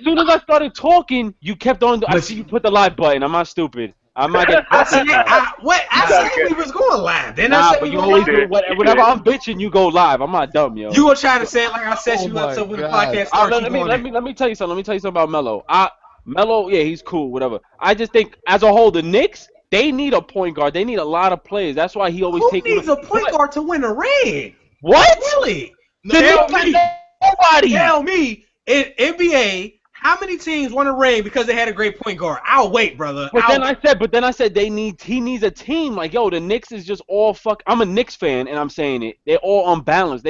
soon as I started talking, you kept on. I see you put the live button. I'm not stupid. I'm not getting. I said we was going live. Then I said but you always do whenever I'm bitching, you go live. I'm not dumb, yo. You gonna try to say it like I set you up so when the podcast starts, let me tell you something. Let me tell you something about Melo. Melo, yeah, he's cool, whatever. I just think as a whole, the Knicks, they need a point guard. They need a lot of players. That's why he always takes. Who needs a point guard to win a ring? What? Really? Nobody. Tell me in NBA. How many teams won a ring because they had a great point guard? I'll wait, brother. But then I said he needs a team. Like, yo, the Knicks is just all fuck. I'm a Knicks fan, and I'm saying it. They're all unbalanced.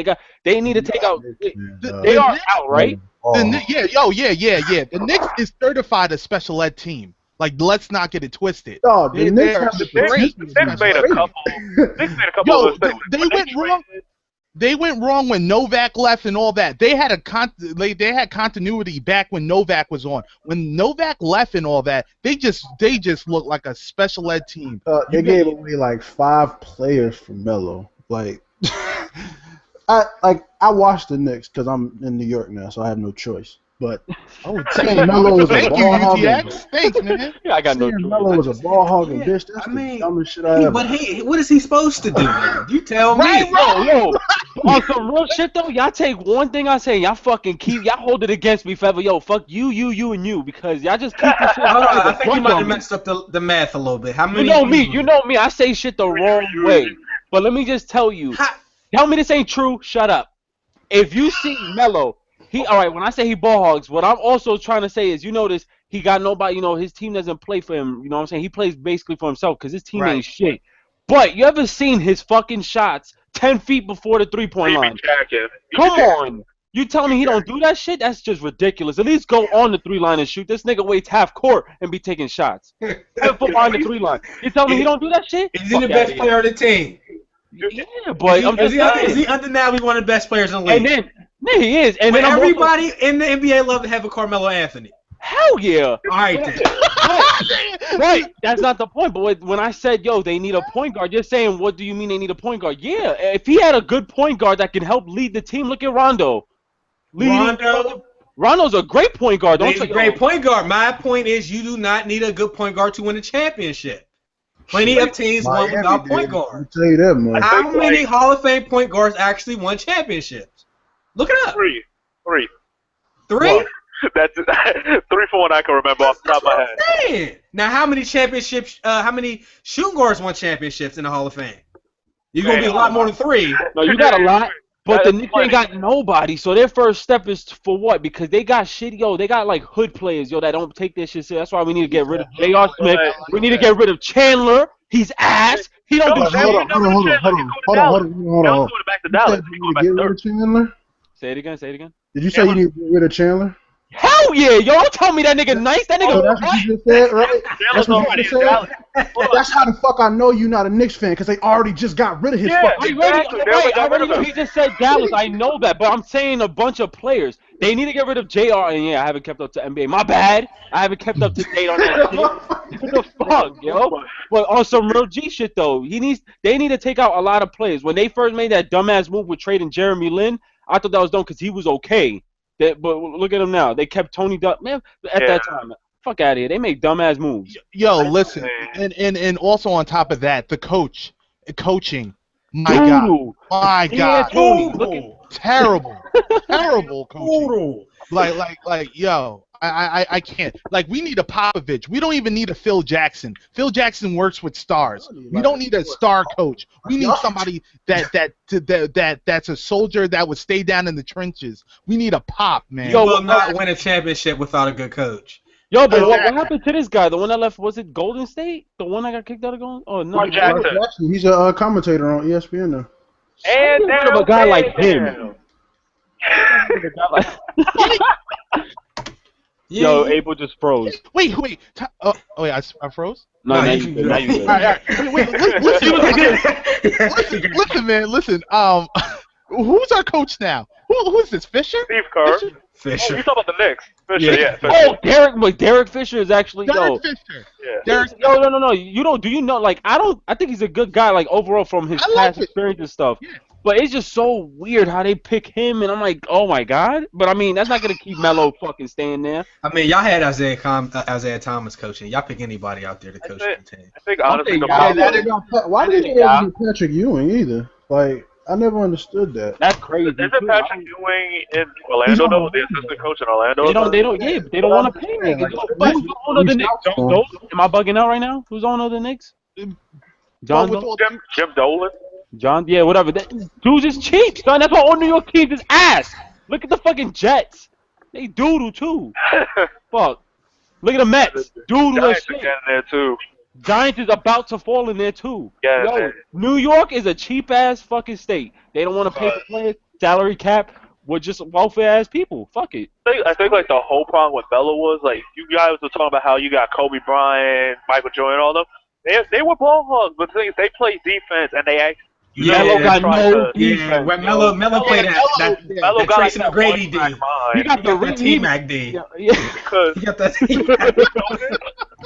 They need to take out. They are out, right? Yeah. The Knicks is certified a special ed team. Like, let's not get it twisted. Oh, the Knicks made a couple. Yo, they went wrong. They went wrong when Novak left and all that. They had continuity back when Novak was on. When Novak left and all that, they just looked like a special ed team. They gave away like 5 players for Melo. Like, I watched the Knicks because I'm in New York now, so I have no choice. But Melo was a ball hogging. Thanks, man. Yeah, I got no choice. Melo was a ball hogging bitch. That's the dumbest shit I ever. But hey, what is he supposed to do, man? You tell me. Yo. On some real shit though, y'all take one thing I say, y'all hold it against me forever. Yo, fuck you, and you, because y'all just keep this shit. I think you might have messed up the math a little bit. How many? You know me. I say shit the wrong way. But let me just tell you. Tell me this ain't true. Shut up. If you see Melo. All right, when I say he ball hogs, what I'm also trying to say is, you notice he got nobody, his team doesn't play for him, you know what I'm saying? He plays basically for himself because his team ain't shit. But you ever seen his fucking shots 10 feet before the three-point line? Come on. You telling me he don't do that shit? That's just ridiculous. At least go on the 3-line and shoot. This nigga waits half court and be taking shots. 10 foot behind the 3-line. You telling me he don't do that shit? Is he the best player of the team? Yeah, boy. Is he undeniably one of the best players in the league? Yeah, he is. And then everybody in the NBA love to have a Carmelo Anthony. Hell yeah. All right, then. Right. That's not the point. But when I said, yo, they need a point guard, you're saying, what do you mean they need a point guard? Yeah. If he had a good point guard that can help lead the team, look at Rondo. Rondo's a great point guard. He's a great point guard. My point is you do not need a good point guard to win a championship. Plenty of teams won without point guards. I'll tell you that, man. How many Hall of Fame point guards actually won championships? Look it up. 3. 3? That's 3 for one I can remember off the top of my head. Now, how many championships? How many shooting guards won championships in the Hall of Fame? You're gonna be a lot more than 3. No, you got a lot. But the Knicks ain't got nobody, so their first step is for what? Because they got shit, they got like hood players, that don't take this shit. So that's why we need to get rid of J.R. Smith. We need to get rid of Chandler. He's ass. He don't do shit. Hold on. Back to Dallas. Get rid of Chandler? Say it again. Did you say you need to get rid of Chandler? Hell yeah, yo! Don't tell me that nigga nice. That nigga. That's what you just said, right? That's what you just said. That's how the fuck I know you not a Knicks fan, because they already just got rid of his. He just said Dallas. I know that, but I'm saying a bunch of players. They need to get rid of JR. And yeah, I haven't kept up to NBA. My bad. I haven't kept up to date on that shit. What the fuck, yo? But on some real G shit though, they need to take out a lot of players. When they first made that dumbass move with trading Jeremy Lin, I thought that was dumb because he was okay. But look at him now. They kept Tony Duck. Man, at that time, fuck out of here. They make dumbass moves. Yo, listen, and also on top of that, the coaching. My God, terrible coaching. Like, yo, I can't. Like, we need a Popovich. We don't even need a Phil Jackson. Phil Jackson works with stars. We don't need a star coach. We need somebody that's a soldier that would stay down in the trenches. We need a Pop, man. You will not win a championship without a good coach. Yo, but what happened to this guy? The one that left, was it Golden State? The one that got kicked out of Golden? Oh, no. Mark Jackson. He's a commentator on ESPN now. And there's a guy like him. Yo, Abel just froze. Wait. I froze? No, now you good. Wait, listen, man. Who's our coach now? Who's this? Fisher? Steve Kerr. Fisher. Oh, you talking about the Knicks? Fisher, yeah. Fisher. Oh, Derek Fisher is actually Derek Fisher. Yeah. No. You know? Like, I think he's a good guy. Like overall from his past experience and stuff. Yeah. But it's just so weird how they pick him, and I'm like, oh my god. But I mean, that's not gonna keep Melo fucking staying there. I mean, y'all had Isaiah Thomas coaching. Y'all pick anybody out there to coach the team. I think honestly, why did they ever get Patrick Ewing either? Like, I never understood that. That's crazy. Isn't Patrick Ewing in Orlando though? The assistant coach in Orlando. They don't want to pay niggas. Who's the owner of the Knicks? Am I bugging out right now? Who's the owner of the Knicks? Jim Dolan. John, yeah, whatever. Dude's just cheap, son. That's why all New York teams is ass. Look at the fucking Jets. They doodle too. Fuck. Look at the Mets. Doodle as shit. In there too. Giants is about to fall in there too. Yeah, yo, New York is a cheap ass fucking state. They don't want to pay for players. Salary cap. We're just welfare ass people. Fuck it. I think like the whole problem with Melo was like you guys were talking about how you got Kobe Bryant, Michael Jordan, all them. They were ball hogs, but the thing is they played defense and they actually. Melo got no defense. Yeah, when Melo played that Tracy McGrady D. He got the T-Mac D. Because he got that T-Mac.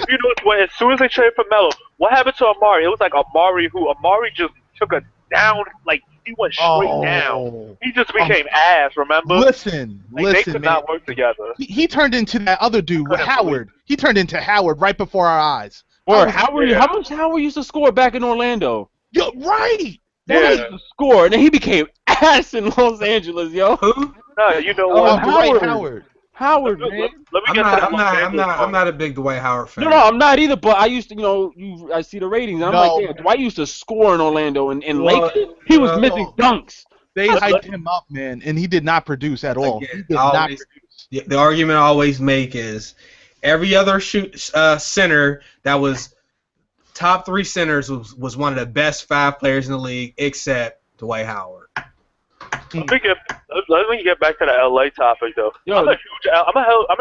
You know what? As soon as they traded for Melo, what happened to Amari? It was like Amari just took a down, like he went straight down. He just became ass. Remember? Listen, they could not work together. He turned into that other dude, Howard. He turned into Howard right before our eyes. Or Howard, how much Howard used to score back in Orlando? Yo, right. He used to score, and then he became ass in Los Angeles, yo. Who? No, you know what? Howard, man. Let me get to I'm not a big Dwight Howard fan. No, I'm not either. But I used to, I see the ratings. And I'm like, yeah, Dwight used to score in Orlando, and Lakers, he was missing dunks. They hyped him up, man, and he did not produce at all. Again, the argument I always make is every other center that was top 3 centers was one of the best 5 players in the league, except Dwight Howard. Let me get back to the LA topic though. I'm a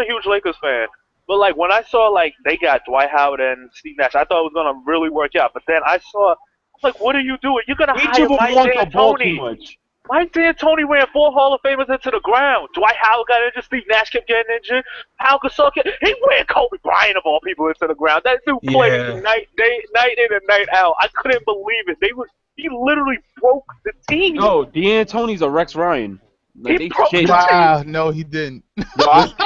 huge Lakers fan, but like when I saw like they got Dwight Howard and Steve Nash, I thought it was gonna really work out. But then I saw, like, what are you doing? You're gonna hire Mike D'Antoni. Mike D'Antoni ran 4 Hall of Famers into the ground. Dwight Howard got injured. Steve Nash kept getting injured. Pau Gasol he ran Kobe Bryant of all people into the ground. That dude played night in and night out. I couldn't believe it. He literally broke the team. No, D'Antoni's a Rex Ryan. Like, wow, no, he didn't. Hey, just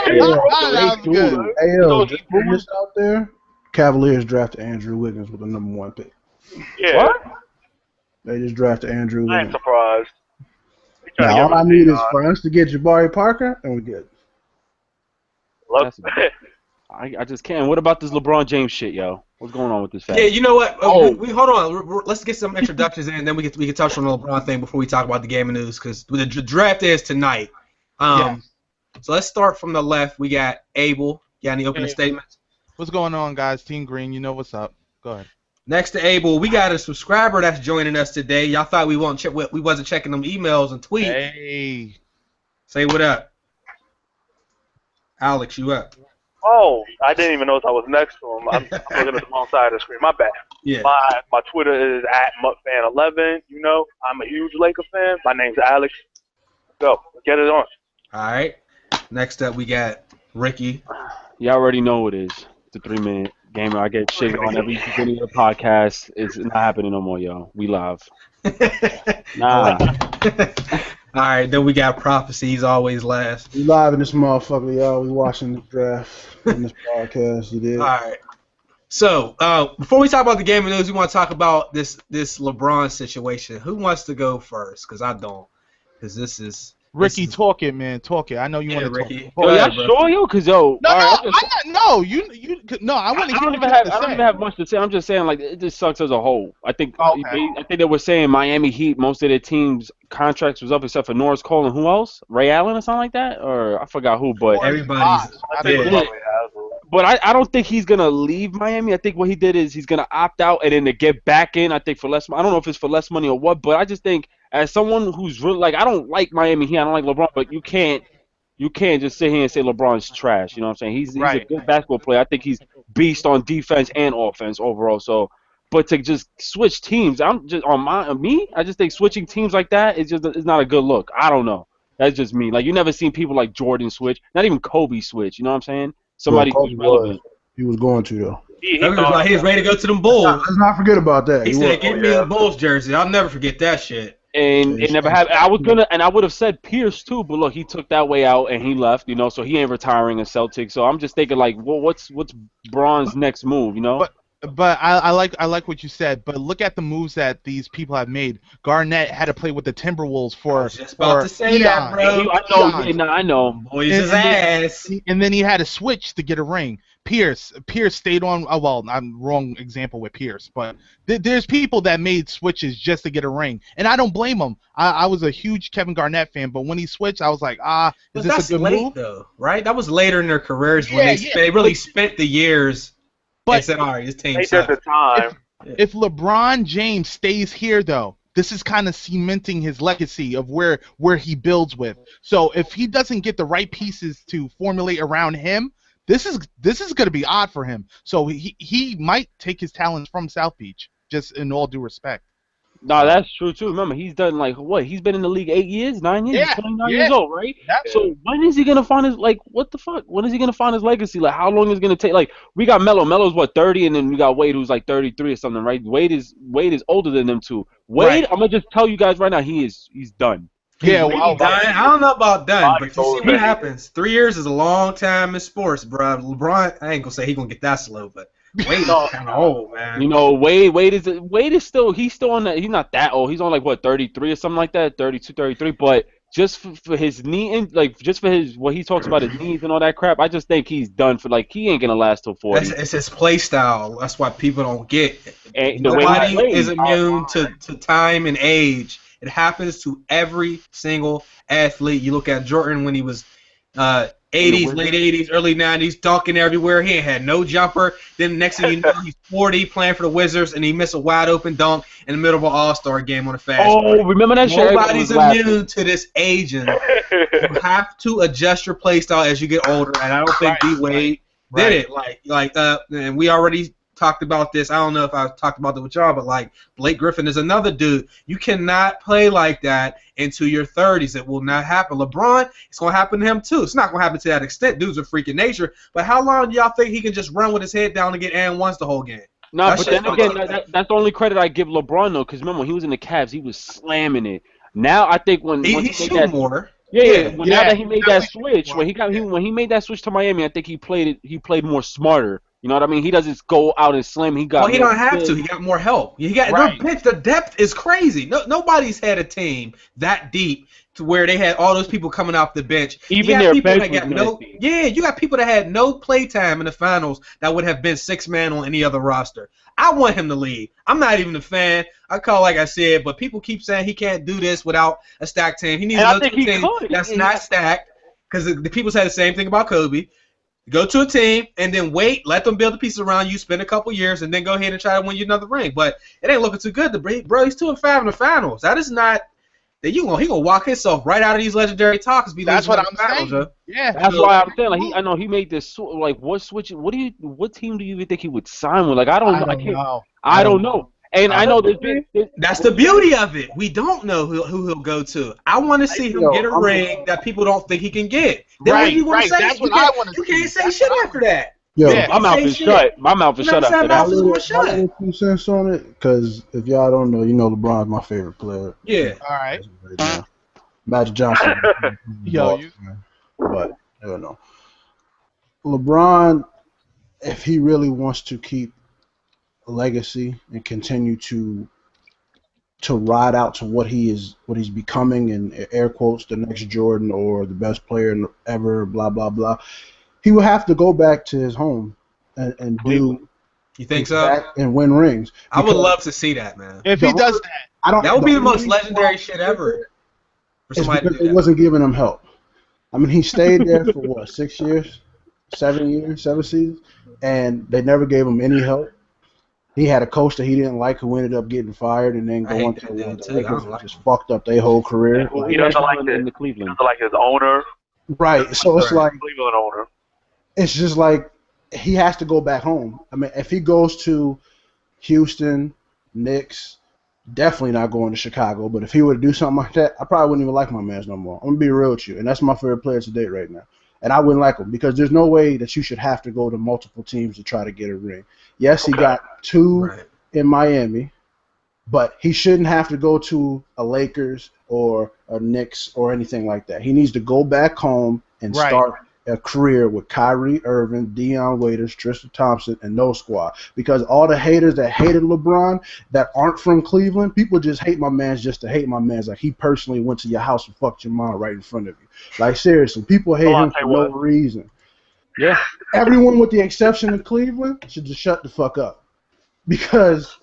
put this out there. Cavaliers drafted Andrew Wiggins with the #1 pick. Yeah. What? They just drafted Andrew Wiggins. I ain't surprised. Now, all I need is for us to get Jabari Parker, and we're good. I just can't. What about this LeBron James shit, yo? What's going on with this? Yeah, you know what? We hold on. Let's get some introductions in, and then we can touch on the LeBron thing before we talk about the game of news, because the draft is tonight. So let's start from the left. We got Abel. Got any opening statements? What's going on, guys? Team Green, you know what's up. Go ahead. Next to Abel, we got a subscriber that's joining us today. Y'all thought we wasn't checking them emails and tweets. Hey. Say what up. Alex, you up? Oh, I didn't even notice I was next to him. I'm looking at the wrong side of the screen. My bad. Yeah. My Twitter is @MuttFan11. You know, I'm a huge Laker fan. My name's Alex. Go. Get it on. All right. Next up, we got Ricky. You already know what it is. It's a 3-minute gamer. I get shit on every beginning of the podcast. It's not happening no more, yo. We live. Nah. All right, then we got Prophecy. He's always last. We live in this motherfucker, y'all. We watching the draft in this podcast. You did. All right. So, before we talk about the game of news, we want to talk about this LeBron situation. Who wants to go first? Because I don't. Because this is... Ricky, talk it, man. Talk it. I know you want to Ricky. talk. Yo, y'all sure, yo? Because, yo... No, I want to hear I don't even have much to say. I'm just saying, like, it just sucks as a whole. I think they were saying Miami Heat, most of their teams' contracts was up except for Norris Cole and who else? Ray Allen or something like that? Or I forgot who, but... Everybody's... But I don't think he's going to leave Miami. I think what he did is he's going to opt out and then to get back in, I think, for less money. I don't know if it's for less money or what, but I just think as someone who's really, like, I don't like Miami Heat. I don't like LeBron, but you can't just sit here and say LeBron's trash. You know what I'm saying? He's a good basketball player. I think he's beast on defense and offense overall. So, but to just switch teams, I just think switching teams like that is not a good look. I don't know. That's just me. Like, you never seen people like Jordan switch, not even Kobe switch. You know what I'm saying? Somebody who's relevant. He was going to, though. He was ready to go to them Bulls. Let's not forget about that. He said, "Give me a Bulls jersey." I'll never forget that shit. And it never happened. I would have said Pierce too, but look, he took that way out and he left, so he ain't retiring in Celtics. So I'm just thinking like, well, what's Braun's next move, But I like what you said. But look at the moves that these people have made. Garnett had to play with the Timberwolves for. I was just about to say that, bro. I know. Boys his ass. And then he had to switch to get a ring. Pierce stayed on. Oh, well, I'm wrong example with Pierce, but there's people that made switches just to get a ring, and I don't blame them. I was a huge Kevin Garnett fan, but when he switched, I was like, is this a good move? Though, right? That was later in their careers when they really spent the years. But said, all right, this team sucks. At the time. If LeBron James stays here, though, this is kind of cementing his legacy of where he builds with. So if he doesn't get the right pieces to formulate around him, this is going to be odd for him. So he might take his talents from South Beach, just in all due respect. No, that's true too. Remember, he's done like what? He's been in the league 8 years, 9 years, Yeah, 29 years old, right? So when is he gonna find his what the fuck? When is he gonna find his legacy? Like how long is it gonna take? Like we got Melo. Melo's what 30, and then we got Wade who's like 33 or something, right? Wade is older than them two. Wade, I'm gonna just tell you guys right now, he's done. Yeah, well, done. I don't know about done, but you see what happens. 3 years is a long time in sports, bro. LeBron, I ain't gonna say he's gonna get that slow, but. Wade's kind of old, man. Wade is still on that. He's not that old. He's on like what 33 or something like that, 32, 33. But just for his knee and just for his what he talks about his knees and all that crap, I just think he's done for he ain't gonna last till 40. It's his play style. That's why people don't get. And nobody is immune to time and age. It happens to every single athlete. You look at Jordan when he was 80s, late 80s, early 90s, dunking everywhere. He ain't had no jumper. Then next thing you know, he's 40, playing for the Wizards, and he missed a wide open dunk in the middle of an All-Star game on a fast break. Remember that shit? Nobody's immune to this aging. You have to adjust your play style as you get older, and I don't think D-Wade did it. And we already talked about this. I don't know if I talked about it with y'all, but Blake Griffin is another dude. You cannot play like that into your 30s. It will not happen. LeBron, it's going to happen to him too. It's not going to happen to that extent. Dude's a freak of nature. But how long do y'all think he can just run with his head down and get and ones the whole game? No, but then again, that's the only credit I give LeBron though, because remember when he was in the Cavs, he was slamming it. Now I think when he shoots more. Yeah. Now that he made that switch, when he made that swwitch to Miami, I think he played more smarter. You know what I mean? He doesn't go out and slam. He don't have to. He got more help. The depth is crazy. Nobody's had a team that deep to where they had all those people coming off the bench. Even their bench was nasty. You got people that had no play time in the finals that would have been 6-man on any other roster. I want him to leave. I'm not even a fan. I call like I said, but people keep saying he can't do this without a stacked team. He needs another team that's not stacked because the people say the same thing about Kobe. Go to a team and then wait, let them build the pieces around you, spend a couple years, and then go ahead and try to win you another ring. But it ain't looking too good. Bro, he's 2-5 in the finals. That is not that he gonna walk himself right out of these legendary talks. That's what I'm saying. Yeah, that's why I'm saying I know he made this what switch? What team do you even think he would sign with? I don't know. And I know that's the beauty of it. We don't know who he'll go to. I want to see him get a ring that people don't think he can get. Right. That's what I want to see. You can't say shit after that. Yo, my mouth is shut. My mouth is shut after that. My little 2 cents on it, because if y'all don't know, LeBron's my favorite player. Yeah. All right. Magic Johnson. But I don't know. LeBron, if he really wants to keep legacy and continue to ride out to what he's becoming, in air quotes, the next Jordan or the best player ever, blah blah blah, he will have to go back to his home and do. You think so? And win rings. I would love to see that, man. If he does that, that would be the most legendary shit ever. For somebody to do that. It wasn't giving him help. I mean, he stayed there for what, 6 years, 7 years, 7 seasons, and they never gave him any help. He had a coach that he didn't like who ended up getting fired and then going to the Lakers and just fucked up their whole career. He doesn't like his owner. Right. So it's like Cleveland owner. It's just like he has to go back home. I mean, if he goes to Houston, Knicks, definitely not going to Chicago. But if he were to do something like that, I probably wouldn't even like my man no more. I'm gonna be real with you, and that's my favorite player to date right now. And I wouldn't like him because there's no way that you should have to go to multiple teams to try to get a ring. Yes, he got 2 in Miami, but he shouldn't have to go to a Lakers or a Knicks or anything like that. He needs to go back home and start a career with Kyrie Irving, Deion Waiters, Tristan Thompson, and no squad. Because all the haters that hated LeBron that aren't from Cleveland, people just hate my man just to hate my man. Like he personally went to your house and fucked your mom right in front of you. Like seriously, people hate him for no reason. Yeah. Everyone with the exception of Cleveland should just shut the fuck up. Because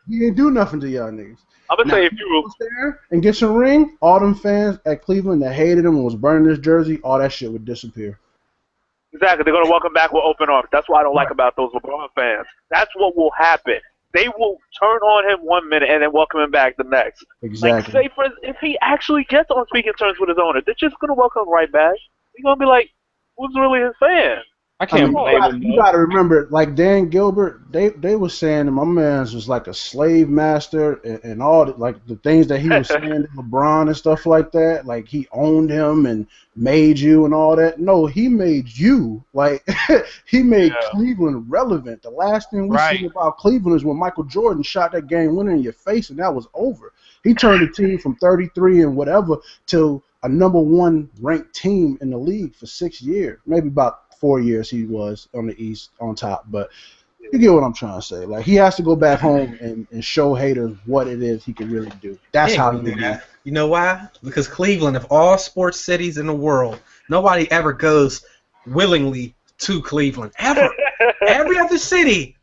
he ain't do nothing to y'all niggas. I'm gonna say if you was there and get some ring, all them fans at Cleveland that hated him and was burning his jersey, all that shit would disappear. Exactly, they're gonna welcome back with open arms. That's what I don't like about those LeBron fans. That's what will happen. They will turn on him 1 minute and then welcome him back the next. Exactly. Like, say for if he actually gets on speaking terms with his owner, they're just gonna welcome him right back. He's gonna be like, "Who's really his fan?" I can't blame him. You gotta remember, like Dan Gilbert, they were saying that my man's was like a slave master and all the, like the things that he was saying to LeBron and stuff like that. Like he owned him and made you and all that. No, he made you. Like he made Cleveland relevant. The last thing we seen about Cleveland is when Michael Jordan shot that game winner in your face and that was over. He turned the team from 33 and whatever to a #1 ranked team in the league for 6 years, maybe about 4 years he was on the East on top, but you get what I'm trying to say. Like he has to go back home and show haters what it is he can really do. That's how he do that. You know why? Because Cleveland, of all sports cities in the world, nobody ever goes willingly to Cleveland. Ever. Every other city,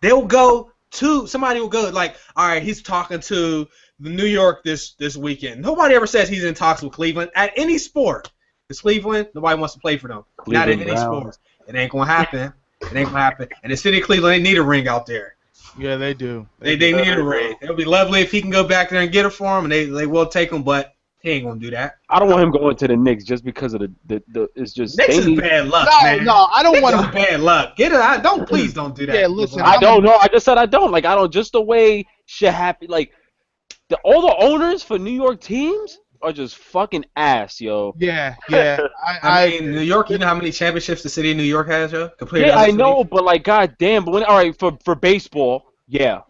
they'll go to somebody will go like, all right, he's talking to the New York this weekend. Nobody ever says he's in talks with Cleveland at any sport. It's Cleveland. Nobody wants to play for them. Not in any sports. It ain't gonna happen. It ain't gonna happen. And the city of Cleveland, they need a ring out there. Yeah, they do. They need a ring. It'll be lovely if he can go back there and get it for him, and they will take him. But he ain't gonna do that. I don't want him going to the Knicks just because of the it's just Knicks is bad luck, man. No, I don't want to. Bad luck. Get it. Please don't do that. Yeah, listen. I don't know. I just said I don't. Like I don't. Just the way shit happen. Like all the owners for New York teams are just fucking ass, yo. Yeah. I mean, New York. You know how many championships the city of New York has, yo? Yeah, I know, but like, goddamn. But when, all right, for baseball, yeah.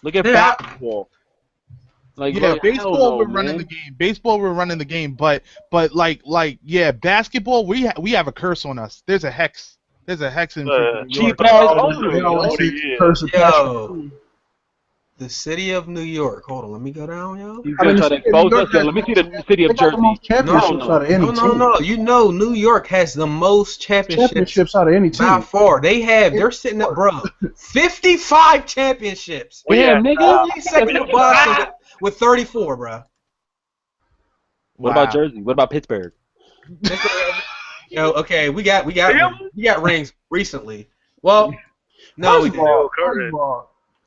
Look at basketball. Like, baseball we're running the game. Baseball we're running the game, but like basketball we have a curse on us. There's a hex. There's a hex in cheap ass owner. The city of New York. Hold on, let me go down, yo. Let me see the city of Jersey. No. You know, New York has the most championships out of any team. By far. They're sitting up, bro. 55 championships. Damn, nigga. Second to Boston with 34, bro. What about Jersey? What about Pittsburgh? Yo, okay, we got rings recently. Well, no, we didn't.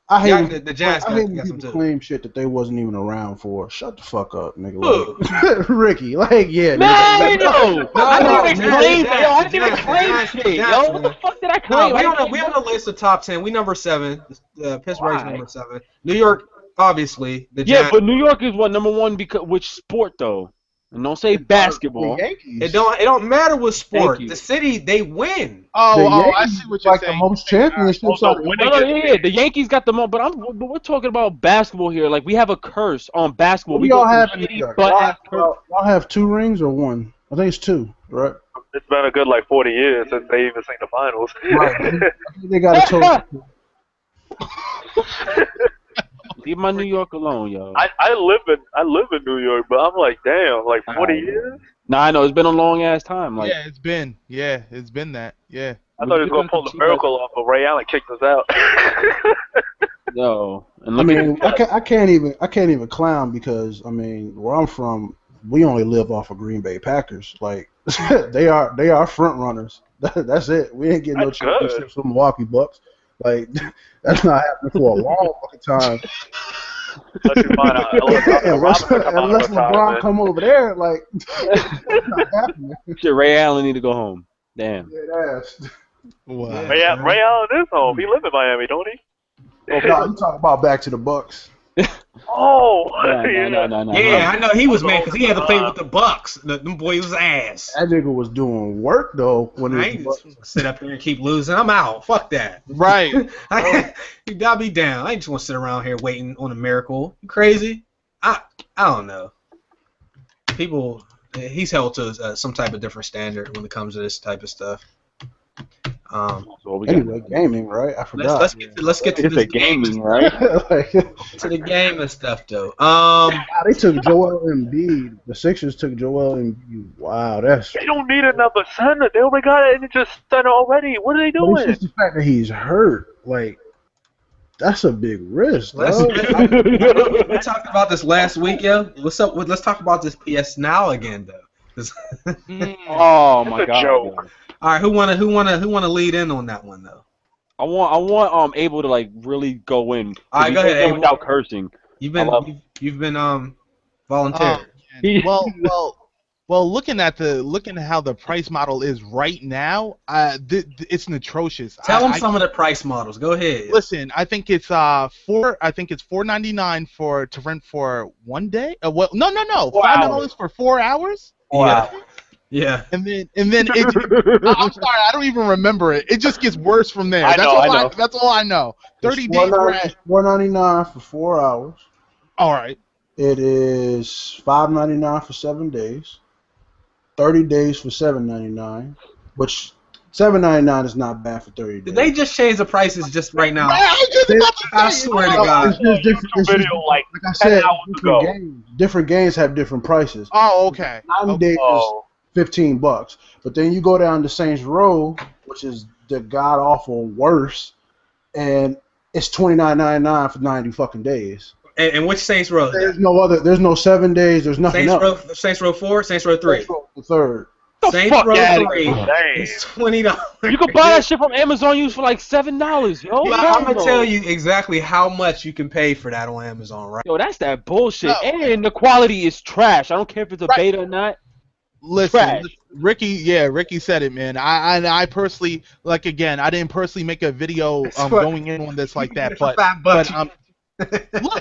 I hate the Giants. I hate people claim shit that they wasn't even around for. Shut the fuck up, nigga. Like, Ricky, like, yeah. Man, no. I didn't even claim that. I didn't even claim shit, yo. What the fuck did I claim? We on the list of top 10. We number 7. Pittsburgh's number 7. New York, obviously. The Giants. Yeah, but New York is what, number 1 because which sport though? And don't say basketball. It don't matter what sport. The city, they win. I see what you're saying. The most championships. Yeah, the Yankees got the most. But we're talking about basketball here. Like we have a curse on basketball. We all have in New York. Y'all have 2 rings or 1? I think it's 2, right? It's been a good 40 years since they even seen the finals. Right. They got a total. Leave my New York alone, yo. I live in New York, but I'm like, damn, 40 years? Nah, I know it's been a long ass time. Like, it's been that. Yeah. I thought he was gonna pull the miracle off, but Ray Allen kicked us out. Yo, and I can't even clown because where I'm from, we only live off of Green Bay Packers. Like they are front runners. That's it. We ain't getting no championships from Milwaukee Bucks. Like that's not happening for a long fucking time. Unless LeBron come over there, like it's not happening. Shit, Ray Allen need to go home. Damn. Wow. Ray Allen is home. He lives in Miami, don't he? Oh, God, you talking about back to the Bucks? Oh, No. Yeah, I know he was mad because he had to play with the Bucks. Them boys was ass. That nigga was doing work though when I he ain't was. just sit up here and keep losing. I'm out. Fuck that. Right. You got me down. I ain't just want to sit around here waiting on a miracle. You crazy? I don't know. People, he's held to some type of different standard when it comes to this type of stuff. Anyway, gaming, right? I forgot. Let's get to this gaming, right? to the game and stuff though. They took Joel Embiid. The Sixers took Joel Embiid. Wow, that's. They don't need another center. They already got an injured center already. What are they Well, doing? it's just the fact that he's hurt. Like, that's a big risk. We talked about this last week, yo. What's up? Let's talk about this PS Now again, though. Oh my God. Joke. All right, who wanna lead in on that one though? I want Abel to like really go in. All right, go ahead, Abel. Without cursing. You've been volunteering. Well, looking at how the price model is right now, it's atrocious. Tell them some of the price models. Go ahead. Listen, I think it's $4.99 to rent for 1 day. No, $5 for 4 hours. Yeah. And then I'm sorry, I don't even remember it. It just gets worse from there. I know. That's all I know. 30 days rent. $4.99 for 4 hours. All right. It is $5.99 for 7 days. 30 days for $7.99, which $7.99 is not bad for 30 days. Did they just change the prices just right now? I swear to No, God. it's just different. It's just, Video like I said, 10 hours ago. different games have different prices. Oh, okay. 90 days is $15, but then you go down to Saints Row, which is the god awful worst, and it's $29.99 for 90 fucking days. And which Saints Row? There's no 7 days. There's nothing else. Saints Row 4, Saints Row 3. Saints Row the third. Saints Row 3 Dang. is $20. You can buy that shit from Amazon used for like $7, yo. I'm gonna tell you exactly how much you can pay for that on Amazon, right? Yo, that's that bullshit. And the quality is trash. I don't care if it's a beta or not. Listen, Ricky said it, man. I personally, like, again, I didn't personally make a video going in on this like that, but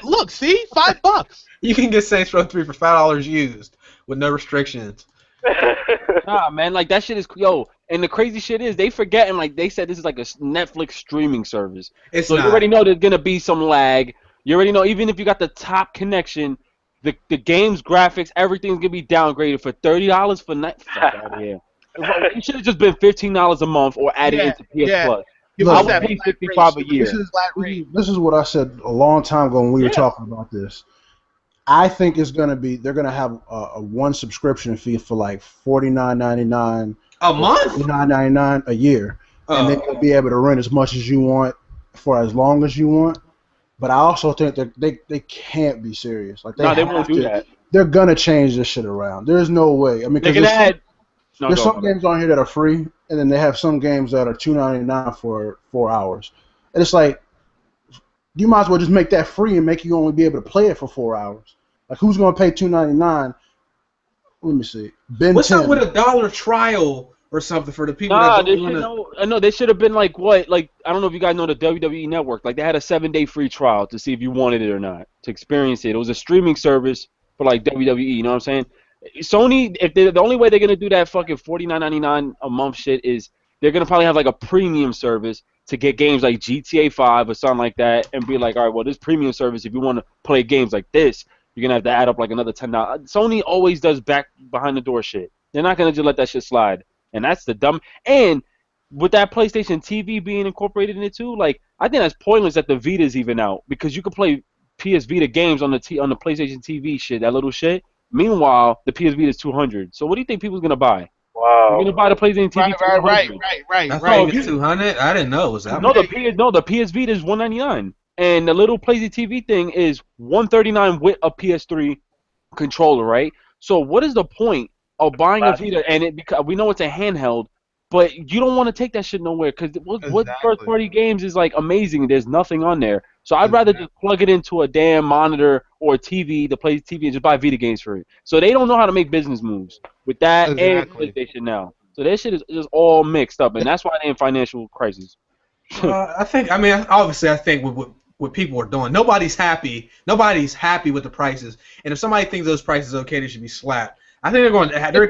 look, see, $5. You can get Saints Row 3 for $5 used with no restrictions. Nah, man, like that shit is and the crazy shit is they forgetting, like they said this is like a Netflix streaming service. You already know there's gonna be some lag. You already know even if you got the top connection, the game's graphics, everything's gonna be downgraded for $30 for night. Fuck out of here. It should have just been $15 a month or added into PS Plus. I would pay $65 a year. This is what I said a long time ago when we were talking about this. I think it's gonna be they're gonna have a one subscription fee for like $49.99 a month, $49.99 a year, and then you'll be able to rent as much as you want for as long as you want. But I also think that they can't be serious. Like they won't do that. They're gonna change this shit around. There's no way. I mean, there's some games on here that are free, and then they have some games that are $2.99 for 4 hours, and it's like you might as well just make that free and make you only be able to play it for 4 hours. Like, who's going to pay $2.99? Let me see. What's up with a $1 trial or something for the people that don't want to? I know they should have been like what? Like, I don't know if you guys know the WWE Network. Like, they had a 7-day free trial to see if you wanted it or not, to experience it. It was a streaming service for like WWE. You know what I'm saying? Sony, if the only way they're gonna do that fucking $49.99 a month shit is they're gonna probably have like a premium service to get games like GTA 5 or something like that, and be like, all right, well, this premium service, if you want to play games like this, you're gonna have to add up like another $10. Sony always does back behind the door shit. They're not gonna just let that shit slide, and that's the dumb. And with that PlayStation TV being incorporated in it too, like I think that's pointless that the Vita's even out because you could play PS Vita games on the PlayStation TV shit, that little shit. Meanwhile, the PS Vita is $200. So what do you think people's gonna buy? Wow. You're gonna buy the PlayStation TV. Right. I thought it was $200. I didn't know it was that. No, the PS Vita is $199, and the little PlayStation TV thing is $139 with a PS3 controller, right? So what is the point of buying a Vita because we know it's a handheld, but you don't want to take that shit nowhere because what first-party games is like amazing? There's nothing on there. So I'd rather just plug it into a damn monitor or a TV, the PlayStation TV, and just buy Vita games for it. So they don't know how to make business moves with that and PlayStation now. So that shit is just all mixed up, and that's why they're in financial crisis. I think with what people are doing. Nobody's happy. Nobody's happy with the prices. And if somebody thinks those prices are okay, they should be slapped. I think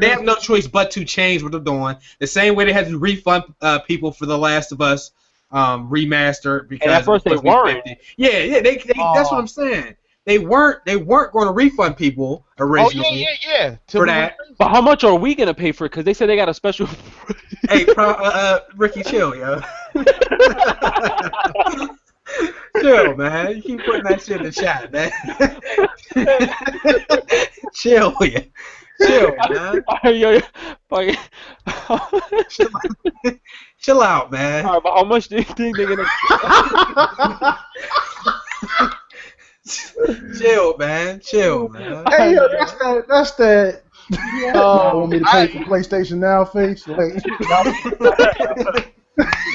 they have no choice but to change what they're doing. The same way they had to refund people for The Last of Us remaster because and at first they weren't. Yeah, that's what I'm saying. They weren't going to refund people originally. Yeah. For that. But how much are we gonna pay for it? Because they said they got a special. Hey, Ricky, chill, yo. Chill, man. You keep putting that shit in the chat, man. Chill, yeah. Chill, man. Chill out, man. All right, but how much do you think they're gonna? Chill, man. Chill, man. Hey, yo, that's that. Want me to pay for PlayStation Now face? Like,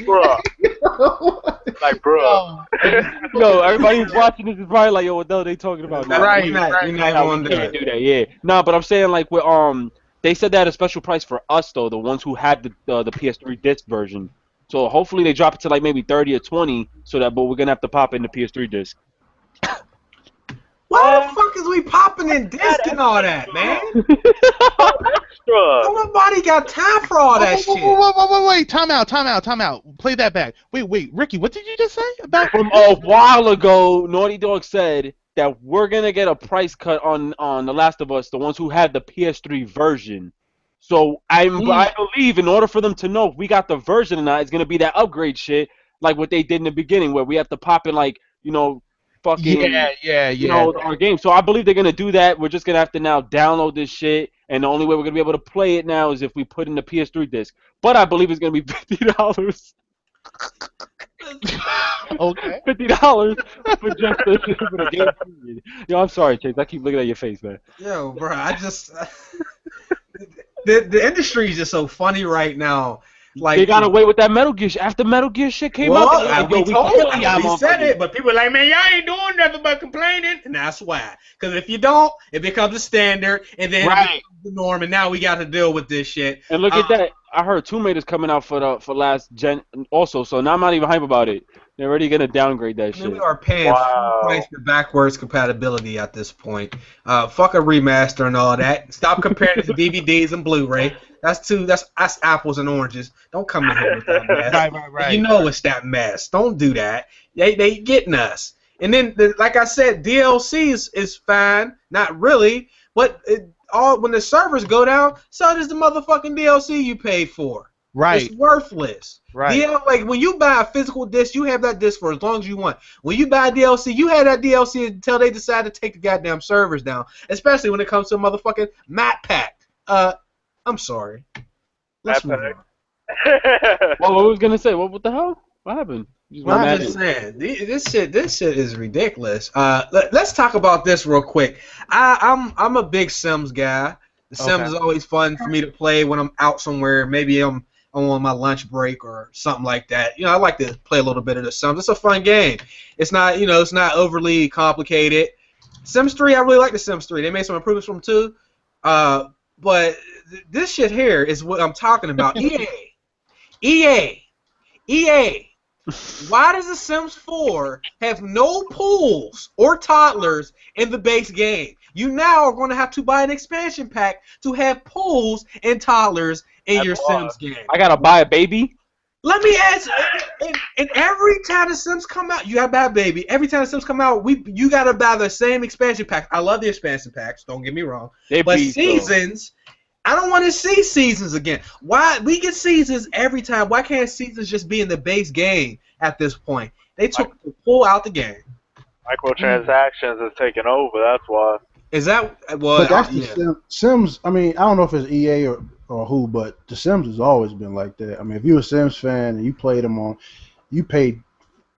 Bruh. Like, bruh. Yo, everybody who's watching this is probably like, yo, what the hell are they talking about? Right. You're not going to do that. Yeah. Nah, but I'm saying like with they said they had a special price for us though, the ones who had the PS3 disc version. So hopefully they drop it to like maybe 30 or 20, but we're gonna have to pop in the PS3 disc. Why the fuck is we popping in disc and all that, man? Extra. Nobody got time for all that shit. Wait, time out. Play that back. Wait, Ricky, what did you just say about? From a while ago, Naughty Dog said that we're gonna get a price cut on The Last of Us, the ones who had the PS3 version. So I believe in order for them to know if we got the version or not, it's gonna be that upgrade shit, like what they did in the beginning, where we have to pop in like fucking our game. So I believe they're gonna do that. We're just gonna have to now download this shit, and the only way we're gonna be able to play it now is if we put in the PS3 disc. But I believe it's gonna be $50. Okay. $50 for just the game period. Yo, I'm sorry, Chase. I keep looking at your face, man. Yo, bro, I just the industry is just so funny right now. Like they got away with that Metal Gear after Metal Gear shit came out. We said it, but people are like, man, y'all ain't doing nothing but complaining, and that's why. Because if you don't, it becomes a standard, and then it becomes the norm, and now we got to deal with this shit. And look at that. I heard Tomb Raider's coming out for last gen also, so now I'm not even hype about it. They're already gonna downgrade that shit. We are paying full price for backwards compatibility at this point. Fuck a remaster and all that. Stop comparing it to DVDs and Blu-ray. That's apples and oranges. Don't come in here with that mess. Right. You know it's that mess. Don't do that. They getting us. And then, like I said, DLC is fine. Not really, but when the servers go down, so does the motherfucking DLC you paid for. Right. It's worthless. Right. Like when you buy a physical disc, you have that disc for as long as you want. When you buy DLC, you have that DLC until they decide to take the goddamn servers down. Especially when it comes to a motherfucking map pack. I'm sorry. Let's move on. What was gonna say? What the hell? What happened? I'm just saying, this shit is ridiculous. Let's talk about this real quick. I'm a big Sims guy. The Sims is always fun for me to play when I'm out somewhere. Maybe I'm on my lunch break or something like that. I like to play a little bit of the Sims. It's a fun game. It's not, it's not overly complicated. Sims 3, I really like the Sims 3. They made some improvements from 2. But this shit here is what I'm talking about. EA. Why does The Sims 4 have no pools or toddlers in the base game? You now are going to have to buy an expansion pack to have pools and toddlers in your Sims game. I gotta buy a baby? Let me ask. And every time The Sims come out, you gotta buy a baby. Every time The Sims come out, you gotta buy the same expansion pack. I love the expansion packs. Don't get me wrong. But seasons. I don't want to see seasons again. Why we get seasons every time? Why can't seasons just be in the base game at this point? They took the pull out the game. Microtransactions is taking over. That's why. Is that well? But that's the Sims. I mean, I don't know if it's EA or who, but The Sims has always been like that. I mean, if you're a Sims fan and you played them you paid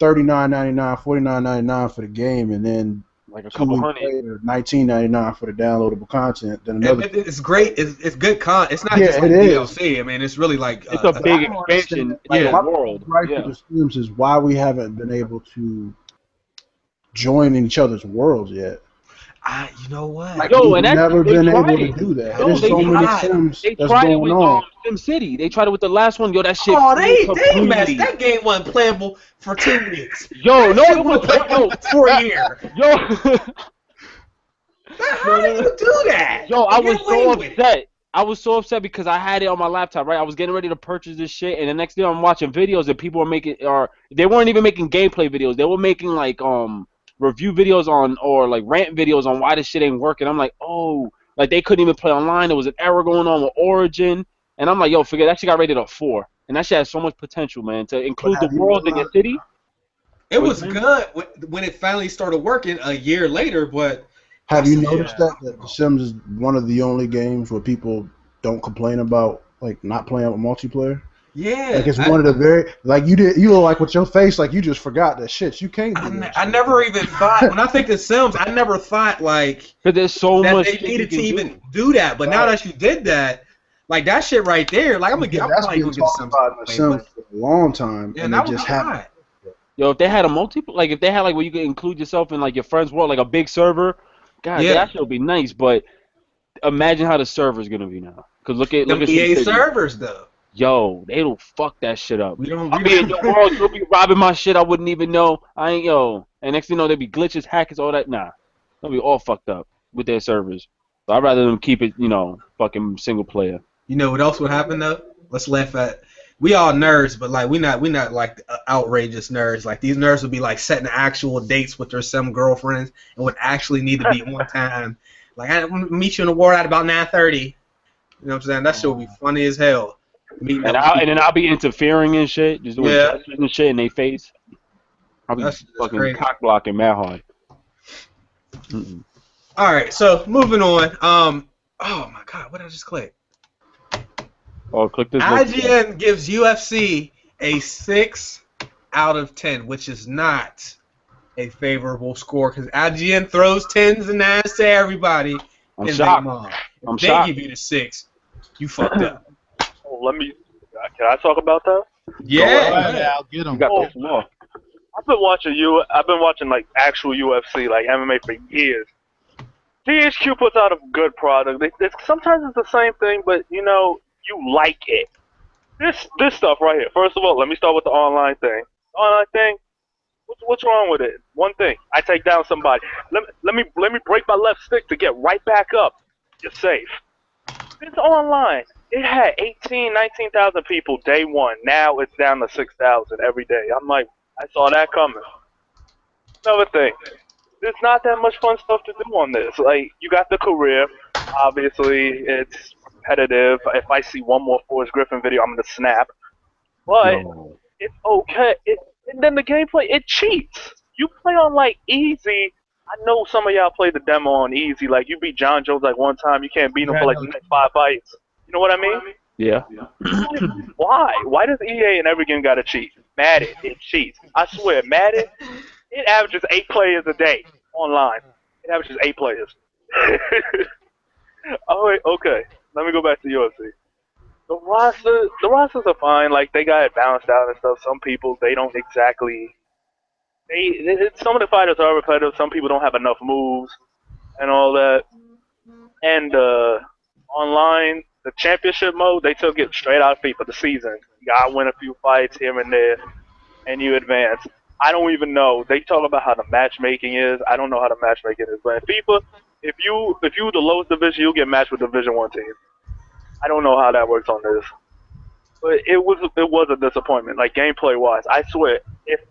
$39.99, $49.99 for the game, and then like a couple hundred, $19.99 for the downloadable content. Then another. It's great. It's good content. It's not just like DLC. I mean, it's really like it's a big expansion in the world. Right for The Sims is why we haven't been able to join in each other's worlds yet. You know what? Like, we've never been able to do that. Yo, There's so many Sims they that's tried it going with on. SimCity. They tried it with the last one. Yo, that shit. Oh, they messed. That game wasn't playable for 2 weeks. Yo, no, it was playable for a year. Yo. How do you do that? Yo, I was so upset. I was so upset because I had it on my laptop, right? I was getting ready to purchase this shit, and the next day I'm watching videos and people were making, or they weren't even making gameplay videos. They were making like review videos on, or like rant videos on why this shit ain't working. I'm like, oh, like they couldn't even play online. There was an error going on with Origin, and I'm like, yo, forget that shit. Got rated a 4, and that shit has so much potential, man. To include the world in your city. It was good when it finally started working a year later, but. Have you noticed that The Sims is one of the only games where people don't complain about like not playing with multiplayer? Yeah. Like it's one of the very you were like with your face like you just forgot that shit. You can't do that. I never even thought when I think of Sims, I never thought like there's so that much they needed to even do that. But now that you did that, like that shit right there, like I'm probably gonna get Sims for a long time. Yeah, and that it was just happened. Yo, if they had a like if they had like where you could include yourself in like your friend's world, like a big server. God, that shit would be nice, but imagine how the server's gonna be now. Cause look at EA servers though. Yo, they'll fuck that shit up. I'll be in your world, you'll be robbing my shit. I wouldn't even know. And next thing you know, there'll be glitches, hackers, all that. Nah, they'll be all fucked up with their servers. So I'd rather them keep it, fucking single player. You know what else would happen though? Let's laugh at. We all nerds, but like we not like outrageous nerds. Like these nerds would be like setting actual dates with their sim girlfriends and would actually need to be one time. Like I meet you in the war at about 9:30. You know what I'm saying? That shit would be funny as hell. And then I'll be interfering and shit, just doing gestures and shit in their face. I'll be fucking cock blocking mad hard. All right, so moving on. Oh my god, what did I just click? Oh, click this. IGN gives UFC a 6 out of 10, which is not a favorable score because IGN throws 10s and 9s to everybody. I'm shocked. If they give you the 6, you fucked up. Oh, can I talk about that? Yeah. I'll get them. You got this more. I've been watching like actual UFC, like MMA for years. THQ puts out a good product. Sometimes it's the same thing, but you like it. This stuff right here. First of all, let me start with the online thing. Online thing. What's wrong with it? One thing. I take down somebody. Let me break my left stick to get right back up. You're safe. It's online. It had 19,000 people day one. Now it's down to 6,000 every day. I'm like, I saw that coming. Another thing. There's not that much fun stuff to do on this. Like, you got the career. Obviously, it's repetitive. If I see one more Forrest Griffin video, I'm going to snap. But it's okay. And then the gameplay, it cheats. You play on, like, easy. I know some of y'all play the demo on easy. Like, you beat John Jones, like, one time. You can't beat him for, like, the next 5 fights. You know what I mean? Yeah. Why? Why does EA and every game got to cheat? Madden, it cheats. I swear, Madden, it averages 8 players a day online. It averages 8 players. Oh, wait, okay. Let me go back to UFC. The rosters are fine. Like, they got it balanced out and stuff. Some people, they don't exactly... some of the fighters are repetitive. Some people don't have enough moves and all that. And online, the championship mode, they took it straight out of FIFA, the season. You gotta win a few fights here and there, and you advance. I don't even know. They talk about how the matchmaking is. I don't know how the matchmaking is. But in FIFA, if you the lowest division, you'll get matched with Division 1 team. I don't know how that works on this. But it was a disappointment, like gameplay-wise. I swear, if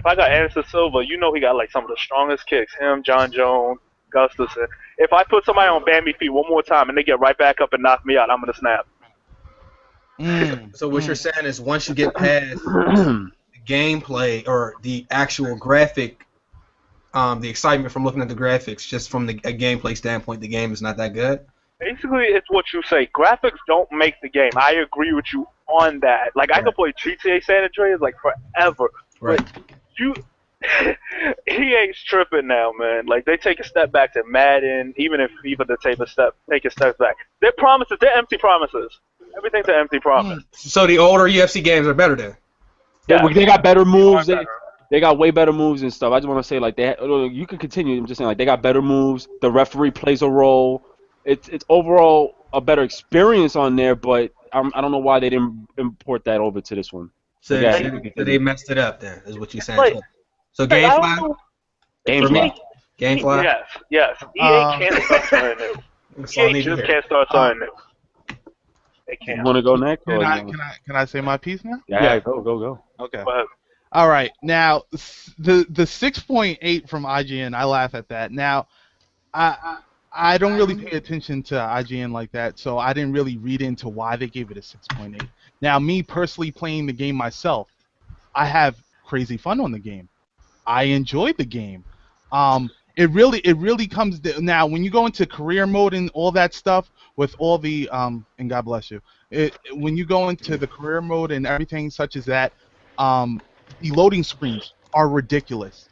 I got Anderson Silva, he got like some of the strongest kicks. Him, John Jones, Gustafson. If I put somebody on Bambi feet one more time and they get right back up and knock me out, I'm gonna snap. So what you're saying is once you get past the gameplay or the actual graphic, the excitement from looking at the graphics, just from a gameplay standpoint, the game is not that good? Basically, it's what you say. Graphics don't make the game. I agree with you on that. Like, I could play GTA San Andreas, like, forever. Right. But EA's tripping now, man. Like, they take a step back to Madden, even if FIFA to take a step back. Their promises, they're empty promises. Everything's an empty promise. So the older UFC games are better then? Yeah, they got better moves. They got way better moves and stuff. I just want to say, like, you can continue. I'm just saying, like, they got better moves. The referee plays a role. It's overall a better experience on there, but I don't know why they didn't import that over to this one. So they messed it up then, is what you're saying. So GameFly? GameFly. GameFly? Yes. EA can't start something new. EA just can't start something new. They can't. You want to go next? Can I say my piece now? Yeah, go. Okay. All right. Now, the 6.8 from IGN, I laugh at that. Now, I don't really pay attention to IGN like that, so I didn't really read into why they gave it a 6.8. Now, me personally playing the game myself, I have crazy fun on the game. I enjoyed the game. It really comes now when you go into career mode and all that stuff with all the and God bless you. When you go into the career mode and everything such as that, the loading screens are ridiculous,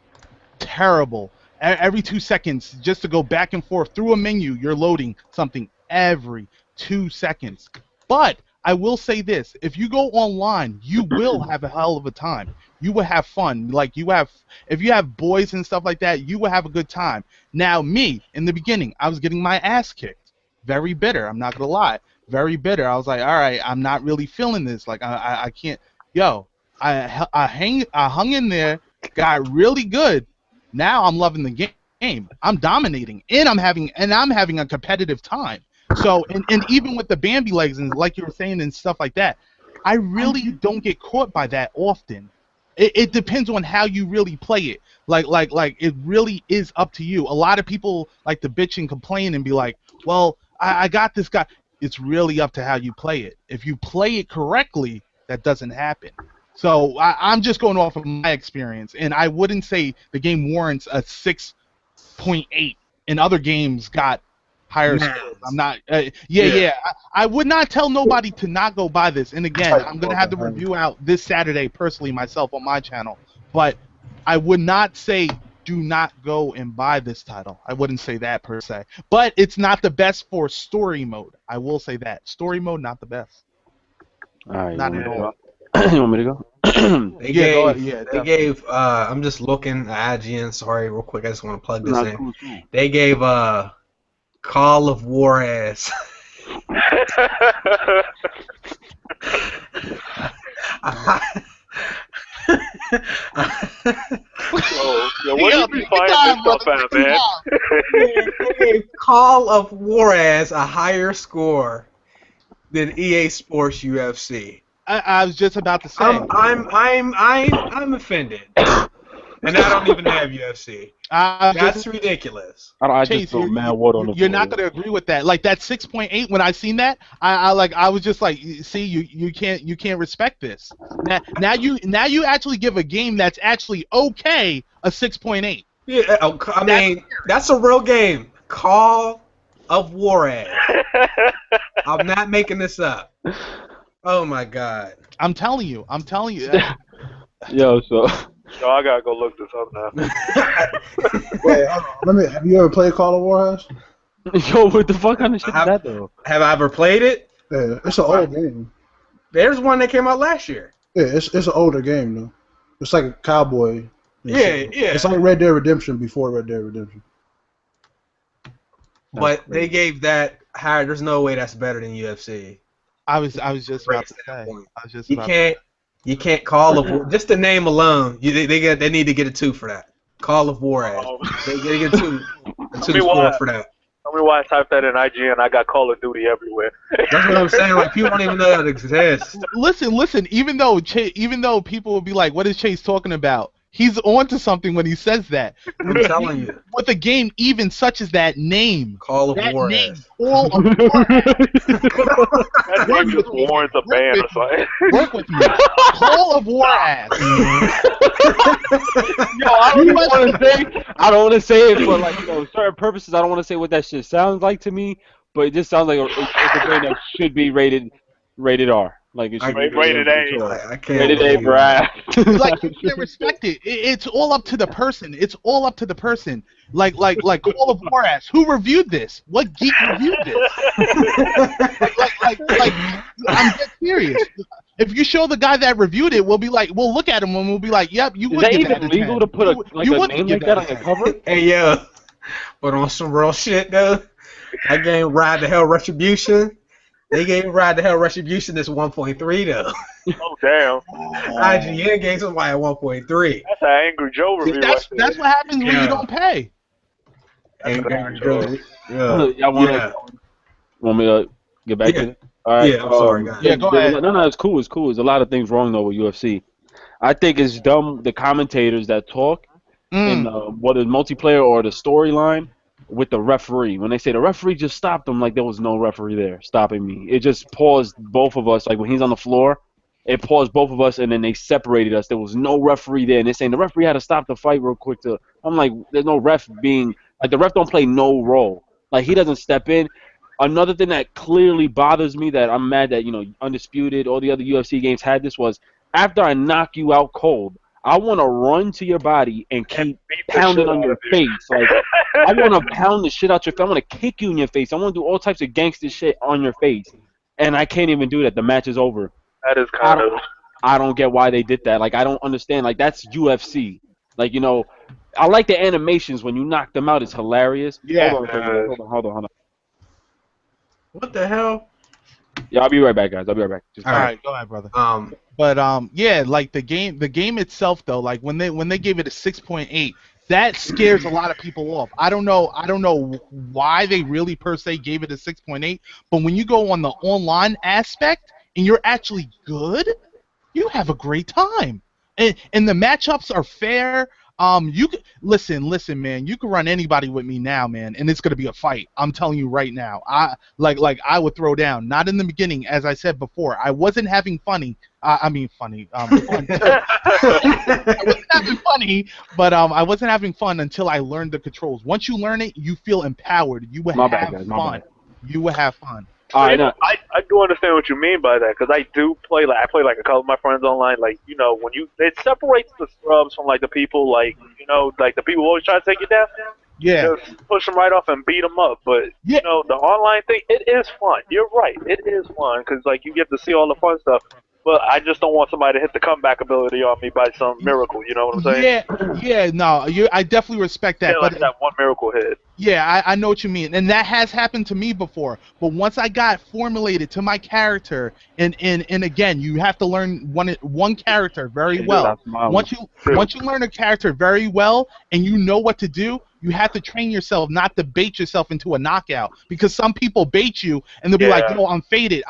terrible. Every 2 seconds, just to go back and forth through a menu, you're loading something every 2 seconds. But I will say this: if you go online, you will have a hell of a time. You will have fun. Like if you have boys and stuff like that, you will have a good time. Now, me in the beginning, I was getting my ass kicked. Very bitter. I'm not gonna lie. Very bitter. I was like, all right, I'm not really feeling this. Like I can't. Yo, I hung in there, got really good. Now I'm loving the game. I'm dominating, and I'm having a competitive time. So, and even with the Bambi legs and like you were saying and stuff like that, I really don't get caught by that often. It depends on how you really play it. Like it really is up to you. A lot of people like to bitch and complain and be like, well, I got this guy. It's really up to how you play it. If you play it correctly, that doesn't happen. So I'm just going off of my experience, and I wouldn't say the game warrants a 6.8. And other games got higher scores. I'm not. I would not tell nobody to not go buy this. And again, I'm gonna have the review out this Saturday personally myself on my channel. But I would not say do not go and buy this title. I wouldn't say that per se. But it's not the best for story mode. I will say that story mode not the best. All right. Not at all. You want me to go? They gave. I'm just looking at IGN. Sorry, real quick. I just want to plug this in. Cool. They gave Call of War ass. Where did you find this stuff at, man? They gave Call of War ass a higher score than EA Sports UFC. I was just about to say. I'm offended, and I don't even have UFC. That's ridiculous. I just throw mad water on the floor. You're not gonna agree with that. Like that 6.8. When I seen that, I was just like, see, you can't respect this. Now you actually give a game that's actually okay a 6.8. Yeah, I mean that's a real game. Call of War ass. I'm not making this up. Oh my God! I'm telling you. Yo, so. Yo, I gotta go look this up now. Wait, have you ever played Call of War? Yo, what the fuck kind of shit is that though? Have I ever played it? Yeah, it's an old game. There's one that came out last year. Yeah, it's an older game though. It's like a cowboy. Yeah. It's like Red Dead Redemption before Red Dead Redemption. But they gave that higher. There's no way that's better than UFC. I was just about to say. You can't Call of War. Just the name alone, they need to get a 2 for that. Call of War ass. They get a 2 score for that. Tell me why I typed that in IGN. I got Call of Duty everywhere. That's what I'm saying. Like people don't even know that exists. Listen. Even though people will be like, "What is Chase talking about?" He's onto something when he says that. I'm telling you. With a game even such as that name. Call of War ass. Call of War ass. That name just warrants a ban or something. Work with me. Call of War ass. Yo, I don't want to say it for like certain purposes. I don't want to say what that shit sounds like to me, but it just sounds like it's a game that should be rated R. Like it should be rated A. I can't. Rated A, bruh. Like you can't respect it. It's all up to the person. Like Call of War ass. Who reviewed this? What geek reviewed this? like I'm dead serious. If you show the guy that reviewed it, we'll be like, we'll look at him and we'll be like, yep, you would give that a 10. Is that even legal to put a name like that on your cover? Hey, yo. But on some real shit, though, that game Ride to Hell Retribution, they gave Ride to Hell Retribution this 1.3, though. Oh, damn. IGN gave somebody a 1.3. That's an Angry Joe review. That's what happens when you don't pay. Angry Joe. Want me to get back to it? All right. Yeah, I'm sorry, guys. Yeah, go ahead. No, it's cool. It's cool. There's a lot of things wrong, though, with UFC. I think it's dumb, the commentators that talk in what is multiplayer or the storyline with the referee. When they say the referee just stopped them, like there was no referee there stopping me. It just paused both of us. Like when he's on the floor, it paused both of us, and then they separated us. There was no referee there. And they're saying the referee had to stop the fight real quick. I'm like, there's no ref being – like the ref don't play no role. Like he doesn't step in. Another thing that clearly bothers me that I'm mad that, Undisputed, all the other UFC games had this was after I knock you out cold, I want to run to your body and keep pounding on your face. Like, I want to pound the shit out your face. I want to kick you in your face. I want to do all types of gangster shit on your face. And I can't even do that. The match is over. That is kind of... I don't get why they did that. Like, I don't understand. Like, that's UFC. Like, I like the animations when you knock them out. It's hilarious. Yeah. Hold on. What the hell? Yeah, I'll be right back, guys. I'll be right back. All right, go ahead, brother. But yeah, like the game itself though, like when they gave it a 6.8, that scares a lot of people off. I don't know why they really per se gave it a 6.8, but when you go on the online aspect and you're actually good, you have a great time. And the matchups are fair. You can listen, man. You can run anybody with me now, man, and it's gonna be a fight. I'm telling you right now. I would throw down. Not in the beginning, as I said before. I wasn't having funny. Fun. I wasn't having funny, but I wasn't having fun until I learned the controls. Once you learn it, you feel empowered. You will have fun. You will have fun. I do understand what you mean by that, because I do play I play a couple of my friends online. Like when it separates the scrubs from the people like the people who always try to take you down. Yeah. Just push them right off and beat them up. But the online thing, it is fun. You're right, it is fun because you get to see all the fun stuff. But I just don't want somebody to hit the comeback ability on me by some miracle. You know what I'm saying? Yeah. No, I definitely respect that. Yeah, but that one miracle hit. Yeah, I know what you mean, and that has happened to me before. But once I got formulated to my character, and again, you have to learn one character very well. Once you learn a character very well, and you know what to do, you have to train yourself not to bait yourself into a knockout, because some people bait you, and they'll be like, I'm faded,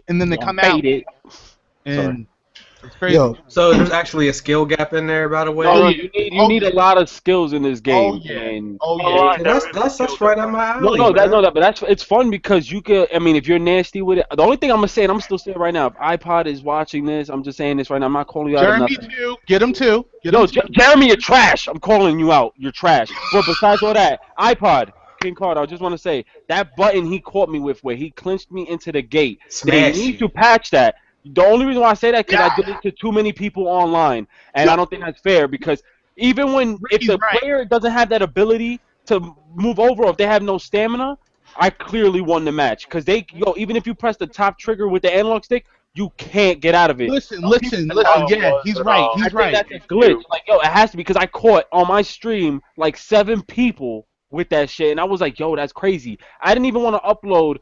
and then they come out. And it's crazy. Yo, so there's actually a skill gap in there, by the way. Oh, you need a lot of skills in this game. That's right on my alley. But it's fun because you could. I mean, if you're nasty with it, the only thing I'm gonna say, and I'm still saying right now, if iPod is watching this, I'm just saying this right now. I'm not calling you out. Jeremy too. Get him too. Jeremy, you're trash. I'm calling you out. You're trash. But besides all that, iPod. King Card, I just want to say that button he caught me with, where he clinched me into the gate. They need to patch that. The only reason why I say that is because I did it to too many people online, and I don't think that's fair. Because even if the player doesn't have that ability to move over, or if they have no stamina, I clearly won the match. Because even if you press the top trigger with the analog stick, you can't get out of it. Listen. Yeah, he's right. He's right. That's a glitch. It has to be, because I caught on my stream 7 people with that shit, and I was like, yo, that's crazy. I didn't even want to upload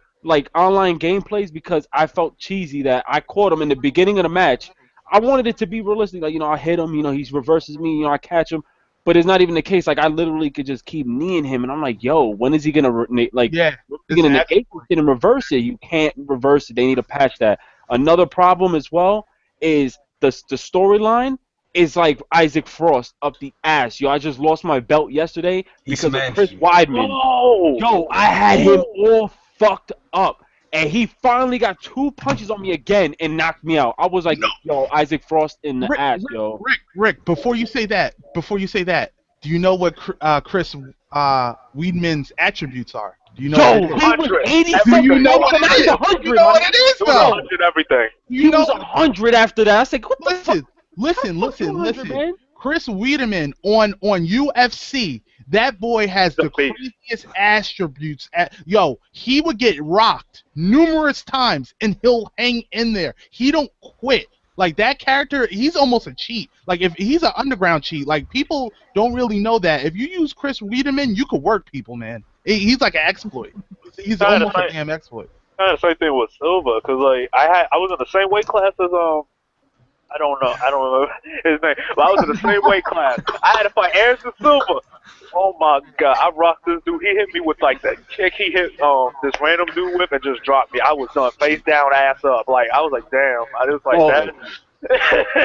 online gameplays because I felt cheesy that I caught him in the beginning of the match. I wanted it to be realistic, I hit him, he reverses me, I catch him, but it's not even the case. I literally could just keep kneeing him, and I'm like, yo, when is he gonna negate it and reverse it? You can't reverse it. They need to patch that. Another problem as well is the storyline is like Isaac Frost up the ass. Yo, I just lost my belt yesterday because of Chris Weidman. Oh. Yo, I had him all fucked up, and he finally got 2 punches on me again and knocked me out. I was like, yo, Isaac Frost in the ass, yo. Rick, before you say that, do you know what Chris Weidman's attributes are? Do you know? Yo, he was 87. Do you know what it is? You know what it is, though. 100 everything. He was 100 after that. I said, what the fuck? Listen. Chris Weidman on UFC, That boy has the craziest attributes. Yo, he would get rocked numerous times, and he'll hang in there. He don't quit. Like, that character, he's almost a cheat. Like, if he's an underground cheat, like, people don't really know that. If you use Chris Wiedemann, you could work people, man. He's like an exploit. He's almost a damn exploit. I had the same thing with Silva, because, like, I was in the same weight class as, I don't remember his name, but I was in the same weight class. I had to fight Anderson Silva. Oh my God, I rocked this dude. He hit me with like that kick he hit this random dude with and just dropped me. I was done, face down, ass up. Like, I was like, damn. I was like that.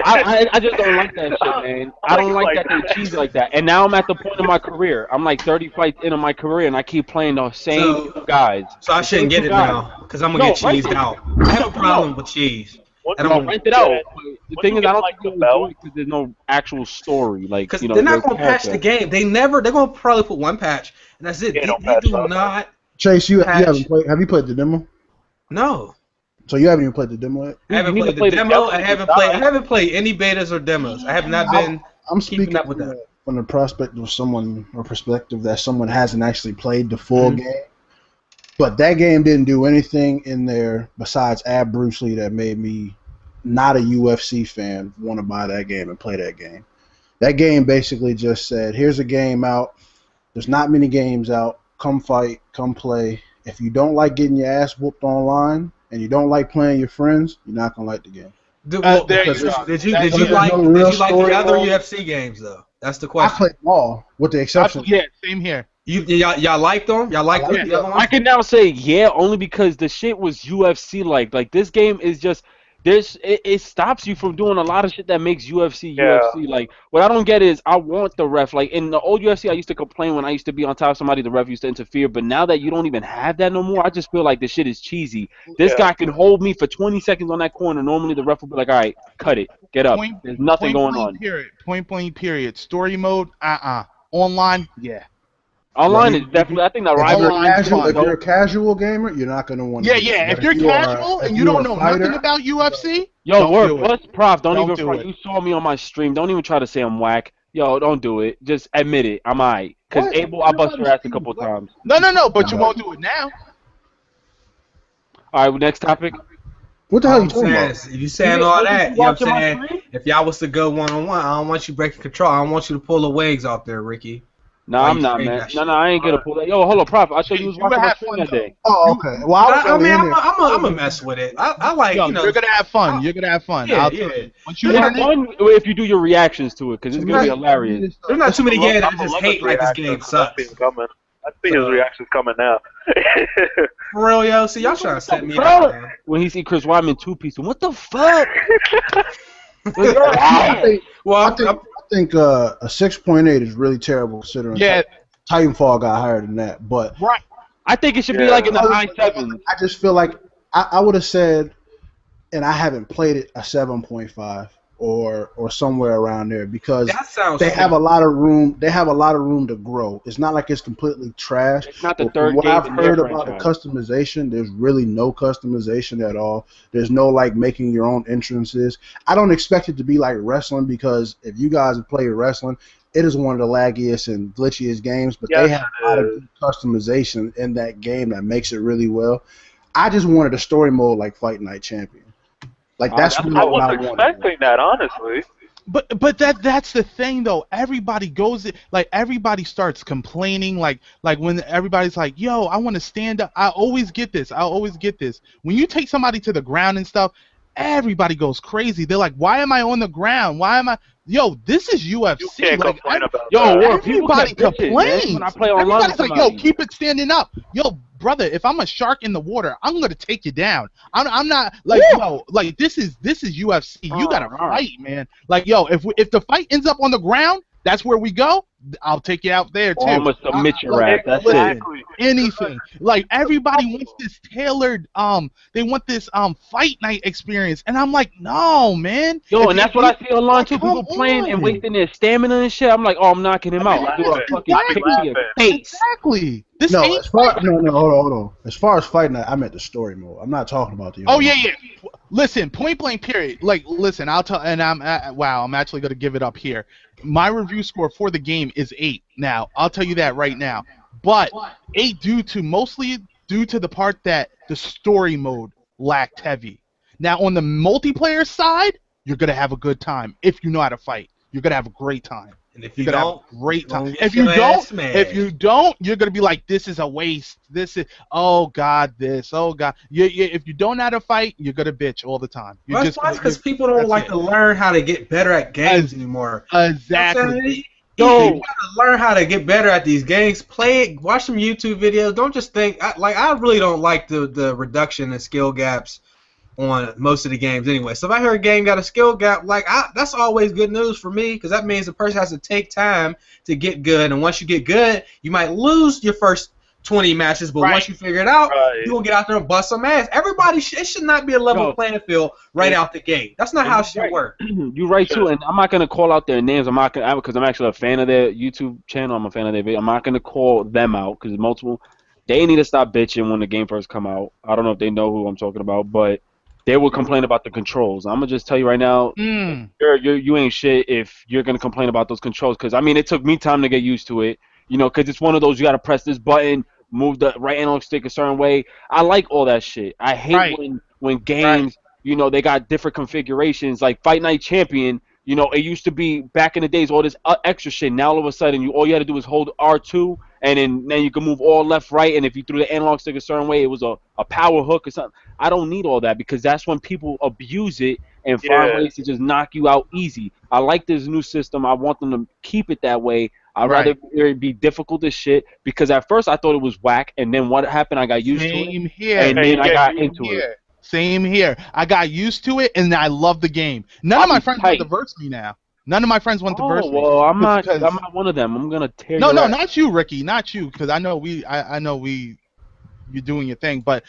I just don't like that shit, man. I don't like that they cheese like that. And now I'm at the point of my career. I'm like 30 fights into my career, and I keep playing the same guys. So I shouldn't get it now, because I'm going to get cheesed out. I have a problem with cheese. I don't rent it out. The thing is, I don't think people enjoy it because there's no actual story. Like, because they're not going to patch the game. They're going to probably put one patch, and that's it. They do not. Chase, you haven't played. Have you played the demo? No. So you haven't even played the demo yet? I haven't played the demo. I haven't played any betas or demos. I have not been. I'm speaking up with that from the perspective that someone hasn't actually played the full game. But that game didn't do anything in there besides add Bruce Lee that made me not a UFC fan want to buy that game and play that game. That game basically just said, here's a game out. There's not many games out. Come fight. Come play. If you don't like getting your ass whooped online and you don't like playing your friends, you're not going to like the game. Did you like the other UFC games, though? That's the question. I played them all, with the exception. Yeah, same here. Y'all liked them? Y'all liked the other ones? I can now say only because the shit was UFC like. Like, this game is just it stops you from doing a lot of shit that makes UFC. Like, what I don't get is I want the ref. Like, in the old UFC, I used to complain when I used to be on top of somebody, the ref used to interfere. But now that you don't even have that no more, I just feel like the shit is cheesy. This guy can hold me for 20 seconds on that corner. Normally, the ref will be like, all right, cut it, get up. There's nothing going on. Point blank period. Story mode, Online, yeah. Online is definitely. I think the rivalry. If you're a casual gamer, you're not gonna want. Yeah. If you're casual and you don't know nothing about UFC, what's Prof? Don't even front. You saw me on my stream. Don't even try to say I'm whack. Yo, don't do it. Just admit it. I'm alright. Because Abel, I bust your ass a couple times. No. But you won't do it now. All right. Next topic. What the hell are you talking about? If you saying all that, you know what I'm saying? If y'all was to go one-on-one, I don't want you breaking control. I don't want you to pull the wigs off there, Ricky. No, I'm not, man. No, I ain't gonna pull that. Yo, hold on, Prof. I thought you was watching my stream that day. Oh, okay. Well, I'm a mess with it. I like, you're gonna have fun. You're gonna have fun. Yeah. Once you have fun, if you do your reactions to it, because it's gonna be hilarious. There's not too many games I just hate like this game sucks. I see his reactions coming now. For real, yo. See, y'all trying to set me up, man. When he see Chris Weidman two-piece, what the fuck? I think a 6.8 is really terrible considering Titanfall got higher than that. But I think it should be like in the high 7s. I just feel like I would have said, and I haven't played it, a 7.5 or somewhere around there because they have a lot of room. They have a lot of room to grow. It's not like it's completely trash. It's not the third what game I've in heard their about franchise. the customization, there's really no customization at all. There's no like making your own entrances. I don't expect it to be like wrestling because if you guys have played wrestling, it is one of the laggiest and glitchiest games. But they have a lot of good customization in that game that makes it really well. I just wanted a story mode like Fight Night Champion. Like that's really what I wasn't expecting that, honestly. But that's the thing though. Everybody goes everybody starts complaining like when everybody's like, "Yo, I want to stand up." I always get this. When you take somebody to the ground and stuff, everybody goes crazy. They're like, "Why am I on the ground? Why am I?" Yo, this is UFC. You can't complain about everybody complains. When I play online, everybody's like, "Yo, keep it standing up." Yo, brother, if I'm a shark in the water, I'm gonna take you down. I'm not like like this is UFC. You gotta fight, man. Like if the fight ends up on the ground, that's where we go. I'll take you out there too. I'm gonna submit your ass. That's it. Anything. Like everybody wants this tailored. They want this fight night experience, and I'm like, no, man. Yo, and that's what I see online too. People playing and wasting their stamina and shit. I'm like, oh, I'm knocking him out. Do a fucking kick to your face. Exactly. Hold on. As far as Fight Night, I meant the story mode. I'm not talking about the. Oh yeah. Listen, point blank period. Like, listen, I'll tell, and I'm actually gonna give it up here. My review score for the game is 8. Now, I'll tell you that right now. But 8 mostly due to the part that the story mode lacked heavy. Now, on the multiplayer side, you're gonna have a good time if you know how to fight. You're gonna have a great time. And if you don't, great time. If you don't, you're gonna be like, this is a waste. This is oh god, this oh god. If you don't know how to fight, you're gonna bitch all the time. That's because people don't like to learn how to get better at games anymore. Exactly. You gotta learn how to get better at these games. Play it. Watch some YouTube videos. Don't just think. I really don't like the reduction in skill gaps on most of the games anyway. So if I hear a game got a skill gap, that's always good news for me, because that means the person has to take time to get good, and once you get good, you might lose your first 20 matches, but once you figure it out, you're going to get out there and bust some ass. It should not be a level playing field right out the gate. That's not how it should work. You're right, too, and I'm not going to call out their names. Because I'm actually a fan of their YouTube channel. I'm a fan of their video. I'm not going to call them out, because they need to stop bitching when the game first come out. I don't know if they know who I'm talking about, but they will complain about the controls. I'm gonna just tell you right now, you ain't shit if you're gonna complain about those controls. Because I mean, it took me time to get used to it. Because it's one of those you gotta press this button, move the right analog stick a certain way. I like all that shit. I hate when games, they got different configurations. Like Fight Night Champion, it used to be back in the days all this extra shit. Now all of a sudden, all you had to do was hold R2, and then you can move all left, right, and if you threw the analog stick a certain way, it was a power hook or something. I don't need all that, because that's when people abuse it and find ways to just knock you out easy. I like this new system. I want them to keep it that way. I'd rather it be difficult as shit, because at first I thought it was whack, and then what happened, I got used to it, and then I got into it. Same here. I got used to it, and I love the game. None of my friends want to verse me now. None of my friends want to verse me. Well, I'm not one of them. I'm gonna tear. No, not you, Ricky. Not you, because I know you're doing your thing. But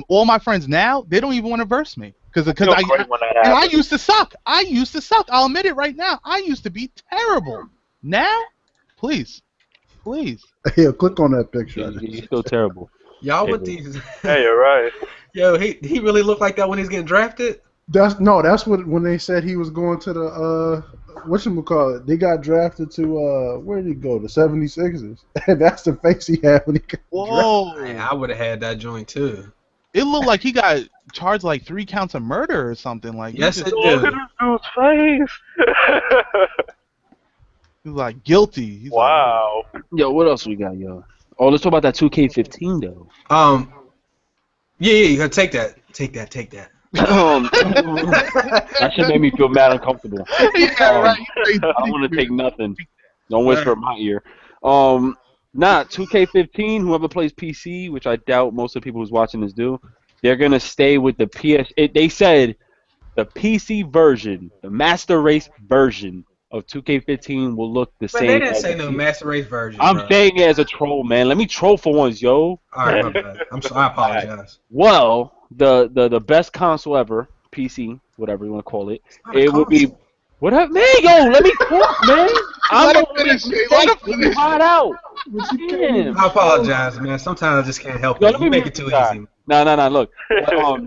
all my friends now, they don't even want to verse me, because I used to suck. I'll admit it right now. I used to be terrible. Now, please. Yeah, click on that picture. You're still terrible. Y'all with these. Hey, you're right. Yo, he really looked like that when he was getting drafted? That's what when they said he was going to the whatchamacallit, they got drafted to where did he go? The 76ers. And that's the face he had when he got drafted. Man, I would have had that joint too. It looked like he got charged like 3 counts of murder or something like. Yes, it did. Look at this dude's face. He's like guilty. He's wow. Yo, what else we got, yo? Oh, let's talk about that 2K15 though. Yeah, you gotta take that. That shit made me feel mad uncomfortable. I don't want to take nothing. Don't whisper in my ear. 2K15, whoever plays PC, which I doubt most of the people who's watching this do, they're gonna stay with the they said the PC version, the Master Race version of 2K15 will look the same. They didn't say no Master Race version. I'm saying it as a troll, man. Let me troll for once, yo. All right, my bad. I apologize. Right. Well, the best console ever, PC, whatever you want to call it, it would be. What up, man? Yo, let me talk, man. I'm gonna finish. Hot out. I apologize, man. Sometimes I just can't help it. You make it too easy. No. Look,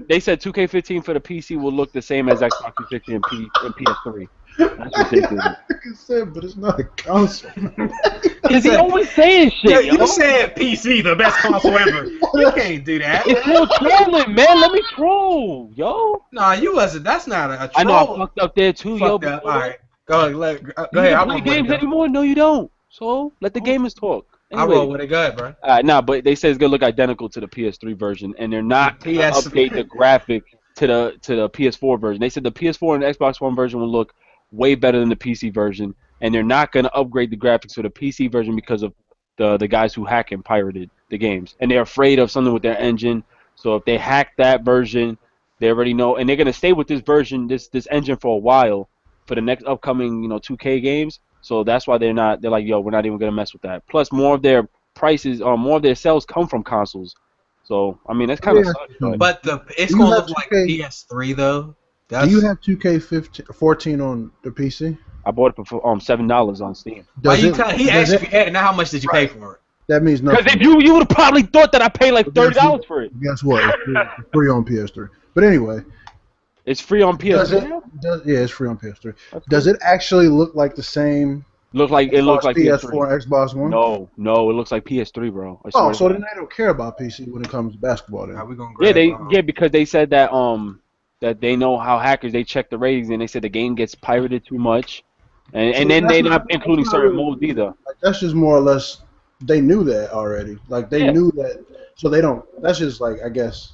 they said 2K15 for the PC will look the same as Xbox 360 and PS3. That's ridiculous. Like I said, but it's not a console. Because he always saying shit. Yeah, you said PC, the best console ever. You can't do that. It's still trolling, man. Let me troll, yo. Nah, you wasn't. That's not a troll. I know I fucked up there too, yo. All right, go ahead. Go ahead. I don't play games anymore. No, you don't. So let the gamers talk. Anyway, I roll with it. Go ahead, bro. But they say it's gonna look identical to the PS3 version, and they're not gonna update the graphic to the PS4 version. They said the PS4 and the Xbox One version will look way better than the PC version, and they're not going to upgrade the graphics for the PC version because of the guys who hack and pirated the games, and they're afraid of something with their engine. So if they hack that version, they already know, and they're going to stay with this version, this engine for a while for the next upcoming 2K games. So that's why they're like, yo, we're not even going to mess with that. Plus, more of their prices, more of their sales come from consoles. So I mean, that's kind of sucks. But it's going to look like PS3 though. Do you have 2K14 on the PC? I bought it for $7 on Steam. He asked if you had it. Now, how much did you pay for it? That means nothing. Because if you would have probably thought that I paid like $30 for it. Guess what? It's free on PS3. But anyway, It's free on PS3. Yeah, it's free on PS3. Does it actually look like the same? It looks like PS4 and Xbox One. No, it looks like PS3, bro. So then they don't care about PC when it comes to basketball. Then. We gonna grab, because they said that that they know how hackers they check the ratings and they said the game gets pirated too much, and then they're not including certain modes either. Like, that's just more or less they knew that already. Like they knew that, so they don't. That's just like I guess.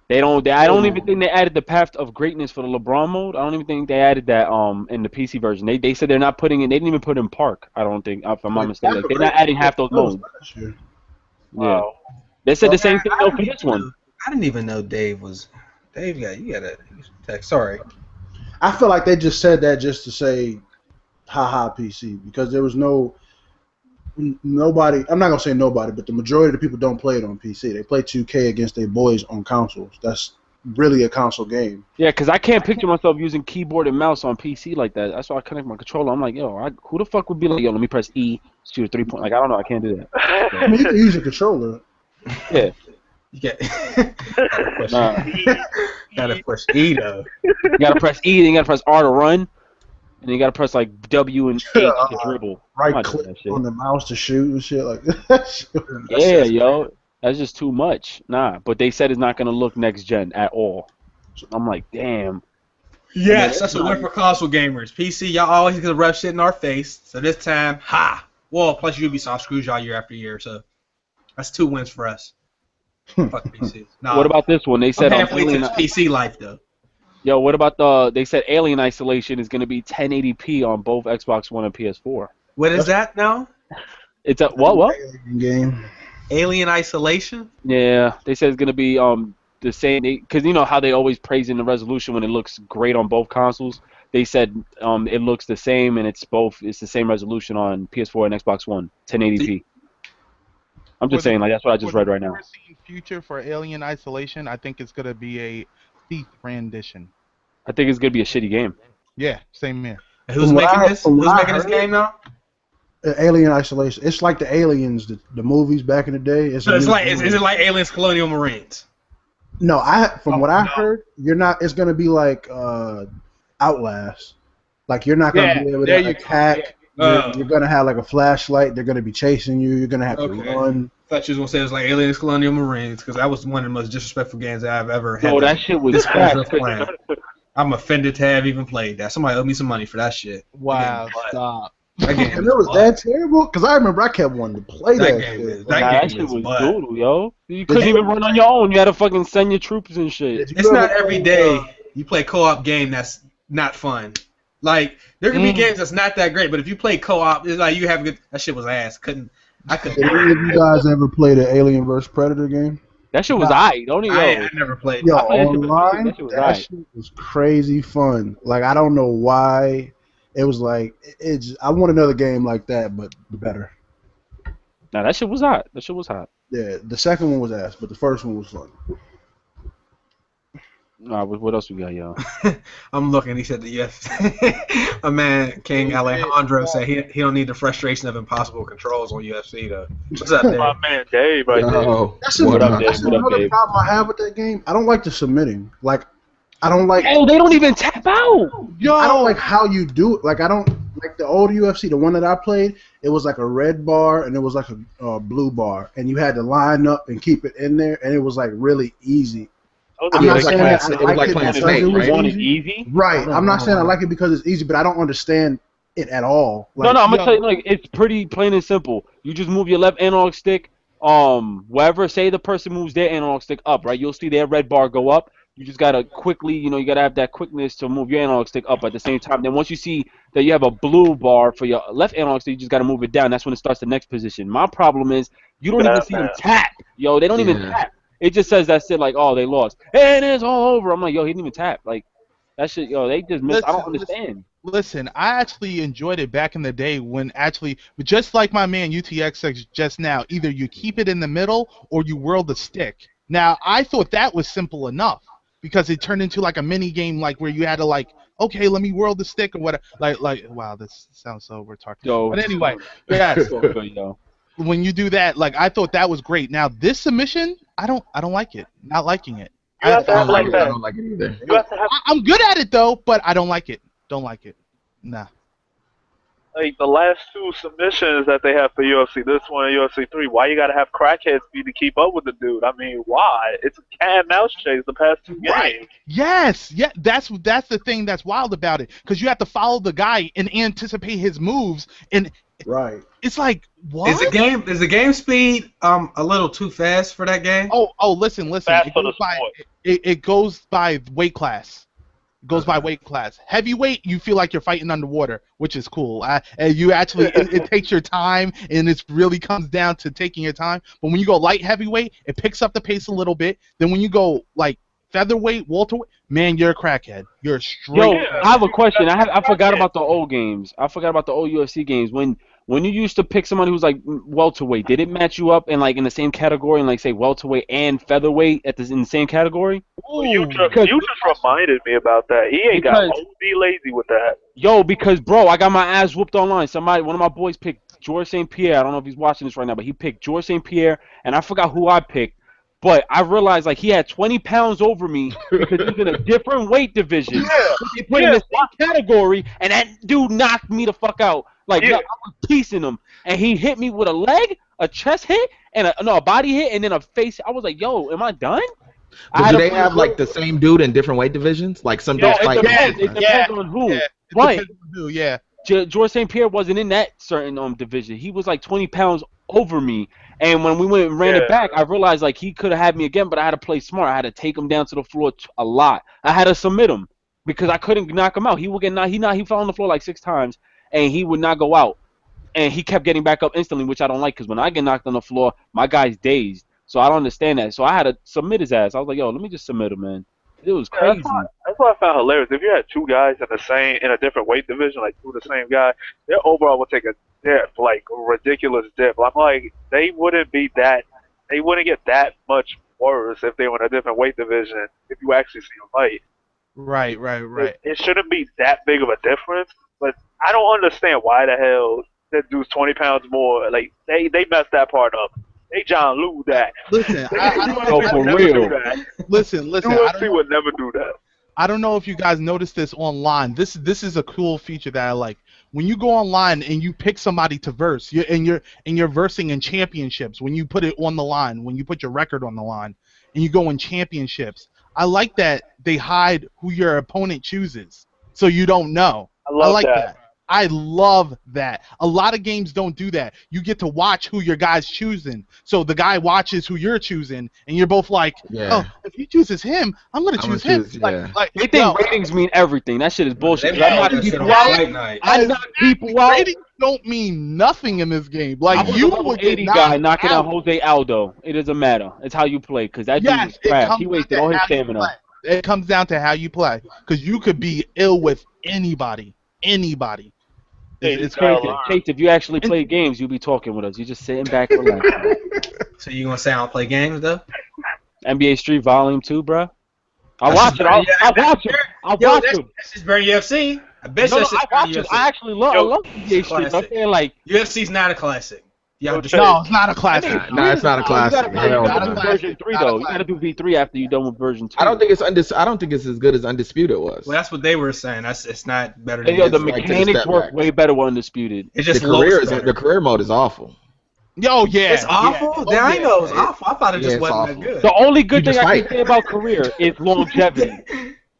They don't. I don't even think they added the path of greatness for the LeBron mode. I don't even think they added that in the PC version. They said they're not putting in. They didn't even put in Park. I don't think, if I'm not mistaken. Like, they're not adding half those modes. Wow. They said the same thing though for this one. I didn't even know Dave was. Dave, you got a text. Sorry. I feel like they just said that just to say, haha, PC, because there was nobody. I'm not gonna say nobody, but the majority of the people don't play it on PC. They play 2K against their boys on consoles. That's really a console game. Yeah, because I can't picture myself using keyboard and mouse on PC like that. That's why I connect my controller. I'm like, who the fuck would be like, let me press E, shoot a 3-point. Like, I don't know, I can't do that. I mean, you can use a controller. Yeah. Gotta push E though. You gotta press E, then you gotta press R to run. And you gotta press like W and H to dribble. Right click on the mouse to shoot and shit like that. Yeah, yo, that's just too much. Nah, but they said it's not gonna look next gen at all. So I'm like, damn. Yes, that's a win for console gamers. PC, y'all always gonna rub shit in our face. So this time, well, plus Ubisoft screws y'all year after year. So that's 2 wins for us. Fuck PC. Nah, what about this one? They said on PC life though. Yo, what about they said Alien Isolation is going to be 1080p on both Xbox One and PS4. What is that now? It's a what? Alien game. Alien Isolation? Yeah, they said it's going to be the same, because you know how they always praise in the resolution when it looks great on both consoles. They said it looks the same and it's the same resolution on PS4 and Xbox One, 1080p. I'm just saying, like, that's what I just read right now. Future for Alien Isolation, I think it's going to be a Thief rendition. I think it's gonna be a shitty game. Yeah, same here. Who's making this? Who's making this game now? Alien Isolation. It's like the Aliens, the movies back in the day. Is it like Aliens Colonial Marines? No, from what I heard, you're not. It's gonna be like Outlast. Like you're not gonna be able to attack. You're gonna have like a flashlight. They're gonna be chasing you. You're gonna have to run. I thought you was gonna say it was like Aliens Colonial Marines, because that was one of the most disrespectful games I've ever had. No, that shit was bad. I'm offended to have even played that. Somebody owed me some money for that shit. Wow, stop. And it was that terrible? Because I remember I kept wanting to play that shit. That shit was brutal, yo. You couldn't even run on your own. You had to fucking send your troops and shit. It's not every day you play co-op game that's not fun. Like, there can be games that's not that great, but if you play co-op, it's like you have good. That shit was ass. Did any of you guys ever play the Alien vs Predator game? That shit was aight. I never played. Yo, online, that shit was crazy fun. Like, I don't know why. It was like, I want another game like that, but better. Nah, that shit was hot. Yeah, the second one was ass, but the first one was fun. What else we got, y'all? I'm looking. He said that yes. A man, King Alejandro, said he don't need the frustration of impossible controls on UFC though. What's up, Dave? My man, Dave, right there. That's another problem I have with that game. I don't like the submitting. Like, I don't like. Oh, they don't even tap out. Yo, I don't like how you do it. Like, I don't like the old UFC. The one that I played, it was like a red bar and it was like a blue bar, and you had to line up and keep it in there, and it was like really easy. I'm not saying I like it because it was easy. Right. I'm not saying I like it because it's easy, but I don't understand it at all. Like, no, I'm gonna tell you, like, it's pretty plain and simple. You just move your left analog stick, wherever, say the person moves their analog stick up, right? You'll see their red bar go up. You just gotta quickly, you gotta have that quickness to move your analog stick up at the same time. Then once you see that you have a blue bar for your left analog stick, you just gotta move it down. That's when it starts the next position. My problem is you don't even see them tap. Yo, they don't even tap. It just says that shit like, oh, they lost. And it's all over. I'm like, yo, he didn't even tap. Like, that shit, yo, they just missed. I don't understand. Listen, I actually enjoyed it back in the day when just like my man UTX said just now, either you keep it in the middle or you whirl the stick. Now, I thought that was simple enough because it turned into like a mini game, like where you had to like, okay, let me whirl the stick or whatever. Like, wow, this sounds so retarded. Yo, but anyway, yes. When you do that, like, I thought that was great. Now this submission, I don't like it. Not liking it. You have to have like that. I don't like it either. You have to have. I'm good at it though, but I don't like it. Don't like it. Nah. Like the last 2 submissions that they have for UFC, this one and UFC 3, why you gotta have crackheads be to keep up with the dude? I mean, why? It's a cat and mouse chase the past 2 games. Yes, yeah, that's the thing that's wild about it, because you have to follow the guy and anticipate his moves, and it's like, what? Is the game speed a little too fast for that game? Oh, listen. It goes by weight class. It goes by weight class. Heavyweight, you feel like you're fighting underwater, which is cool. And you actually, it takes your time, and it really comes down to taking your time. But when you go light heavyweight, it picks up the pace a little bit. Then when you go like featherweight, welterweight, man, you're a crackhead. You're straight. Yo, I have a question. I forgot about the old games. I forgot about the old UFC games. When you used to pick somebody who's like welterweight, did it match you up in like in the same category, and like say welterweight and featherweight in the same category? You just reminded me about that. He ain't got to be lazy with that. Yo, because bro, I got my ass whooped online. One of my boys picked George St. Pierre. I don't know if he's watching this right now, but he picked George St. Pierre, and I forgot who I picked. But I realized like he had 20 pounds over me because he's in a different weight division. They put him in the same category, and that dude knocked me the fuck out. Like, I was piecing him, and he hit me with a leg, a chest hit, and a body hit, and then a face. I was like, yo, am I done? Do they have like the same dude in different weight divisions? Like some dudes fight. It depends on who. Right. Yeah. George St. Pierre wasn't in that certain division. He was like 20 pounds over me. And when we went and ran it back, I realized like he could have had me again, but I had to play smart. I had to take him down to the floor a lot. I had to submit him because I couldn't knock him out. He would get knocked. He fell on the floor like 6 times, and he would not go out. And he kept getting back up instantly, which I don't like because when I get knocked on the floor, my guy's dazed. So I don't understand that. So I had to submit his ass. I was like, yo, let me just submit him, man. It was crazy. That's what I found hilarious. If you had 2 guys in a different weight division, like 2 of the same guy, their overall would take a dip, like a ridiculous dip. I'm like, they wouldn't get that much worse if they were in a different weight division. If you actually see them fight, right. It shouldn't be that big of a difference. But I don't understand why the hell that dude's 20 pounds more. Like they messed that part up. They John Lou that. Listen, I don't know for real. Listen. UFC would never do that. I don't know if you guys noticed this online. This is a cool feature that I like. When you go online and you pick somebody to verse, you're versing in championships. When you put it on the line, when you put your record on the line, and you go in championships, I like that they hide who your opponent chooses, so you don't know. I like that. I love that. A lot of games don't do that. You get to watch who your guy's choosing. So the guy watches who you're choosing, and you're both like, oh, if he chooses him, I'm going to choose him. They think ratings mean everything. That shit is bullshit. I knock people out. Ratings don't mean nothing in this game. Like, you would get 80 guy knocking out Jose Aldo. It doesn't matter. It's how you play, because that dude is crap. He wasted all his stamina. It comes down to how you play, because you could be ill with anybody. It's crazy. Chase, if you actually play games, you'll be talking with us. You're just sitting back and relaxing. So you gonna say I don't play games though? NBA Street Volume 2, bro. I watch it. I watch it. That's just very UFC. I bet you that's I watch it. I actually love NBA Street. I'm saying like UFC's not a classic. No, it's not a classic. No, it's not a classic. You gotta do version 3 though. You gotta do V3 after you're done with version 2. I don't think it's as good as Undisputed was. Well, that's what they were saying. It's not better than the mechanics work way better with Undisputed. It's just the career mode is awful. Yo, yeah. It's awful? Yeah. I know it's awful. I thought it just wasn't that good. The only good thing I can say about career is longevity.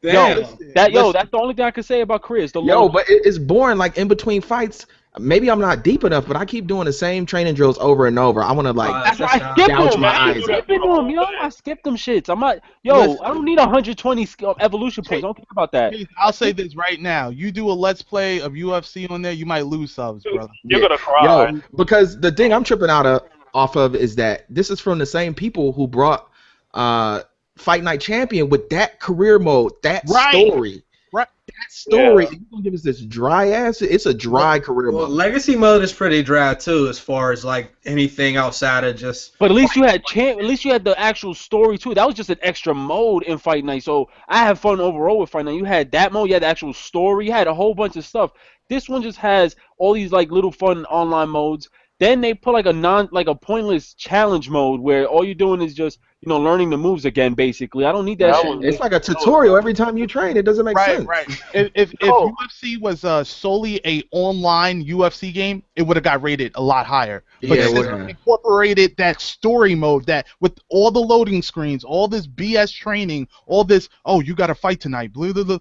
That's the only thing I can say about career is the longevity. But it's boring. Like in between fights, maybe I'm not deep enough, but I keep doing the same training drills over and over. I want to that's why I skip them. I skip them shits. I don't need 120 evolution points. I don't care about that. I'll say this right now. You do a let's play of UFC on there, you might lose subs, brother. You're gonna cry. Because the thing I'm tripping off of is that this is from the same people who brought Fight Night Champion with that career mode, story. Right. That story, you're gonna give us this dry ass. It's a dry career mode. Legacy mode is pretty dry too, as far as like anything outside of just. But at least you had the actual story too. That was just an extra mode in Fight Night. So I have fun overall with Fight Night. You had that mode, you had the actual story, you had a whole bunch of stuff. This one just has all these like little fun online modes. then they put like a pointless challenge mode where all you're doing is just learning the moves again. Basically, I don't need that shit. It's like a tutorial every time you train. It doesn't make sense. Right. If UFC was solely a online UFC game, it would have got rated a lot higher. But since they incorporated that story mode, that with all the loading screens, all this BS training, all this, you got to fight tonight, blah, blah, blah.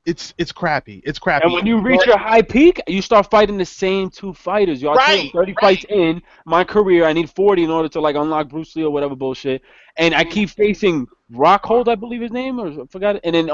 It's crappy. It's crappy. And when you reach your high peak, you start fighting the same 2 fighters. Y'all 30 fights in my career. I need 40 in order to like unlock Bruce Lee or whatever bullshit. And I keep facing Rockhold, I believe his name, or I forgot it. And then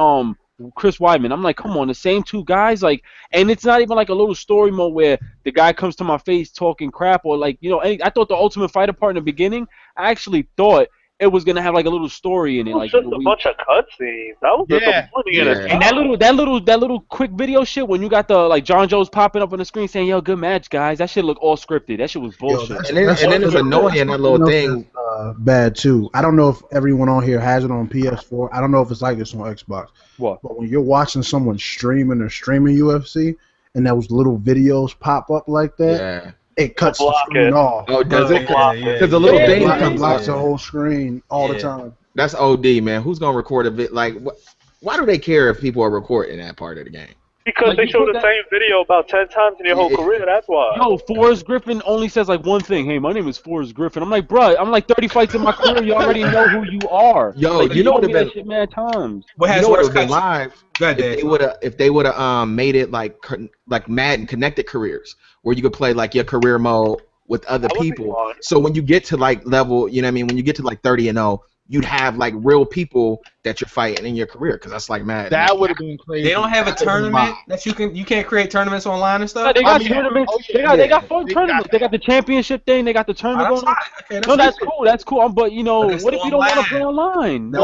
Chris Weidman. I'm like, come on, the same 2 guys, like, and it's not even like a little story mode where the guy comes to my face talking crap or like, I thought the Ultimate Fighter part in the beginning, I actually thought it was gonna have like a little story in it. It was like just a bunch of cutscenes. That was disappointing in it. And that little quick video shit when you got the like John Jones popping up on the screen saying, "Yo, good match, guys." That shit looked all scripted. That shit was bullshit. And then it was annoying, that little thing. Bad too. I don't know if everyone on here has it on PS4. I don't know if it's like this on Xbox. What? But when you're watching someone streaming UFC, and those little videos pop up like that, it cuts the screen off. Oh, does it? Because the little thing blocks the whole screen all the time. That's OD, man. Who's gonna record a bit? Like, why do they care if people are recording that part of the game? Because they show the same video about 10 times in your whole career. That's why. Yo, Forrest Griffin only says like one thing. Hey, my name is Forrest Griffin. I'm like, bruh, I'm like 30 fights in my career. You already know who you are. Yo, like, you know what would have been shit mad times. What would have been live? If they would have made it like Madden connected careers, where you could play like your career mode with other people. So when you get to like level, you know what I mean, when you get to like 30-0, you'd have like real people that you're fighting in your career, because that's like Madden. That would have been crazy. They don't have a tournament that you can't create tournaments online and stuff. No, they got tournaments. They got fun tournaments. They got the championship thing. They got the tournament going on. Okay, that's cool. That's cool. But what if you don't want to play online?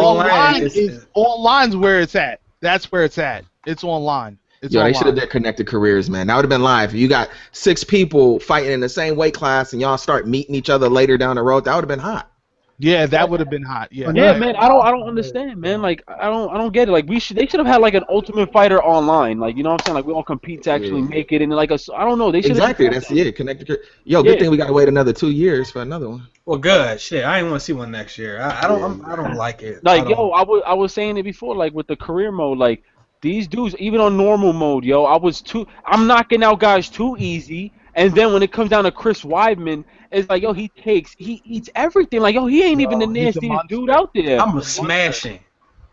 Online's where it's at. That's where it's at. It's online. They should have done connected careers, man. That would have been live. You got 6 people fighting in the same weight class, and y'all start meeting each other later down the road. That would have been hot. Yeah, that would have been hot. Yeah, man. I don't understand, man. Like, I don't get it. Like, they should have had like an Ultimate Fighter online. Like, you know what I'm saying? Like, we all compete to actually make it, and like I don't know. They should that's connected. Yo, good thing we gotta wait another 2 years for another one. Well, good shit. I ain't want to see one next year. I don't like it. Like, I was saying it before. Like with the career mode, like these dudes, even on normal mode, I'm knocking out guys too easy. And then when it comes down to Chris Weidman, it's like, he eats everything. Like, he ain't even the nastiest dude out there. I'm a smashing.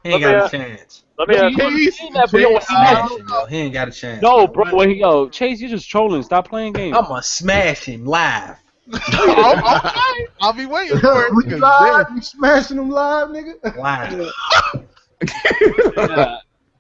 He ain't got a chance. Let me ask you. He ain't got a chance. No, bro. Chase, you're just trolling. Stop playing games. I'm a smash him live. Okay. I'll be waiting for it. You smashing them live, nigga? Live.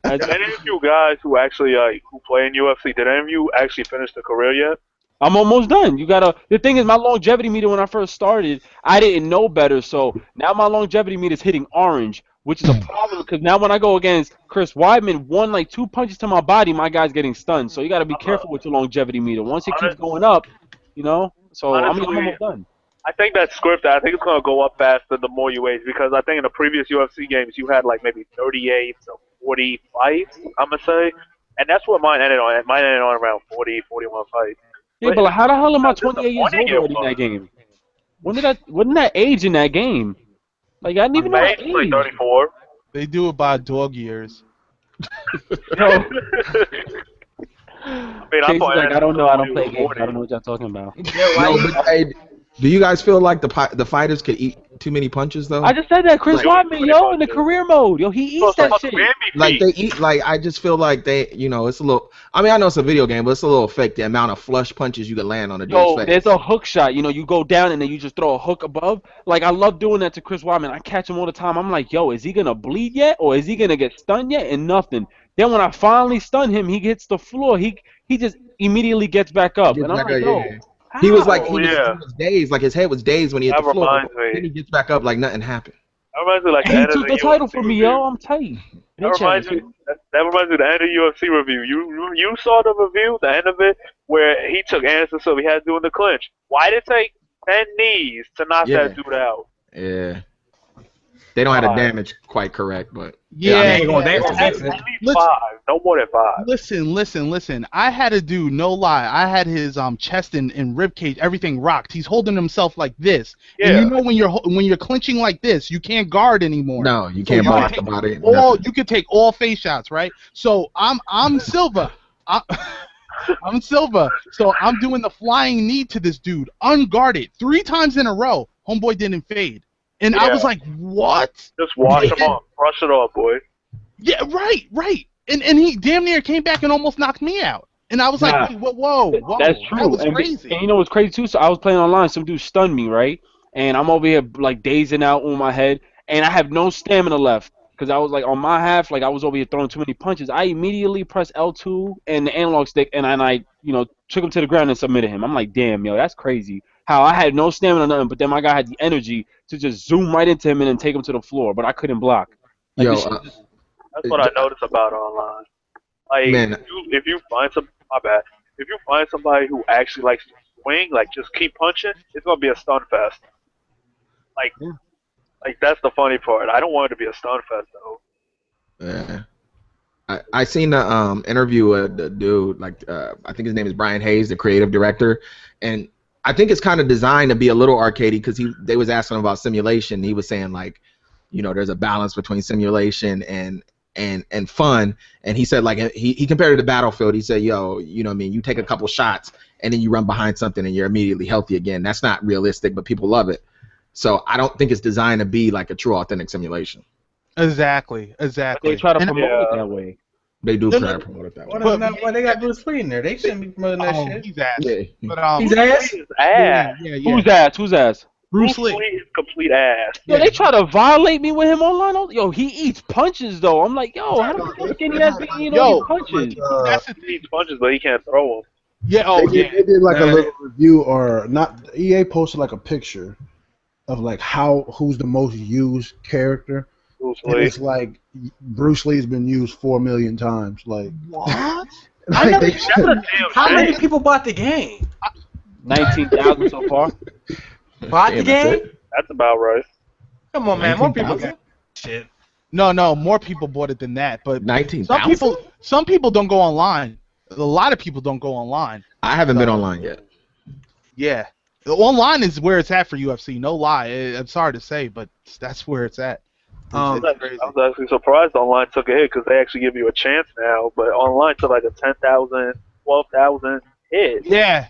Did any of you guys who actually who play in UFC, did any of you actually finish the career yet? I'm almost done. The thing is, my longevity meter when I first started, I didn't know better. So now my longevity meter is hitting orange, which is a problem because now when I go against Chris Weidman, like 2 punches to my body, my guy's getting stunned. So you got to be careful with your longevity meter. Once it keeps going up, So honestly, I'm almost done. I think that's scripted. I think it's going to go up faster the more you age, because I think in the previous UFC games you had like maybe 38 to 40 fights, I'm going to say. And that's what mine ended on. Mine ended on around 40, 41 fights. Yeah, but how the hell am I 28 years old already in that game? Wasn't that age in that game? Like, I didn't even know that age. Like 34. They do it by dog years. I don't know. I don't play games. I don't know what y'all talking about. Do you guys feel like the fighters could eat too many punches though? I just said that. Chris Weidman, in the career mode, he eats that shit. Like they eat. Like I just feel like they, it's a little. I mean, I know it's a video game, but it's a little fake. The amount of flush punches you can land on a dude's face. There's a hook shot. You go down and then you just throw a hook above. Like I love doing that to Chris Weidman. I catch him all the time. I'm like, is he gonna bleed yet, or is he gonna get stunned yet? And nothing. Then when I finally stun him, he hits the floor. He just immediately gets back up. And I'm like, he was like, he was dazed, like his head was dazed when he hit the floor. Then he gets back up like nothing happened. That reminds me like he took the title from me, I'm tight. That reminds me of the end of UFC review. You saw the review, the end of it, where he took Anderson Silva. He had to do in the clinch. Why did it take 10 knees to knock that dude out? Yeah. They don't have the damage quite correct, but yeah, they ain't gonna fix it. At least 5, no more than 5. Listen. I had a dude, no lie. I had his chest and rib cage, everything rocked. He's holding himself like this. Yeah. And you know when you're clinching like this, you can't guard anymore. no, you can't block the body. You could take all face shots, right? So I'm Silva. I'm Silva. So I'm doing the flying knee to this dude, unguarded, 3 times in a row. Homeboy didn't fade. And I was like, what? Just wash him off. Brush it off, boy. Yeah, right. And he damn near came back and almost knocked me out. And I was like, whoa. That's true. That was crazy. And you know what's crazy too? So I was playing online. Some dude stunned me, right? And I'm over here like dazing out on my head, and I have no stamina left because I was like on my half, like I was over here throwing too many punches. I immediately pressed L2 and the analog stick, and I took him to the ground and submitted him. I'm like, damn, yo, that's crazy. How I had no stamina or nothing, but then my guy had the energy to just zoom right into him and then take him to the floor, but I couldn't block. Like, that's what I noticed about online. Like, if you find somebody who actually likes to swing, like just keep punching, it's gonna be a stun fest. Like that's the funny part. I don't want it to be a stun fest though. Yeah. I seen the interview with the dude, like I think his name is Brian Hayes, the creative director, and I think it's kind of designed to be a little arcadey because they was asking him about simulation. He was saying like, there's a balance between simulation and fun, and he said like he compared it to Battlefield. He said, you take a couple shots and then you run behind something and you're immediately healthy again. That's not realistic, but people love it. So I don't think it's designed to be like a true authentic simulation. Exactly. But they try to promote it that way. They do try to promote it that way. Why they got Bruce Lee in there? They shouldn't be promoting that shit. He's ass. Yeah. But, he's ass? Yeah. Who's ass? Bruce Lee is complete ass. Yo, they try to violate me with him online. Yo, he eats punches though. I'm like, yo, how the fuck can he ass be eating all these punches? He eats punches, but he can't throw them. Yeah. They did like a little review, or not? EA posted like a picture of like who's the most used character. Bruce and Lee. it's like Bruce Lee's been used 4 million times. Like What? How many people bought the game? 19,000 so far. Bought the game? That's about right. Come on, man. More people got shit. No, more people bought it than that. But 19,000. Some people don't go online. A lot of people don't go online. I haven't been online yet. Yeah. Online is where it's at for UFC. No lie. I'm sorry to say, but that's where it's at. I was actually surprised online took a hit because they actually give you a chance now, but online took like a 10,000, 12,000 hit. Yeah.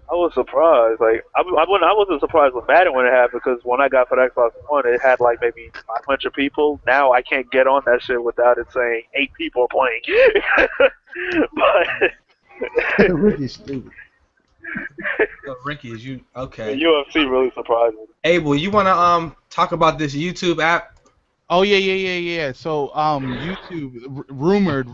I was surprised. Like I wasn't surprised with Madden when it happened because when I got for the Xbox One, it had like maybe 500 people. Now I can't get on that shit without it saying 8 people are playing. But Ricky's stupid. Ricky, is you okay? The UFC really surprised me. Abel, you wanna talk about this YouTube app? Oh yeah. So YouTube rumored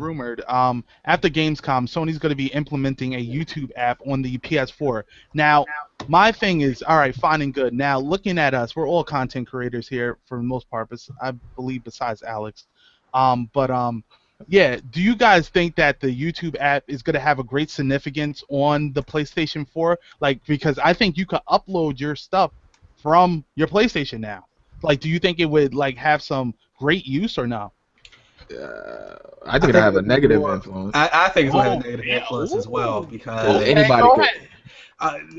after Gamescom, Sony's going to be implementing a YouTube app on the PS4. Now, my thing is, all right, fine and good. Now, looking at us, we're all content creators here for the most part, I believe, besides Alex. Yeah, do you guys think that the YouTube app is going to have a great significance on the PlayStation 4? Like, because I think you could upload your stuff from your PlayStation now. Like, do you think it would like have some great use or no? I think it'll have a negative influence. I think it's going to have a negative influence as well because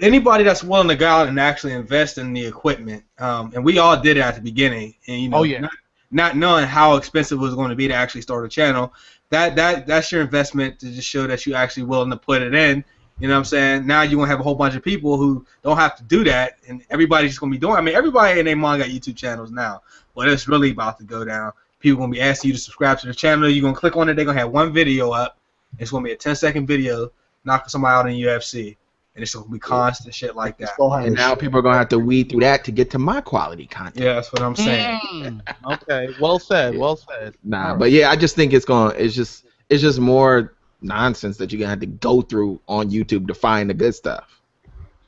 anybody that's willing to go out and actually invest in the equipment, and we all did it at the beginning, and not knowing how expensive it was going to be to actually start a channel, that's your investment to just show that you're actually willing to put it in. You know what I'm saying? Now you're going to have a whole bunch of people who don't have to do that, and everybody's just going to be doing it. I mean, everybody and their mom got YouTube channels now, but it's really about to go down. People are going to be asking you to subscribe to the channel. You're going to click on it. They're going to have one video up. It's going to be a 10-second video knocking somebody out in UFC, and it's going to be constant shit like that. And now people are going to have to weed through that to get to my quality content. Yeah, that's what I'm saying. Okay, well said. Nah, but yeah, I just think it's just more nonsense that you're gonna have to go through on YouTube to find the good stuff.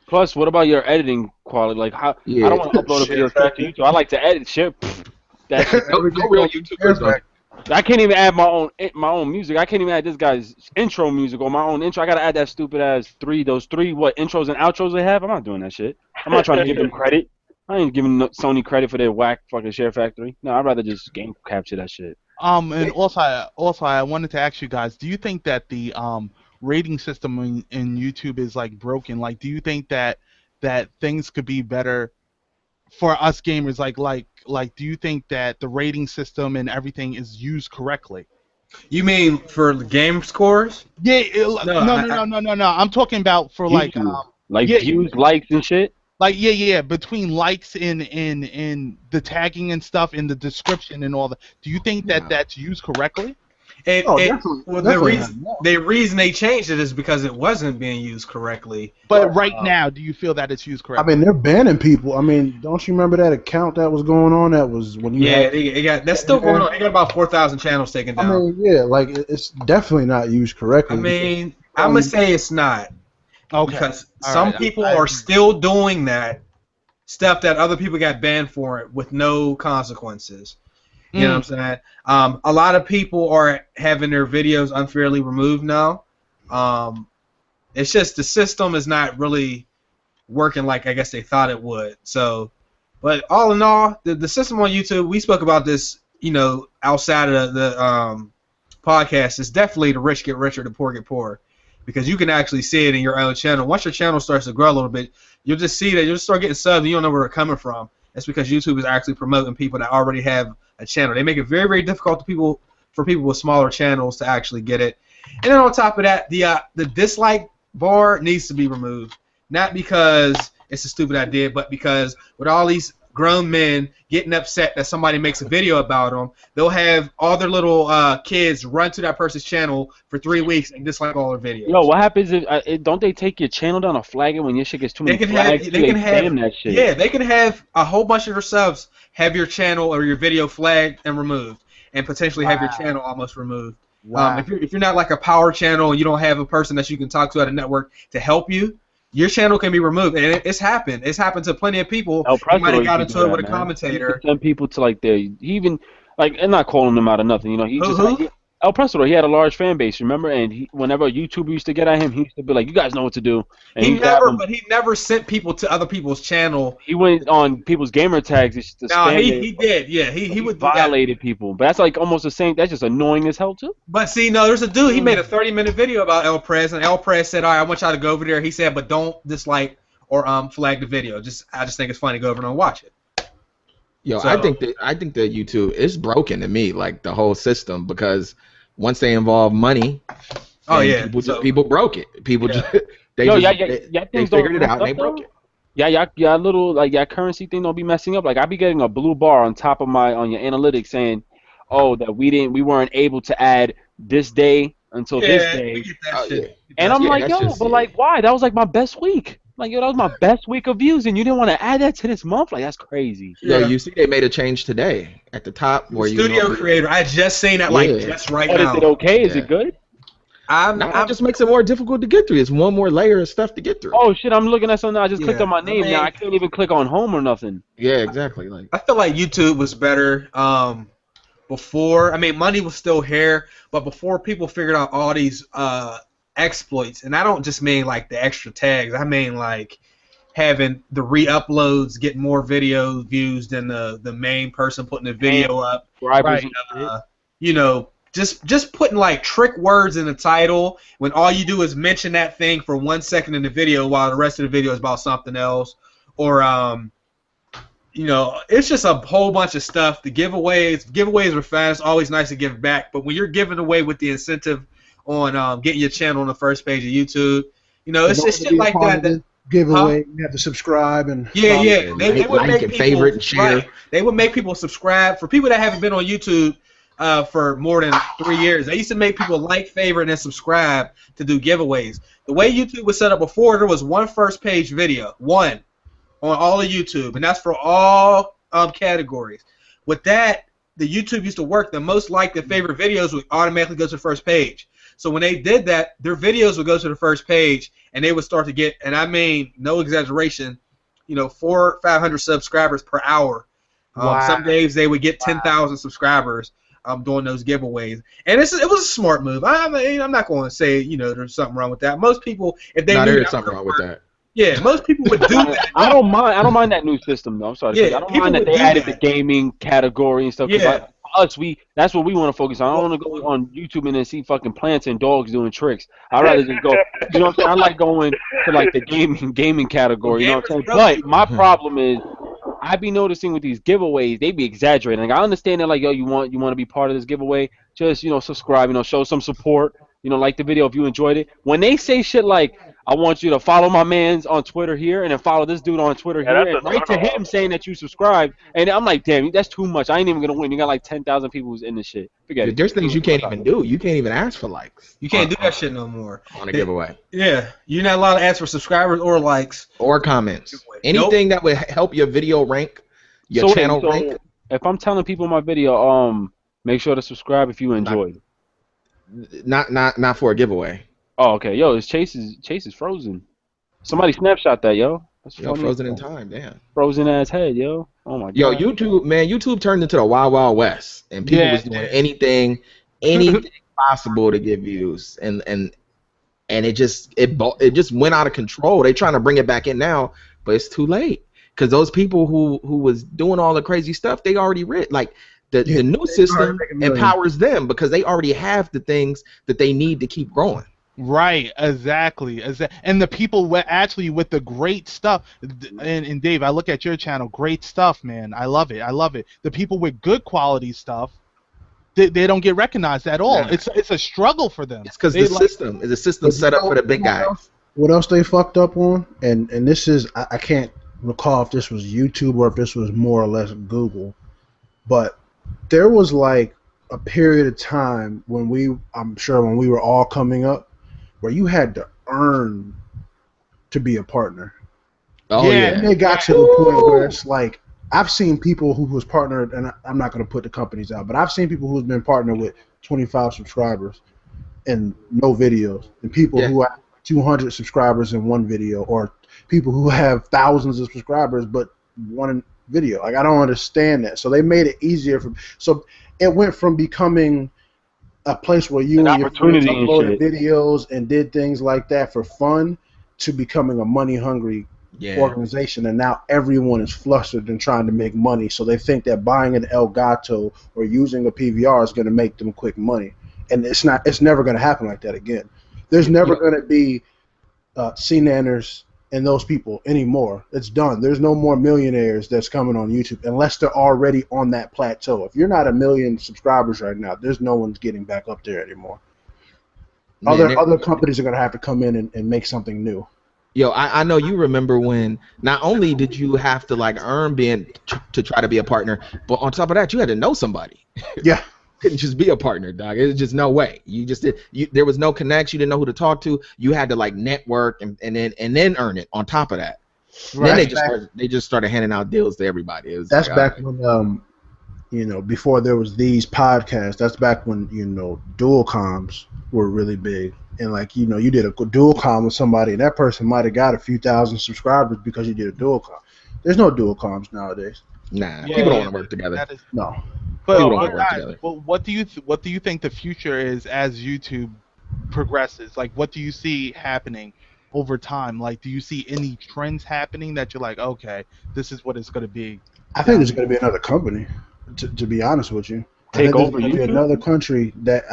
Plus, what about your editing quality? Like, how? I don't want to upload a video straight to YouTube. I like to edit shit. That shit. No real YouTubers. I can't even add my own music. I can't even add this guy's intro music or my own intro. I gotta add that stupid ass those three intros and outros they have. I'm not doing that shit. I'm not trying to give them credit. I ain't giving Sony credit for their whack fucking Share Factory. No, I'd rather just game capture that shit. And also I wanted to ask you guys, do you think that the rating system in YouTube is like broken? Like, do you think that things could be better for us gamers? Like, do you think that the rating system and everything is used correctly? You mean for the game scores? Yeah. No. I'm talking about for YouTube. Views, likes, and shit. Between likes in the tagging and stuff in the description and all that. Do you think that that's used correctly? The reason they changed it is because it wasn't being used correctly. But right now, do you feel that it's used correctly? I mean, they're banning people. I mean, don't you remember that account that was going on? That was when you. Yeah, that's still going on. They got about 4,000 channels taken down. I mean, yeah, like it's definitely not used correctly. I mean, I'm gonna say it's not. Okay. Because some people are still doing that stuff that other people got banned for it with no consequences. You know what I'm saying? A lot of people are having their videos unfairly removed now. It's just the system is not really working like I guess they thought it would. So, but all in all, the system on YouTube, we spoke about this, outside of the podcast, is definitely the rich get richer, the poor get poorer. Because you can actually see it in your own channel. Once your channel starts to grow a little bit, you'll just see that you'll just start getting subs and you don't know where they're coming from. That's because YouTube is actually promoting people that already have a channel. They make it very, very difficult for people with smaller channels to actually get it. And then on top of that, the dislike bar needs to be removed. Not because it's a stupid idea, but because with all these grown men getting upset that somebody makes a video about them, they'll have all their little kids run to that person's channel for 3 weeks and dislike all their videos. Yo, what happens if don't they take your channel down or flag it when your shit gets too many flags? They can have that shit. Yeah, they can have a whole bunch of their subs have your channel or your video flagged and removed, and potentially have your channel almost removed. Wow. If you're not like a power channel and you don't have a person that you can talk to at a network to help you, your channel can be removed, and it's happened. It's happened to plenty of people. You might have got into it with a commentator. Send people to I'm not calling them out of nothing. El Presto, he had a large fan base, remember? And whenever YouTuber used to get at him, he used to be like, "You guys know what to do." And he never sent people to other people's channel. He went on people's gamer tags. He did. Yeah, he would violated people. But that's like almost the same. That's just annoying as hell too. But see, no, there's a dude. He made a 30-minute video about El Prez, and El Prez said, "All right, I want y'all to go over there." He said, "But don't dislike or flag the video. I just think it's funny. Go over and watch it." Yo, so, I think that YouTube is broken to me, like the whole system, because once they involve money, people broke it. People they figured it out and they broke it. Yeah, little currency thing don't be messing up. Like I be getting a blue bar on top of on your analytics saying, "Oh, that we weren't able to add this day until this day." And I'm like, yo, but like, why? That was like my best week. Like, yo, that was my best week of views, and you didn't want to add that to this month? Like, that's crazy. Yo, you see they made a change today at the top. Where Studio creator, I just seen that just right now. Is it okay? Is it good? It just makes it more difficult to get through. It's one more layer of stuff to get through. Oh, shit, I'm looking at something. I just clicked on my name now. I can't even click on home or nothing. Yeah, exactly. I feel like YouTube was better before. I mean, money was still here, but before people figured out all these exploits, and I don't just mean like the extra tags. I mean like having the re-uploads get more video views than the main person putting the video up. Right. Just putting like trick words in the title when all you do is mention that thing for 1 second in the video while the rest of the video is about something else, or it's just a whole bunch of stuff. The giveaways are fun. It's always nice to give back, but when you're giving away with the incentive on getting your channel on the first page of YouTube, it's just shit like that. Giveaway, you have to subscribe and they would make people favorite and share. Right, they would make people subscribe. For people that haven't been on YouTube for more than 3 years, they used to make people like, favorite, and subscribe to do giveaways. The way YouTube was set up before, there was one first page video, one on all of YouTube, and that's for all categories. With that, the YouTube used to work. The most liked and favorite videos would automatically go to the first page. So when they did that, their videos would go to the first page, and they would start to get, and I mean, no exaggeration, 400 or 500 subscribers per hour. Wow. Some days they would get 10,000 subscribers doing those giveaways, and it was a smart move. I'm not going to say there's something wrong with that. Most people, if they there's something wrong with that. Yeah, most people would do that. I don't mind that new system though. I'm sorry. Yeah, I don't mind that they added the gaming category and stuff. Yeah. For us, that's what we want to focus on. I don't want to go on YouTube and then see fucking plants and dogs doing tricks. I'd rather just go. You know what I'm saying? I like going to like the gaming category. You know what I'm saying? But my problem is, I be noticing with these giveaways, they be exaggerating. Like I understand that, like, yo, you want to be part of this giveaway, just subscribe, show some support, like the video if you enjoyed it. When they say shit like, I want you to follow my man's on Twitter here, and then follow this dude on Twitter here, and write to him saying that you subscribed, and I'm like, damn, that's too much. I ain't even gonna win. You got like 10,000 people who's in this shit. Forget it. There's things you can't even do. You can't even ask for likes. You can't do that shit no more on a giveaway. Yeah, you're not allowed to ask for subscribers or likes or comments. Anything that would help your video rank. Your channel rank. If I'm telling people my video, make sure to subscribe if you enjoyed. Not for a giveaway. Oh, okay. Yo, Chase is frozen. Somebody snapshot that, yo. That's frozen in time, damn. Frozen ass head, yo. Oh my god. Yo, YouTube turned into the Wild Wild West, and people was doing anything possible to get views, and it just went out of control. They trying to bring it back in now, but it's too late. Because those people who was doing all the crazy stuff, they already like the new system empowers them because they already have the things that they need to keep growing. Right, exactly. And the people actually with the great stuff, and Dave, I look at your channel, great stuff, man. I love it. The people with good quality stuff, they don't get recognized at all. Nah. It's a struggle for them. It's because the system is a system set up for the big guys. What else they fucked up on? And this is, I can't recall if this was YouTube or if this was more or less Google, but there was like a period of time when I'm sure when we were all coming up, where you had to earn to be a partner. Oh yeah. And it got to the point where it's like, I've seen people who was partnered, and I'm not going to put the companies out, but I've seen people who's been partnered with 25 subscribers and no videos, and people who have 200 subscribers in one video, or people who have thousands of subscribers but one video. Like, I don't understand that. So they made it easier so it went from becoming a place where you and your friends uploaded videos and did things like that for fun to becoming a money-hungry organization, and now everyone is flustered and trying to make money, so they think that buying an Elgato or using a PVR is going to make them quick money, and it's never going to happen like that again. There's never going to be C-nanners and those people anymore. It's done. There's no more millionaires that's coming on YouTube unless they're already on that plateau. If you're not 1 million subscribers right now, there's no one's getting back up there anymore. Other companies are going to have to come in and make something new. Yo, I know you remember when not only did you have to like earn to try to be a partner, but on top of that, you had to know somebody. Yeah. Couldn't just be a partner, dog. There's just no way. There was no connection. You didn't know who to talk to. You had to like network and then earn it on top of that. Right. Then they just started handing out deals to everybody. That's back when before there was these podcasts. That's back when dual comms were really big, and like you did a dual comm with somebody, and that person might have got a few thousand subscribers because you did a dual comm. There's no dual comms nowadays. Nah, people don't want to work together. No. But what do you think the future is as YouTube progresses? Like, what do you see happening over time? Like, do you see any trends happening that you're like, okay, this is what it's going to be? I think there's going to be another company. To be honest with you, take over YouTube. Another country that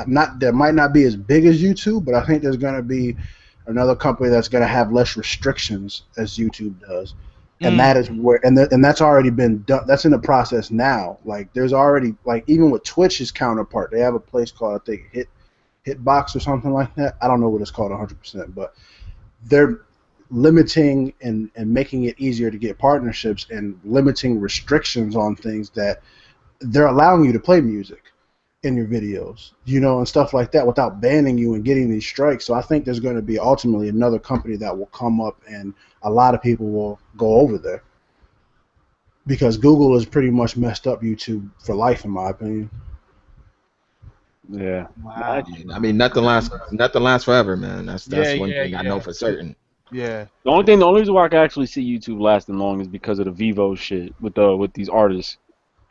might not be as big as YouTube, but I think there's going to be another company that's going to have less restrictions as YouTube does. And that is where, and that's already been done. That's in the process now. Like, there's already, like, even with Twitch's counterpart, they have a place called, I think, Hitbox or something like that. I don't know what it's called 100%, but they're limiting and making it easier to get partnerships and limiting restrictions on things that they're allowing you to play music in your videos, and stuff like that without banning you and getting these strikes. So I think there's going to be ultimately another company that will come up, and a lot of people will go over there because Google has pretty much messed up YouTube for life, in my opinion. Yeah. Wow. I mean, nothing lasts forever, man. That's one thing I know for certain. Yeah. The only reason why I can actually see YouTube lasting long is because of the Vivo shit with these artists.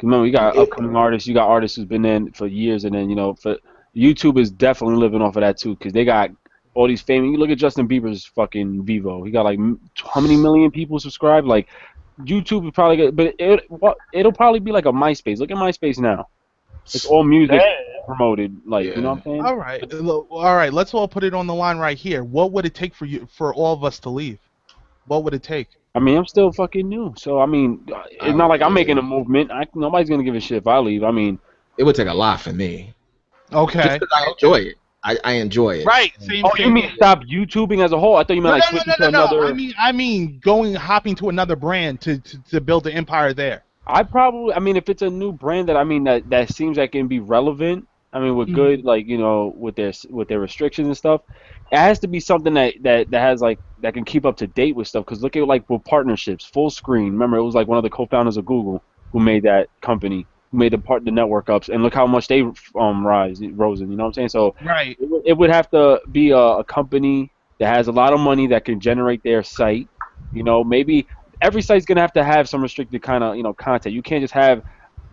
Remember, you got upcoming artists, you got artists who's been in for years, and then for YouTube is definitely living off of that too, because they got all these famous. You look at Justin Bieber's fucking Vivo. He got like how many million people subscribed? Like YouTube is probably good, but it'll probably be like a MySpace. Look at MySpace now. It's all music promoted. Like you know what I'm saying? All right. Let's all put it on the line right here. What would it take for all of us to leave? What would it take? I mean, I'm still fucking new, so I mean, it's not like I'm making a movement. Nobody's gonna give a shit if I leave. I mean, it would take a lot for me. Okay. Just 'cause I enjoy it. I enjoy it. Right. You mean stop YouTubing as a whole? I thought you meant switching to another. I mean, hopping to another brand to build an empire there. I mean, if it's a new brand that seems like it can be relevant. I mean, with good, like with their restrictions and stuff, it has to be something that has that can keep up to date with stuff. Because look at with partnerships, full screen. Remember, it was like one of the co-founders of Google who made that company. Made the network ups, and look how much they rose. You know what I'm saying? So right, it would have to be a company that has a lot of money that can generate their site. Maybe every site's gonna have to have some restricted kind of content. You can't just have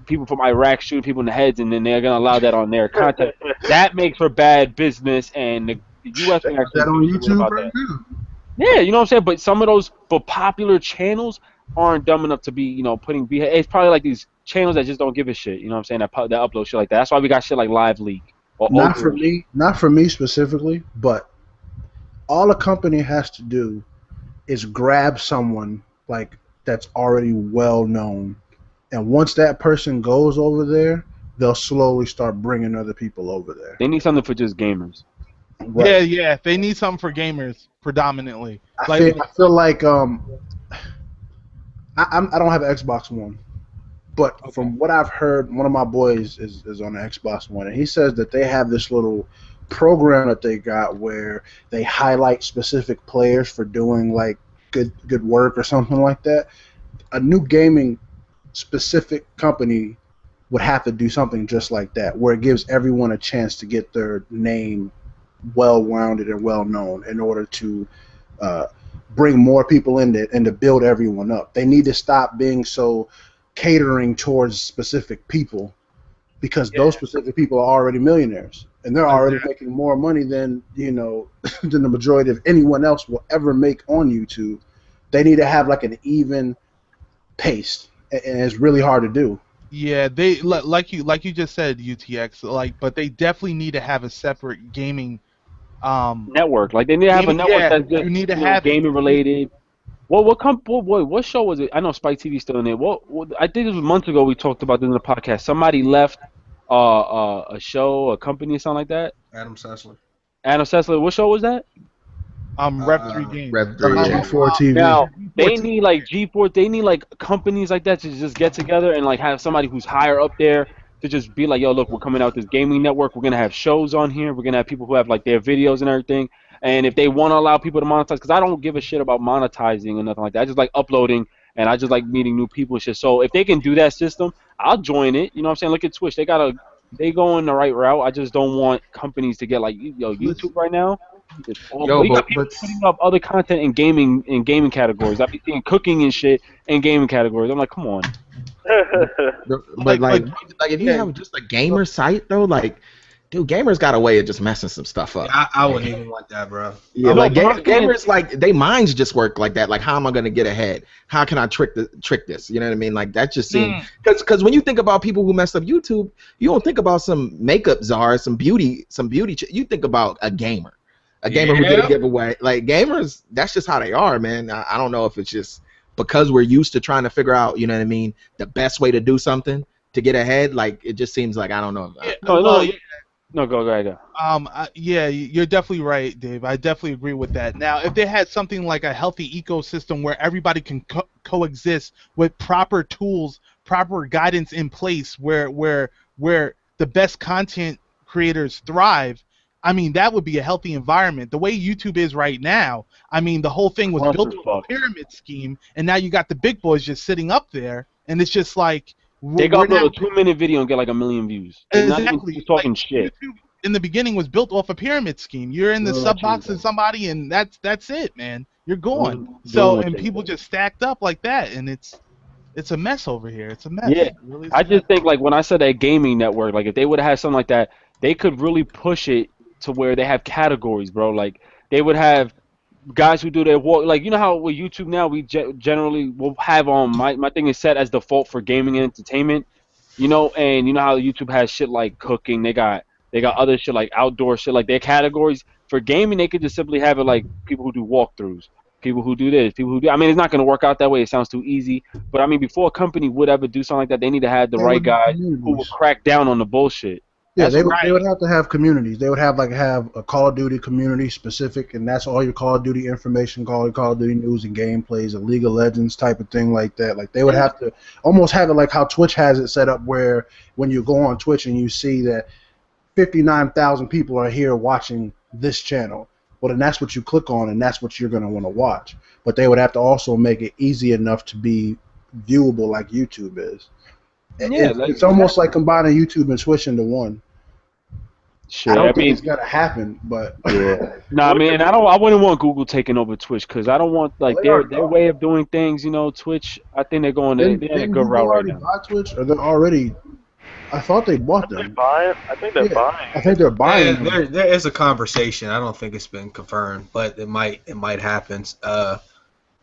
people from Iraq shooting people in the heads, and then they're gonna allow that on their content. That makes for bad business, and the U.S. can actually that on YouTube right now. Yeah, you know what I'm saying? But some of those for popular channels aren't dumb enough to be, putting it's probably like these channels that just don't give a shit, you know what I'm saying? That upload shit like that. That's why we got shit like Live Leak. Not for me specifically, but all a company has to do is grab someone like that's already well known, and once that person goes over there, they'll slowly start bringing other people over there. They need something for just gamers. Right. Yeah. They need something for gamers predominantly. I feel like I don't have an Xbox One, but from what I've heard, one of my boys is on the Xbox One, and he says that they have this little program that they got where they highlight specific players for doing like good work or something like that. A new gaming specific company would have to do something just like that, where it gives everyone a chance to get their name well-rounded and well-known in order to bring more people in and to build everyone up. They need to stop being so catering towards specific people, because those specific people are already millionaires, and they're already making more money than than the majority of anyone else will ever make on YouTube. They need to have like an even pace, and it's really hard to do. Yeah, they like you just said, UTX. But they definitely need to have a separate gaming network. Like they need to have a network that's just you need to have gaming related. Well, what show was it? I know Spike TV's still in there. I think it was months ago we talked about this in the podcast. Somebody left a show, a company, or something like that. Adam Sessler. What show was that? Rev 3 Games. Rev 3 G4 TV. Now they need like G4. They need like companies like that to just get together and like have somebody who's higher up there to just be like, yo, look, we're coming out with this gaming network. We're gonna have shows on here. We're gonna have people who have like their videos and everything. And if they want to allow people to monetize, because I don't give a shit about monetizing or nothing like that. I just like uploading, and I just like meeting new people and shit. So if they can do that system, I'll join it. You know what I'm saying? Look at Twitch. They go in the right route. I just don't want companies to get like YouTube right now. We got people putting up other content in gaming categories. I've been seeing cooking and shit in gaming categories. I'm like, come on. But if you have just a gamer site though, like, dude, gamers got a way of just messing some stuff up. I wouldn't even want that, bro. Yeah, gamers like they minds just work like that. Like, how am I gonna get ahead? How can I trick this? You know what I mean? Like that just seems because when you think about people who messed up YouTube, you don't think about some makeup czar, some beauty. You think about a gamer who did a giveaway. Like gamers, that's just how they are, man. I don't know if it's just because we're used to trying to figure out, you know what I mean, the best way to do something to get ahead. Like it just seems like I don't know. No, go ahead. Yeah, you're definitely right, Dave. I definitely agree with that. Now, if they had something like a healthy ecosystem where everybody can coexist with proper tools, proper guidance in place, where the best content creators thrive, I mean, that would be a healthy environment. The way YouTube is right now, I mean, the whole thing was built on a pyramid scheme, and now you got the big boys just sitting up there, and it's just like they got a 2-minute video and get like 1 million views. Exactly. Not talking shit. YouTube in the beginning was built off a pyramid scheme. You're in the sub box of somebody, and that's it, man. You're gone. People just stacked up like that, and it's a mess over here. It's a mess. Yeah, I just think like when I said that gaming network, like if they would have had something like that, they could really push it to where they have categories, bro. Like they would have guys who do their walk, like you know how with YouTube now we generally will have my thing is set as default for gaming and entertainment, and you know how YouTube has shit like cooking, they got other shit like outdoor shit, like their categories for gaming they could just simply have it like people who do walkthroughs, people who do this, people who do. I mean, it's not going to work out that way. It sounds too easy, but I mean, before a company would ever do something like that, they need to have the right guys who will crack down on the bullshit. Yeah, they would have to have communities. They would have a Call of Duty community specific, and that's all your Call of Duty information, Call of Duty news and gameplays, a League of Legends type of thing like that. Like they would have to almost have it like how Twitch has it set up, where when you go on Twitch and you see that 59,000 people are here watching this channel, well then that's what you click on and that's what you're going to want to watch. But they would have to also make it easy enough to be viewable like YouTube is. Yeah, it's almost like combining YouTube and Twitch into one. Sure, I don't think it's gonna happen, but yeah. I mean, I wouldn't want Google taking over Twitch because I don't want like their way of doing things. Twitch. I think they're going in a good route right now. Buy Twitch, or they're already? I thought they bought them. I think they're buying. I think they're buying. There is a conversation. I don't think it's been confirmed, but it might happen.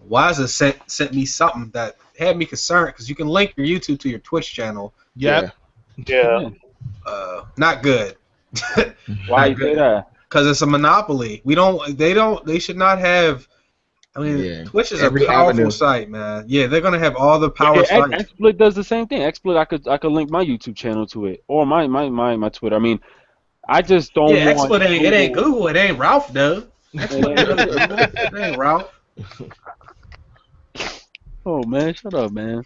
Wiza sent me something that had me concerned because you can link your YouTube to your Twitch channel. Yeah. Not good. Why you say that? Because it's a monopoly. They should not have. I mean, Twitch is a powerful site, man. Yeah, they're gonna have all the power sites. XSplit does the same thing. XSplit, I could link my YouTube channel to it or my Twitter. I mean, I just don't. Yeah, XSplit it ain't Google. It ain't Ralph though. It ain't Ralph. Oh man, shut up, man.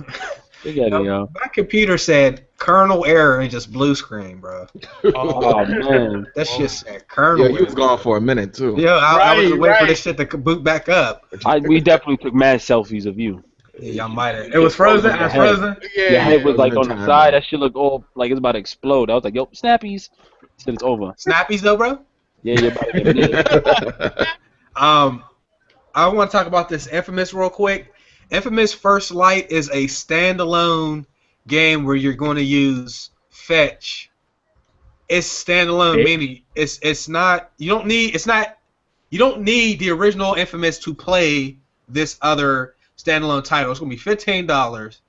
My computer said kernel error and just blue screen, bro. Oh man, that shit said kernel. Yeah, you was gone for a minute too. Yeah, I was waiting for this shit to boot back up. We definitely took mad selfies of you. Yeah, y'all might have. It was frozen. It was frozen. Yeah, your head was like on the side. That shit looked all like it's about to explode. I was like, yo, snappies. Said it's over. Snappies though, bro. Yeah, you're about to get it. I want to talk about this Infamous real quick. Infamous First Light is a standalone game where you're going to use fetch. It's standalone, meaning it's not. You don't need the original Infamous to play this other standalone title. It's going to be $15,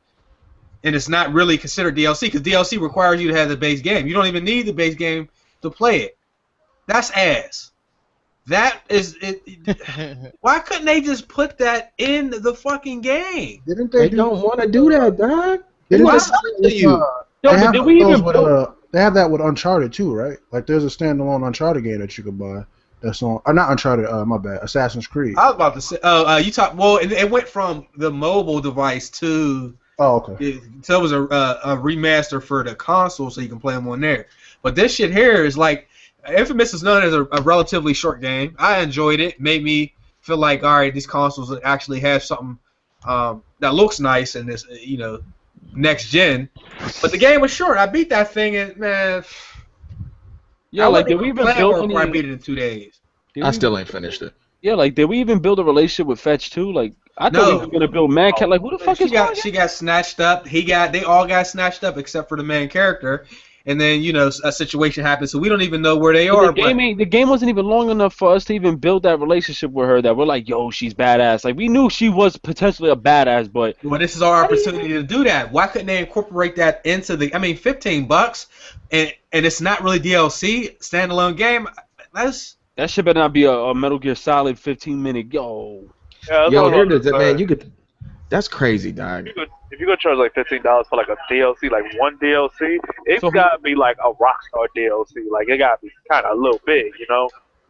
and it's not really considered DLC because DLC requires you to have the base game. You don't even need the base game to play it. That's ass. That is it. Why couldn't they just put that in the fucking game? Didn't they? Don't want to do that, dog. They have that with Uncharted too, right? Like there's a standalone Uncharted game that you could buy. That's on, or not Uncharted. My bad. Assassin's Creed. I was about to say. You talk. Well, it went from the mobile device to. Oh, okay. So it was a remaster for the console, so you can play them on there. But this shit here is like. Infamous is known as a relatively short game. I enjoyed it. Made me feel like, all right, these consoles actually have something that looks nice in this, next gen. But the game was short. I beat that thing, and man, yeah, like did we even build? I beat it in 2 days. I still ain't finished it. Yeah, like did we even build a relationship with Fetch too? Like I thought we were gonna build Mad Cat. Like who the fuck she got snatched up. They all got snatched up except for the main character. And then a situation happens, so we don't even know where they are. The game wasn't even long enough for us to even build that relationship with her. That we're like, yo, she's badass. Like we knew she was potentially a badass, but this is our opportunity to do that. Why couldn't they incorporate that into the? I mean, $15, and it's not really DLC, standalone game. That shit better not be a Metal Gear Solid 15-minute. Yo, here it is, man. You could. That's crazy, dog. If you're gonna charge like $15 for like a DLC, like one DLC, it's gotta be like a Rockstar DLC. Like it gotta be kind of a little big, It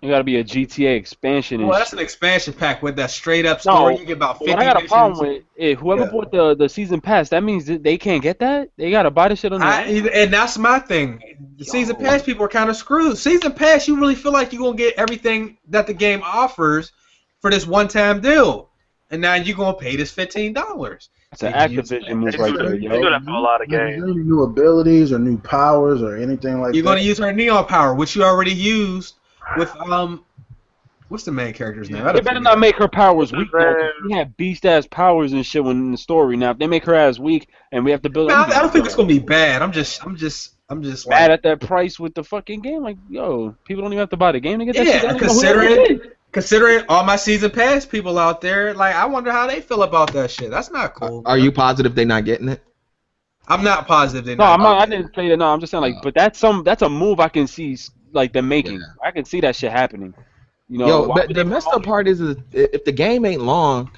gotta be a GTA expansion. Well, that's an expansion pack with that straight up story. You get about 50 I got a problem with it. Whoever bought the season pass, that means that they can't get that. They gotta buy the shit on and that's my thing. The season pass people are kind of screwed. Season pass, you really feel like you're gonna get everything that the game offers for this one-time deal. And now you're going to pay this $15. It's an Activision move right there, yo. You're going to have a lot of games. Any new abilities or new powers or anything like that? You're going to use her Neon power, which you already used with, what's the main character's name? They better not make her powers weak, though. We have beast-ass powers and shit in the story. Now, if they make her ass weak and we have to build... I don't think it's going to be bad. I'm I'm just mad at that price with the fucking game. Like, yo, people don't even have to buy the game to get that shit. Considering all my season pass people out there, like, I wonder how they feel about that shit. That's not cool. Are you positive they're not getting it? I'm not positive they're not. No, I'm not. I didn't say that. No, I'm just saying, like, but that's a move I can see, like, them making. Yeah. I can see that shit happening. You know, yo, the messed up part is if the game ain't long,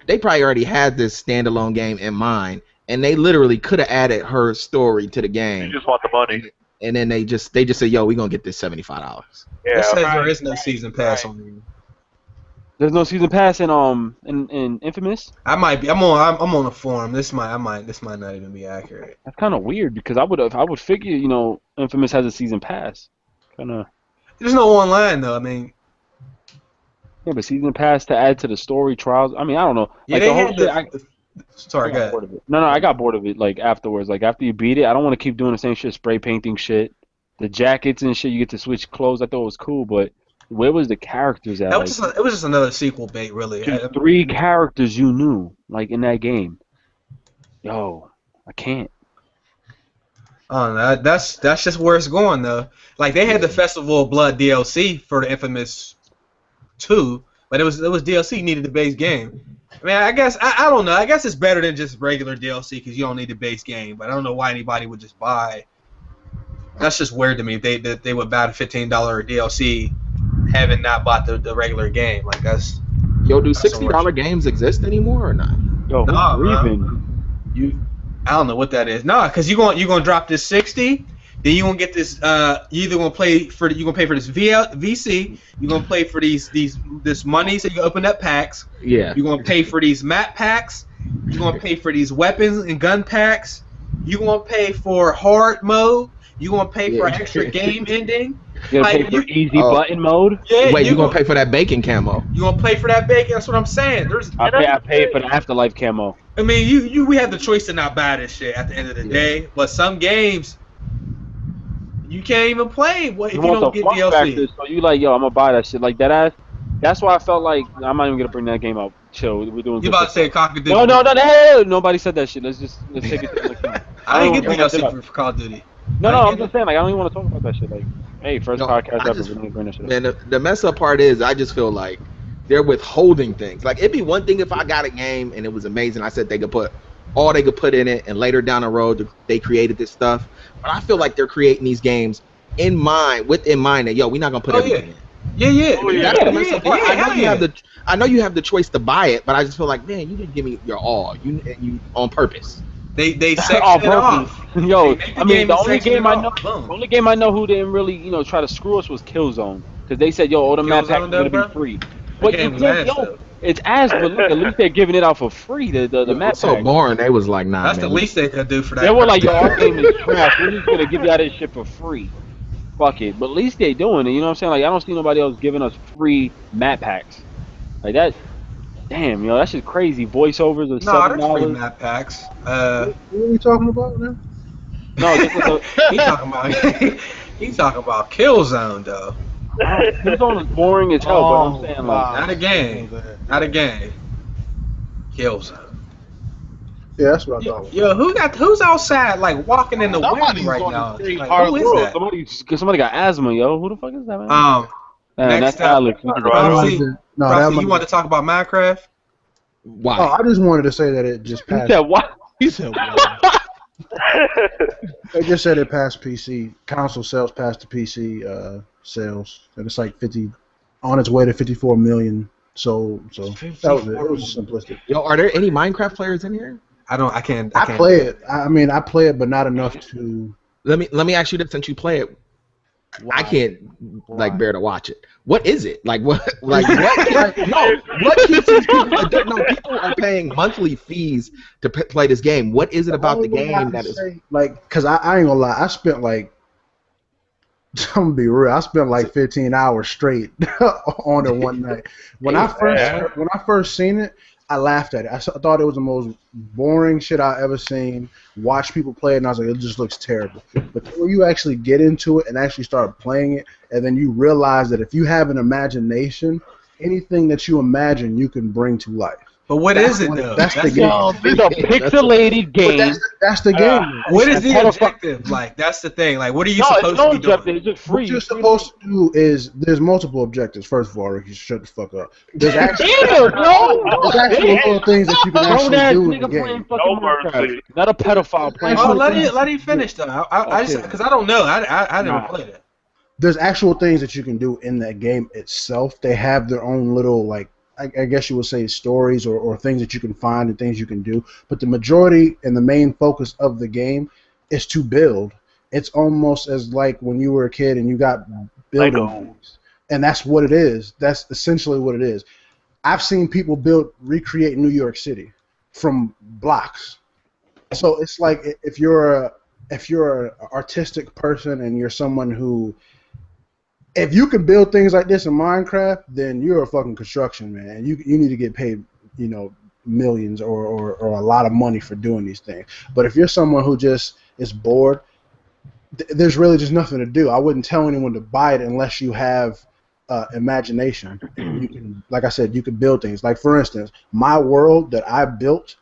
they probably already had this standalone game in mind, and they literally could have added her story to the game. You just want the money. And then they just say, yo, we gonna get this $75. Yeah, it says there is no season pass on you. There's no season pass in Infamous. I might be. I'm on the forum. This might not even be accurate. That's kind of weird because I would figure, you know, Infamous has a season pass. Kind of. There's no online though. I mean. Yeah, but season pass to add to the story trials. I mean, I don't know. Yeah, like, they had sorry, go ahead. No, I got bored of it. Like afterwards, like after you beat it, I don't want to keep doing the same shit, spray painting shit, the jackets and shit. You get to switch clothes. I thought it was cool, but where was the characters at? It was just another sequel bait, really. Just 3 characters you knew, like in that game. Yo, I can't. Oh, that's just where it's going though. Like they had the Festival of Blood DLC for the Infamous 2, but it was DLC. You needed the base game. I mean, I guess I don't know. I guess it's better than just regular DLC because you don't need the base game. But I don't know why anybody would just buy. That's just weird to me. They would buy the $15 DLC, having not bought the regular game. Like that's. Yo, do $60 games exist anymore or not? Yo, I don't know what that is. No, because you're gonna drop this 60. Then you're gonna get this. You either gonna pay for this VC. You're gonna pay for this money so you can open up packs. Yeah. You're gonna pay for these map packs. You're gonna pay for these weapons and gun packs. You're gonna pay for hard mode. You're gonna pay for extra game ending. You're gonna pay for easy button mode. Yeah. Wait, you're gonna pay for that bacon camo? You're gonna pay for that bacon. That's what I'm saying. I pay for the Afterlife camo. I mean, we have the choice to not buy this shit at the end of the day. But some games. You can't even play if you don't get DLC. Factors, so you like, yo, I'm gonna buy that shit like that ass. That's why I felt like I'm not even gonna bring that game out. Chill, we're doing. You about to say Call of Duty? No, hey, nobody said that shit. Let's take it to the I didn't get DLC for Call of Duty. No, I'm just saying, like, I don't even want to talk about that shit. Like, hey, first podcast ever. We're gonna bring that shit up. Man, the mess up part is I just feel like they're withholding things. Like it'd be one thing if I got a game and it was amazing. I said they could put all they could put in it, and later down the road they created this stuff. But I feel like they're creating these games in mind that yo, we're not gonna put everything in. Yeah. I know you have the choice to buy it, but I just feel like, man, you didn't give me your all. You on purpose. They sectioned it off. Yo, I mean, the only game I know who didn't really, try to screw us was Killzone, because they said, yo, all the map packs are gonna be free. But it's ass, but look, at least they're giving it out for free. The map packs. So boring. They was like, nah. That's the least they could do for that. They were like, yo, our game is trash. We're just gonna give you all this shit for free. Fuck it. But at least they doing it. You know what I'm saying? Like, I don't see nobody else giving us free map packs. Like that. Damn, that's just crazy. Voiceovers of $7. No, there's free map packs. What are we talking about now? No, this is he's talking about Killzone though. Killzone is boring as hell, but I'm saying like not a game. Killzone. Yeah, that's what I thought. Yo, who's outside like walking in the wind right now? Like, who is that? Somebody got asthma, yo. Who the fuck is that, man? Man, that's Alex. Roxy, you want to talk about Minecraft? Why? Oh, I just wanted to say that it just passed. He said what? He said what? They just said it passed PC. Console sales passed the PC sales. And it's like 50, on its way to 54 million sold. So that was it. It was simplistic. Yo, are there any Minecraft players in here? I can't play it. I mean, I play it, but not enough to. Let me ask you this: since you play it, I can't bear to watch it. What is it? Like what? Like what? What keeps these people? No, people are paying monthly fees to play this game. What is it about the game that is like? Cause I ain't gonna lie, I spent like. I'm gonna be real. I spent like 15 hours straight on it one night. When I first seen it, I laughed at it. I thought it was the most boring shit I ever seen. Watched people play it, and I was like, it just looks terrible. But when you actually get into it and actually start playing it, and then you realize that if you have an imagination, anything that you imagine, you can bring to life. But what is it though? That's the game. It's a pixelated game. That's the game. What is the objective? Like that's the thing. Like what are you supposed to be doing? It's just free. What you're supposed to do is there's multiple objectives. First of all, Ricky, shut the fuck up. There's actually little things that you can actually do in the game. No mercy. Not a pedophile playing. Oh, let him finish though. I just because I don't know. I never played it. There's actual things that you can do in that game itself. They have their own little like. I guess you would say stories or things that you can find and things you can do. But the majority and the main focus of the game is to build. It's almost as like when you were a kid and you got building things. And that's what it is. That's essentially what it is. I've seen people recreate New York City from blocks. So it's like if you're an artistic person and you're someone who if you can build things like this in Minecraft, then you're a fucking construction man. You need to get paid, millions or a lot of money for doing these things. But if you're someone who just is bored, there's really just nothing to do. I wouldn't tell anyone to buy it unless you have imagination. And you can, like I said, you can build things. Like for instance, my world that I built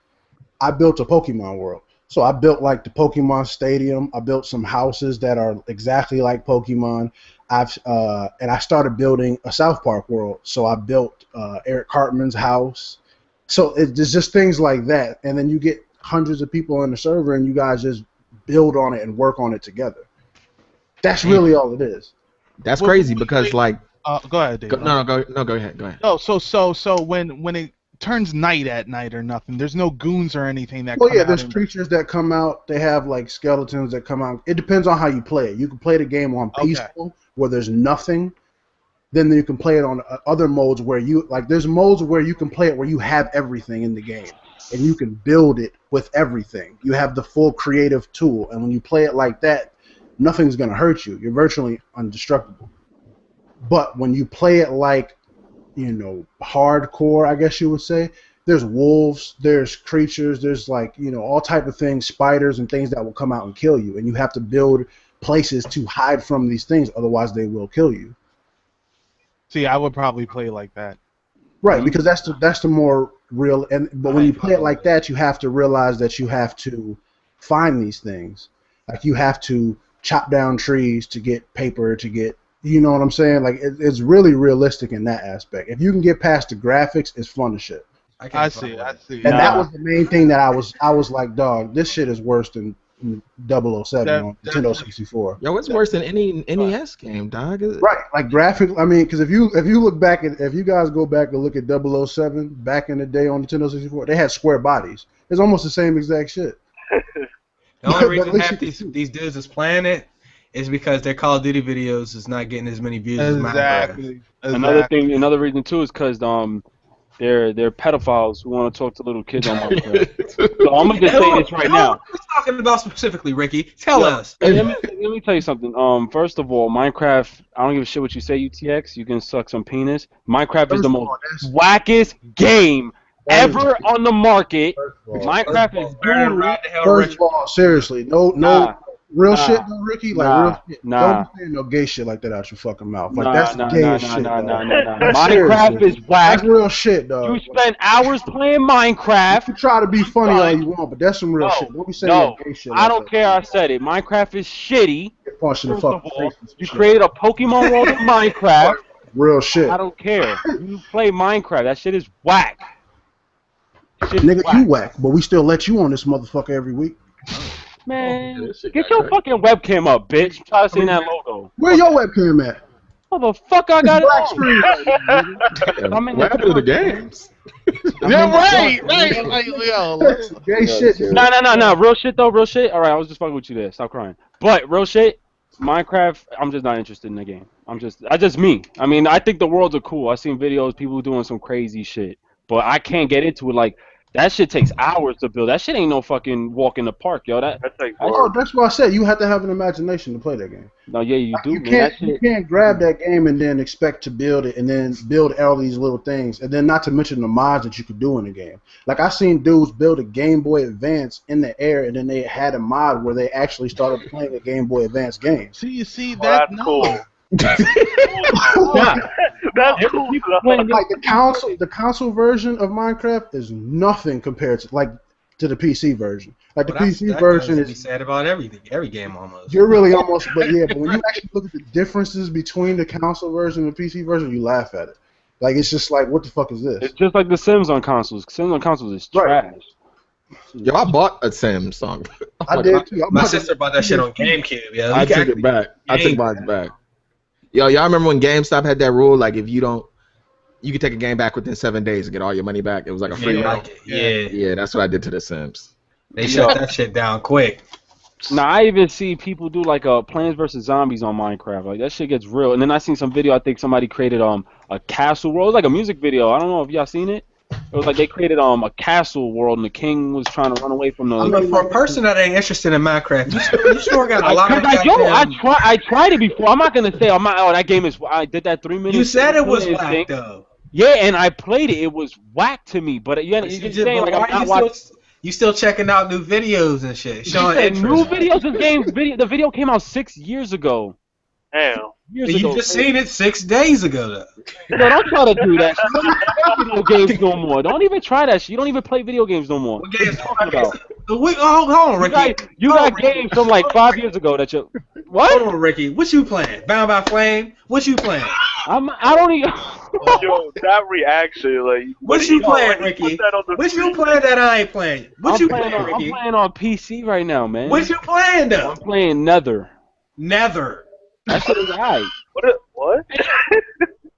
a Pokemon world. So I built like the Pokemon Stadium. I built some houses that are exactly like Pokemon. And I started building a South Park world. So I built Eric Cartman's house. So it's just things like that. And then you get hundreds of people on the server and you guys just build on it and work on it together. That's really all it is. That's crazy because like. Go ahead, Dave. Go ahead. Go ahead. Oh, so when it turns night at night or nothing, there's no goons or anything that. Well, yeah, there's creatures that come out. They have like skeletons that come out. It depends on how you play it. You can play the game on peaceful where there's nothing. Then you can play it on other modes where there's modes where you can play it where you have everything in the game and you can build it with everything. You have the full creative tool, and when you play it like that, nothing's gonna hurt you. You're virtually indestructible. But when you play it like, hardcore, I guess you would say, there's wolves, there's creatures, there's like, all type of things, spiders and things that will come out and kill you. And you have to build places to hide from these things, otherwise they will kill you. See, I would probably play like that. Right, because that's the more real. But when you play it like that, you have to realize that you have to find these things. Like you have to chop down trees to get paper, to get. You know what I'm saying? Like it's really realistic in that aspect. If you can get past the graphics, it's fun as shit. I see. And that was the main thing that I was like, dog, this shit is worse than 007 on Nintendo 64. Yo, it's worse than any NES game, dog. Right, like graphic. I mean, because if you look back at, if you guys go back and look at 007 back in the day on Nintendo 64, they had square bodies. It's almost the same exact shit. The only reason half these dudes is playing it is because their Call of Duty videos is not getting as many views as Minecraft. Another reason too is because they're pedophiles who want to talk to little kids on Minecraft. So I'm gonna just say this right now. What are you talking about specifically, Ricky? Tell us. Let me tell you something. First of all, Minecraft. I don't give a shit what you say, UTX. You can suck some penis. Minecraft is the most wackest game ever on the market. Minecraft is brutal. First of all, seriously, no. Real shit, though, Ricky? Like, real shit. Don't say no gay shit like that out your fucking mouth. Like, that's gay as shit. Minecraft is whack. That's real shit, dog. You spend hours playing Minecraft. You can try to be funny all you want, but that's some real shit. Don't be saying no gay shit. I don't care. I said it. Minecraft is shitty. Get punched in the fucking face. You created a Pokemon world in Minecraft. Real shit. I don't care. You play Minecraft. That shit is whack. Nigga, you whack, but we still let you on this motherfucker every week. Man, get your fucking webcam up, bitch. Try to see that logo. Where your webcam at? Motherfucker, I got black it on. What happened to the games? Yeah, right. Like, yo, gay shit. No. Real shit, though. Real shit. All right, I was just fucking with you there. Stop crying. But real shit, Minecraft, I'm just not interested in the game. I just me. I mean, I think the worlds are cool. I've seen videos, people doing some crazy shit. But I can't get into it. Like, that shit takes hours to build. That shit ain't no fucking walk in the park, yo. That's why I said you have to have an imagination to play that game. No, yeah, you do. You can't grab that game and then expect to build it and then build all these little things, and then not to mention the mods that you could do in the game. Like, I seen dudes build a Game Boy Advance in the air, and then they had a mod where they actually started playing a Game Boy Advance game. See that? That's cool. That's cool. Like the console version of Minecraft is nothing compared to the PC version. Like the PC version is sad about everything, every game almost. You're really almost, but when you actually look at the differences between the console version and the PC version, you laugh at it. Like it's just like, what the fuck is this? It's just like the Sims on consoles. Sims on consoles is trash. Yo, I bought a Sims song. I did too. My sister bought that shit on GameCube. Yeah, I took it back. I took mine back. Yo, y'all remember when GameStop had that rule? Like, if you don't, you could take a game back within 7 days and get all your money back. It was like a free round. Yeah, that's what I did to the Sims. They shut that shit down quick. Now I even see people do like Plants vs Zombies on Minecraft. Like that shit gets real. And then I seen some video. I think somebody created a castle world. It was like a music video. I don't know if y'all seen it. It was like they created a castle world, and the king was trying to run away from the. I mean, for a person that ain't interested in Minecraft, you sure got a lot of. I tried it before. I'm not gonna say that game is. I did that 3 minutes. You said it was whack though. Yeah, and I played it. It was whack to me. But you saying like I'm not watching. You still checking out new videos and shit. Showing new videos. This game's video. The video came out 6 years ago. Damn. You just seen it 6 days ago, though. No, don't try to do that. You don't even play video games no more. Don't even try that shit. You don't even play video games no more. What games are you talking about? Hold on, Ricky. You got games from like 5 years ago that you. What? Hold on, Ricky. What you playing? Bound by Flame? What you playing? I don't even. Yo, that reaction, like. What you playing, Ricky? What you playing that I ain't playing? What you playing, Ricky? I'm playing on PC right now, man. What you playing, though? I'm playing Nether. Nether. That shit is alright. What?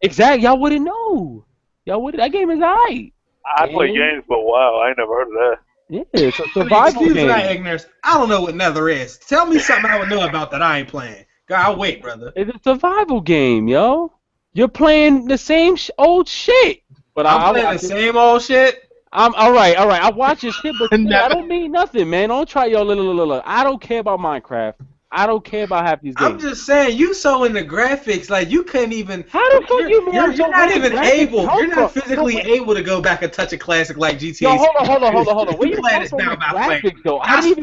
Exactly. Y'all wouldn't know. That game is alright. I play games, but wow, I ain't never heard of that. Yeah, it's a survival game. Ignorance. I don't know what Nether is. Tell me something I would know about that I ain't playing. God, I'll wait, brother. It's a survival game, yo. You're playing the same old shit. But I'm playing the same old shit? I'm all right. I watch your shit, but I don't mean nothing, man. Don't try look. I don't care about Minecraft. I don't care about half these games. I'm just saying, you so into graphics, like you couldn't even. How the fuck you mean? You're not even able. You're not physically able to go back and touch a classic like GTA. Yo, hold on. What you playing this now about graphics though? I didn't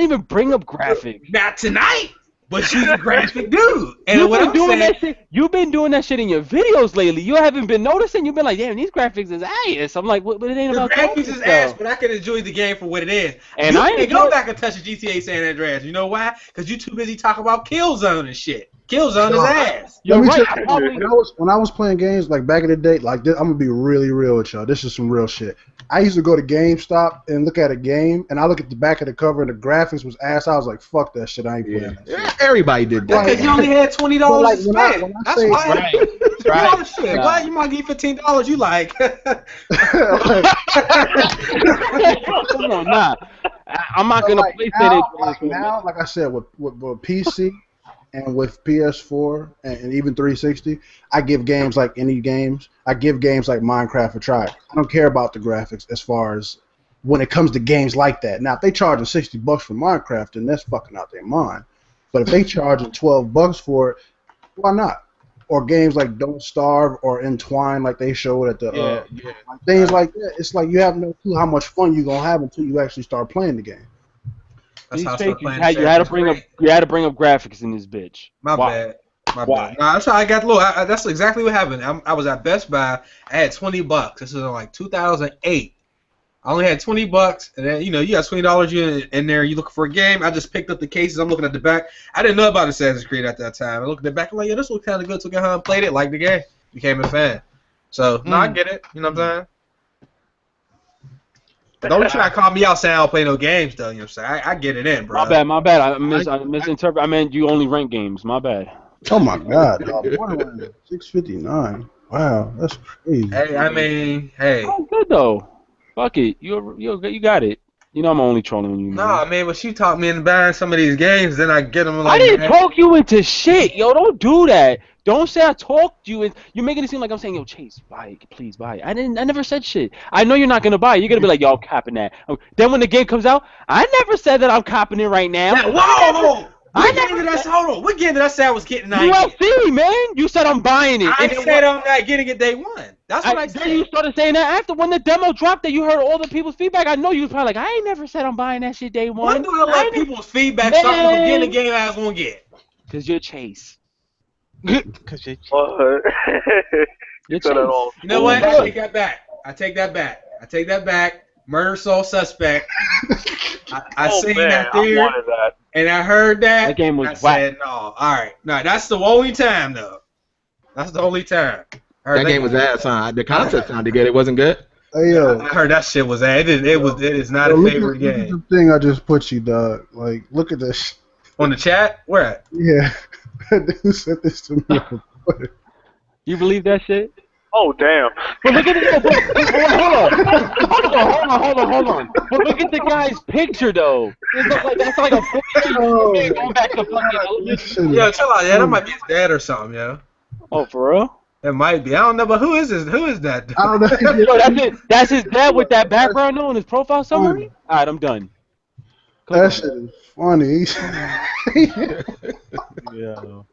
even bring up graphics. Not tonight. But you're a graphic dude. And you've been doing that shit in your videos lately. You haven't been noticing. You've been like, damn, these graphics is ass. I'm like, but it ain't about graphics. Is ass, but I can enjoy the game for what it is. And I can't go back and touch a GTA San Andreas. You know why? Because you're too busy talking about Killzone and shit. Killzone is ass. You're right. When I was playing games like back in the day, like this, I'm gonna be really real with y'all. This is some real shit. I used to go to GameStop and look at a game, and I look at the back of the cover, and the graphics was ass. I was like, "Fuck that shit! I ain't playing that shit." Everybody did that. Because you only had $20 to spend. That's why. Right. Shit. Why you might give $15? You like? Come on, nah. I'm not gonna play it. Now, like I said, with PC. And with PS4 and even 360, I give games like any games. I give games like Minecraft a try. I don't care about the graphics as far as when it comes to games like that. Now, if they charging $60 for Minecraft, then that's fucking out their mind. But if they charging $12 for it, why not? Or games like Don't Starve or Entwine, like they showed at the things like that. It's like you have no clue how much fun you're gonna have until you actually start playing the game. You had to bring up graphics in this bitch. My bad. Nah, that's how I got low. That's exactly what happened. I was at Best Buy. I had $20. This was in like 2008. I only had $20, and then you got $20 in there. You looking for a game? I just picked up the cases. I'm looking at the back. I didn't know about Assassin's Creed at that time. I looked at the back. I'm like, yeah, this looks kind of good. Took it home, played it, liked the game, became a fan. So I get it. You know what I'm saying? Don't try to call me out saying I don't play no games, though. You know what I'm saying? I get it in, bro. My bad. I misinterpreted. I meant you only rank games. My bad. Oh, my God. Borderlands 659. Wow, that's crazy. Hey. Oh, good, though. Fuck it. You got it. You know I'm only trolling you, man. Nah, man, but you talk me into buying some of these games, then I get them like... I didn't talk you into shit. Yo, don't do that. Don't say I talked you and you're making it seem like I'm saying, yo, Chase, buy it, please buy it. I never said shit. I know you're not gonna buy it. You're gonna be like, yo, I'm copping that. Then when the game comes out, I never said that I'm copping it right now. Whoa! What game did I say I was getting? UFC, man. You said I'm buying it. I said I'm not getting it day one. That's what I said. Then you started saying that after when the demo dropped that you heard all the people's feedback. I know you was probably like, I ain't never said I'm buying that shit day one. When do I let people's feedback something I'm getting the game I was gonna get? Cause you're Chase. Cause you. You said it all. You know what? I take that back. I take that back. Murder sole suspect. I seen that theory, and I heard that. That game was whack. Said, no, all right. No, that's the only time, though. That's the only time. That game was ass, huh? The concept sounded good. It wasn't good? Hey, yo. I heard that shit was ass. It is not a favorite game. Look at the thing I just put you, dog. Like, look at this. On the chat? Where at? Yeah. Who sent this to me? You believe that shit? Oh, damn. But look at hold on. But look at the guy's picture, though. That's like a picture. Going back to fucking Yo, chill out. Yeah, that might be his dad or something, yo. Oh, for real? It might be. I don't know, but who is this? Who is that? I don't know. Yo, that's it. That's his dad with that background on his profile summary? All right, I'm done. That shit is funny. Yeah.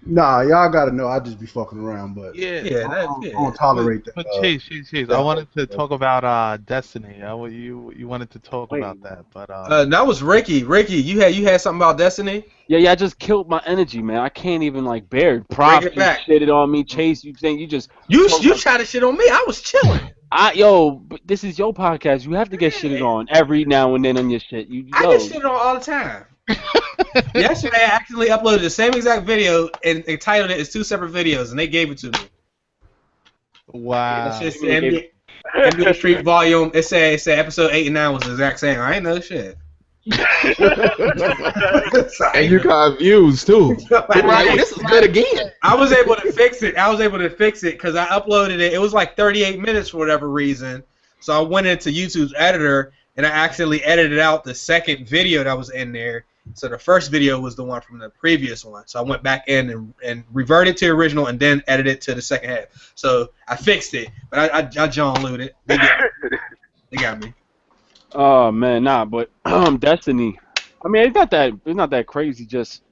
Nah, y'all gotta know I just be fucking around, but I don't tolerate that. But Chase, I wanted to talk about Destiny. You wanted to talk about that, but that was Ricky. Ricky, you had something about Destiny? Yeah, I just killed my energy, man. I can't even like bear it. Props, you shitted on me. Chase, you think you just you tried to shit on me? I was chilling. But this is your podcast. You have to get shitted on every now and then on your shit. I get shitted on all the time. Yesterday, I accidentally uploaded the same exact video and titled it as 2 separate videos, and they gave it to me. Wow. That's just NBA Street Volume. It said episode 8 and 9 was the exact same. I ain't know shit. And you got views too. Like, this is good again. I was able to fix it. Because I uploaded it. It was like 38 minutes for whatever reason. So I went into YouTube's editor and I accidentally edited out the second video that was in there. So the first video was the one from the previous one. So I went back in and reverted to the original and then edited to the second half. So I fixed it, but I John Lewed it. They got me. Oh man, but Destiny. I mean, it's not that crazy. Just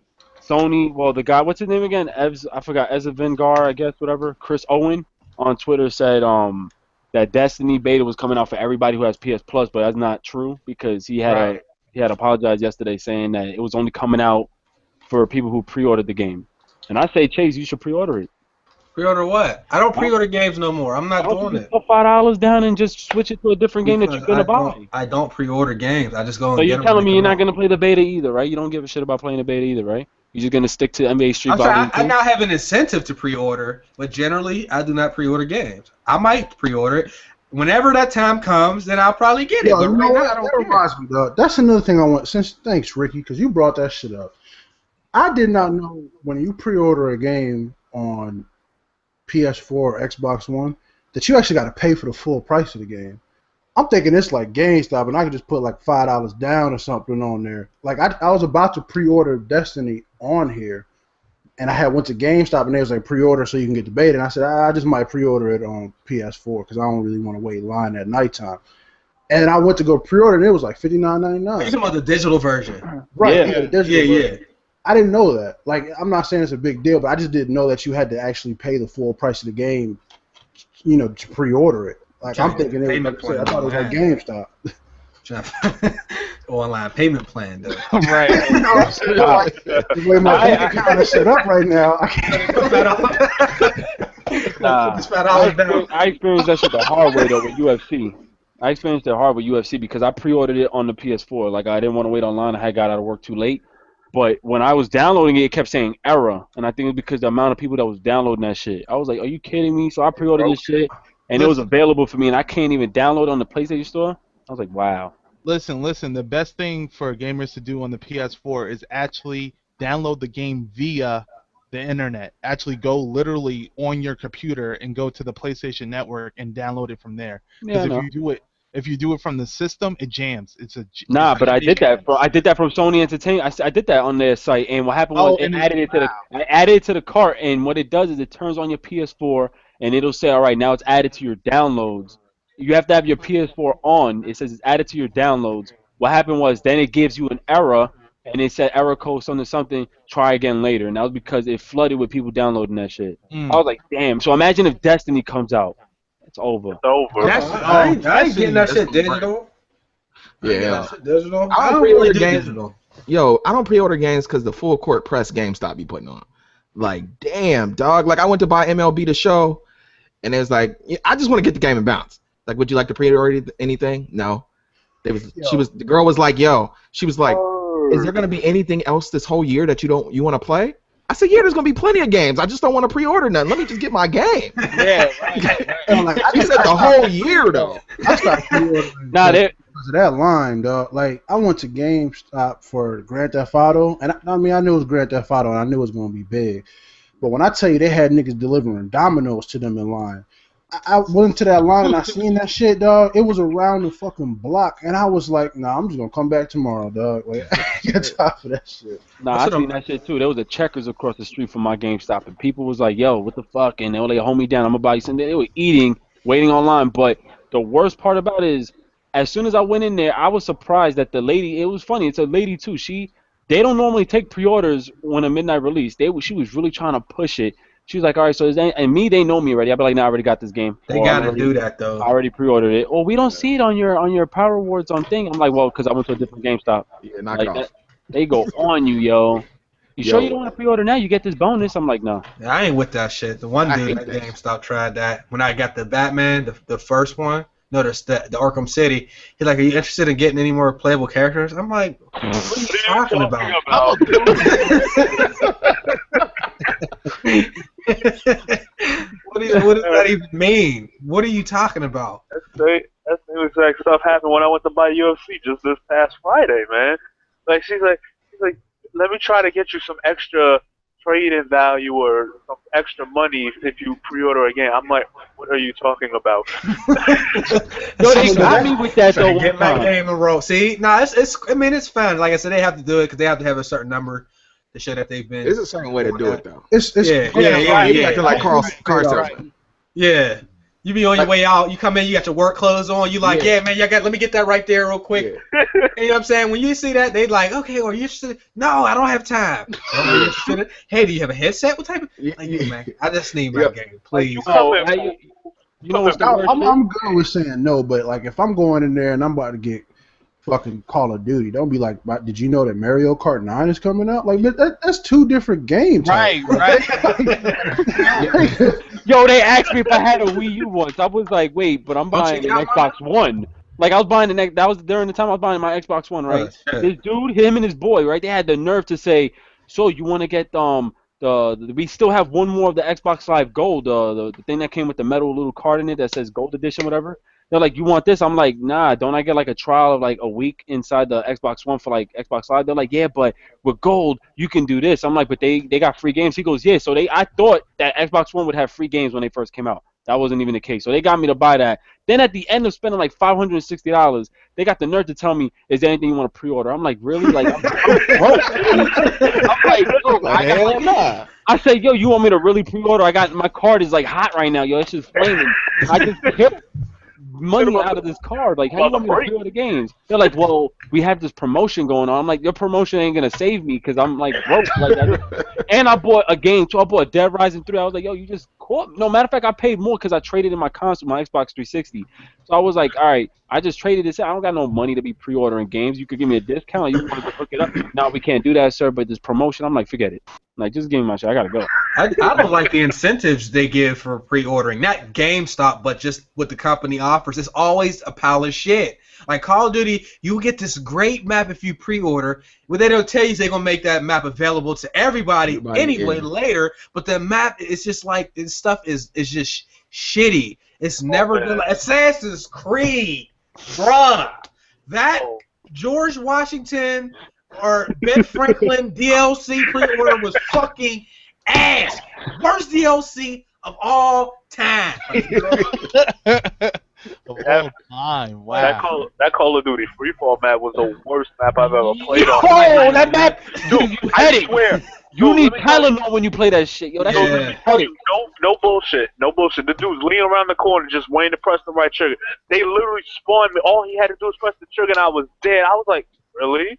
Sony. Well, the guy, what's his name again? I forgot. Vengar, I guess. Whatever. Chris Owen on Twitter said that Destiny beta was coming out for everybody who has PS Plus, but that's not true because he had apologized yesterday saying that it was only coming out for people who pre-ordered the game. And I say, Chase, you should pre-order it. Pre-order what? I don't pre-order games no more. I'm not doing it. Put $5 down and just switch it to a different game that you're gonna buy. I don't pre-order games. I just go. So you're telling me you're not gonna play the beta either, right? You don't give a shit about playing the beta either, right? You're just gonna stick to NBA Street Volume 2? I now have an incentive to pre-order, but generally I do not pre-order games. I might pre-order it. Whenever that time comes, then I'll probably get it. But right now, I don't care. Reminds me, though. That's another thing I want. Thanks, Ricky, because you brought that shit up. I did not know when you pre-order a game on PS4 or Xbox One that you actually got to pay for the full price of the game. I'm thinking it's like GameStop, and I could just put like $5 down or something on there. Like I was about to pre-order Destiny on here, and I went to GameStop, and they was like pre-order so you can get the beta. And I said I just might pre-order it on PS4 because I don't really want to wait in line at nighttime. And I went to go pre-order, and it was like $59.99. You're talking about the digital version, right? Yeah, the digital version. I didn't know that. Like, I'm not saying it's a big deal, but I just didn't know that you had to actually pay the full price of the game, to pre-order it. Like, I'm thinking I thought it was like GameStop. Online payment plan, though. Right. The way my bank account is set up right now, I can't put that on. I experienced that shit the hard way, though, with UFC. I experienced it hard with UFC because I pre-ordered it on the PS4. Like, I didn't want to wait online. I had got out of work too late. But when I was downloading it, it kept saying error. And I think it was because the amount of people that was downloading that shit. I was like, are you kidding me? So I pre-ordered this shit, and it was available for me, and I can't even download it on the PlayStation Store. I was like, wow. Listen. The best thing for gamers to do on the PS4 is actually download the game via the internet. Actually go literally on your computer and go to the PlayStation Network and download it from there. Because if you do it from the system, it jams. But I did that. I did that from Sony Entertainment. I did that on their site, and what happened was I added it to the cart, and what it does is it turns on your PS4, and it'll say, all right, now it's added to your downloads. You have to have your PS4 on. It says it's added to your downloads. What happened was then it gives you an error, and it said error code something. Try again later, and that was because it flooded with people downloading that shit. I was like, damn. So imagine if Destiny comes out. It's over. I ain't getting that shit digital. Yeah. Digital. I don't pre-order games. Yo, I don't pre-order games because the full court press GameStop be putting on. Like, damn, dog. Like, I went to buy MLB The Show, and it was like, I just want to get the game and bounce. Like, would you like to pre-order anything? No. The girl was like, she was like, is there gonna be anything else this whole year that you want to play? I said, yeah, there's gonna be plenty of games. I just don't want to pre-order nothing. Let me just get my game. Yeah, right. She said the whole year though. I started pre-ordering because of that line, dog. Like, I went to GameStop for Grand Theft Auto, and I knew it was Grand Theft Auto, and I knew it was gonna be big. But when I tell you they had niggas delivering Dominoes to them in line, I went to that line and I seen that shit, dog. It was around the fucking block, and I was like, nah, I'm just gonna come back tomorrow, dog. Like, I get tired of that shit. Nah, I seen that shit too. There was a Checkers across the street from my GameStop, and people was like, yo, what the fuck? And they were like, hold me down, I'm gonna buy you something. They were eating, waiting online. But the worst part about it is, as soon as I went in there, I was surprised that the lady, it was funny, it's a lady too. They don't normally take pre-orders when a midnight release. She was really trying to push it. She was like, all right, so they know me already. I'd be like, nah, I already got this game. They gotta do that though. I already pre-ordered it. Oh, we don't see it on your Power Awards on thing. I'm like, well, because I went to a different GameStop. Yeah, knock it off. They go on you, yo. You sure you don't want to pre-order now? You get this bonus. I'm like, no. Yeah, I ain't with that shit. The one dude at GameStop tried that when I got the Batman, the first one. No, the Arkham City. He's like, are you interested in getting any more playable characters? I'm like, what are you talking about? What does that even mean? What are you talking about? That's the exact stuff happened when I went to buy UFC just this past Friday, man. Like she's like, let me try to get you some extra trade-in value or some extra money if you pre-order a game. I'm like, what are you talking about? Yo, they got me with that though. Get my game in row. See, it's fun. Like I said, they have to do it because they have to have a certain number to show that they've been. There's a certain way to do it though. Yeah. Like car salesman. Yeah. You be on your way out, you come in, you got your work clothes on, you like, yeah man, let me get that right there real quick. Yeah. You know what I'm saying? When you see that, they like, okay, are you interested? No, I don't have time. Hey, do you have a headset? What type of man, I just need my game, please. You know what's the worst I'm good with saying no, but like if I'm going in there and I'm about to get fucking Call of Duty, don't be like, did you know that Mario Kart 9 is coming out? Like that's two different games. Right. Yo, they asked me if I had a Wii U once. I was like, wait, but I'm buying an Xbox One. Like I was buying the next. That was during the time I was buying my Xbox One, right? This dude, him and his boy, right? They had the nerve to say, so you want to get we still have one more of the Xbox Live Gold, the thing that came with the metal little card in it that says Gold Edition, whatever. They're like, you want this? I'm like, nah, don't I get like a trial of like a week inside the Xbox One for like Xbox Live? They're like, yeah, but with Gold, you can do this. I'm like, but they got free games. He goes, yeah, so I thought that Xbox One would have free games when they first came out. That wasn't even the case. So they got me to buy that. Then at the end of spending like $560, they got the nerve to tell me, is there anything you want to pre-order? I'm like, really? Like, I'm broke. I'm like, yo, I said, yo, you want me to really pre-order? My card is like hot right now, yo. It's just flaming. I just hit money out of this card. Like, how you want me to pre-order games? They're like, well, we have this promotion going on. I'm like, your promotion ain't gonna save me because I'm like broke. Like, and I bought a game too. I bought Dead Rising 3. I was like, yo, you just caught me. No, matter of fact, I paid more because I traded in my console, my Xbox 360. So I was like, all right, I just traded this. I don't got no money to be pre-ordering games. You could give me a discount. You want to hook it up? No, we can't do that, sir. But this promotion, I'm like, forget it. Like, just give me my shit. I gotta go. I don't like the incentives they give for pre-ordering. Not GameStop, but just what the company offers. It's always a pile of shit. Like Call of Duty, you get this great map if you pre-order. What they don't tell you is they're gonna make that map available to everybody anyway later. But the map is just like this stuff is just shitty. It's never good. Assassin's Creed, bruh. That George Washington or Ben Franklin DLC pre-order was fucking ass. Worst DLC of all time. Wow. That Call of Duty Freefall map was the worst map I've ever played on. Oh, that map! Dude, I swear. You need Tylenol when you play that shit. Yo, that's no bullshit. No bullshit. The dude's leaning around the corner just waiting to press the right trigger. They literally spawned me. All he had to do was press the trigger and I was dead. I was like, really?